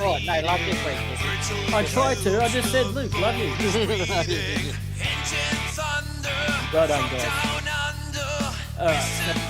Oh, no, love this week. I tried to. I just said, Luke, love you. Well done, guys. All right.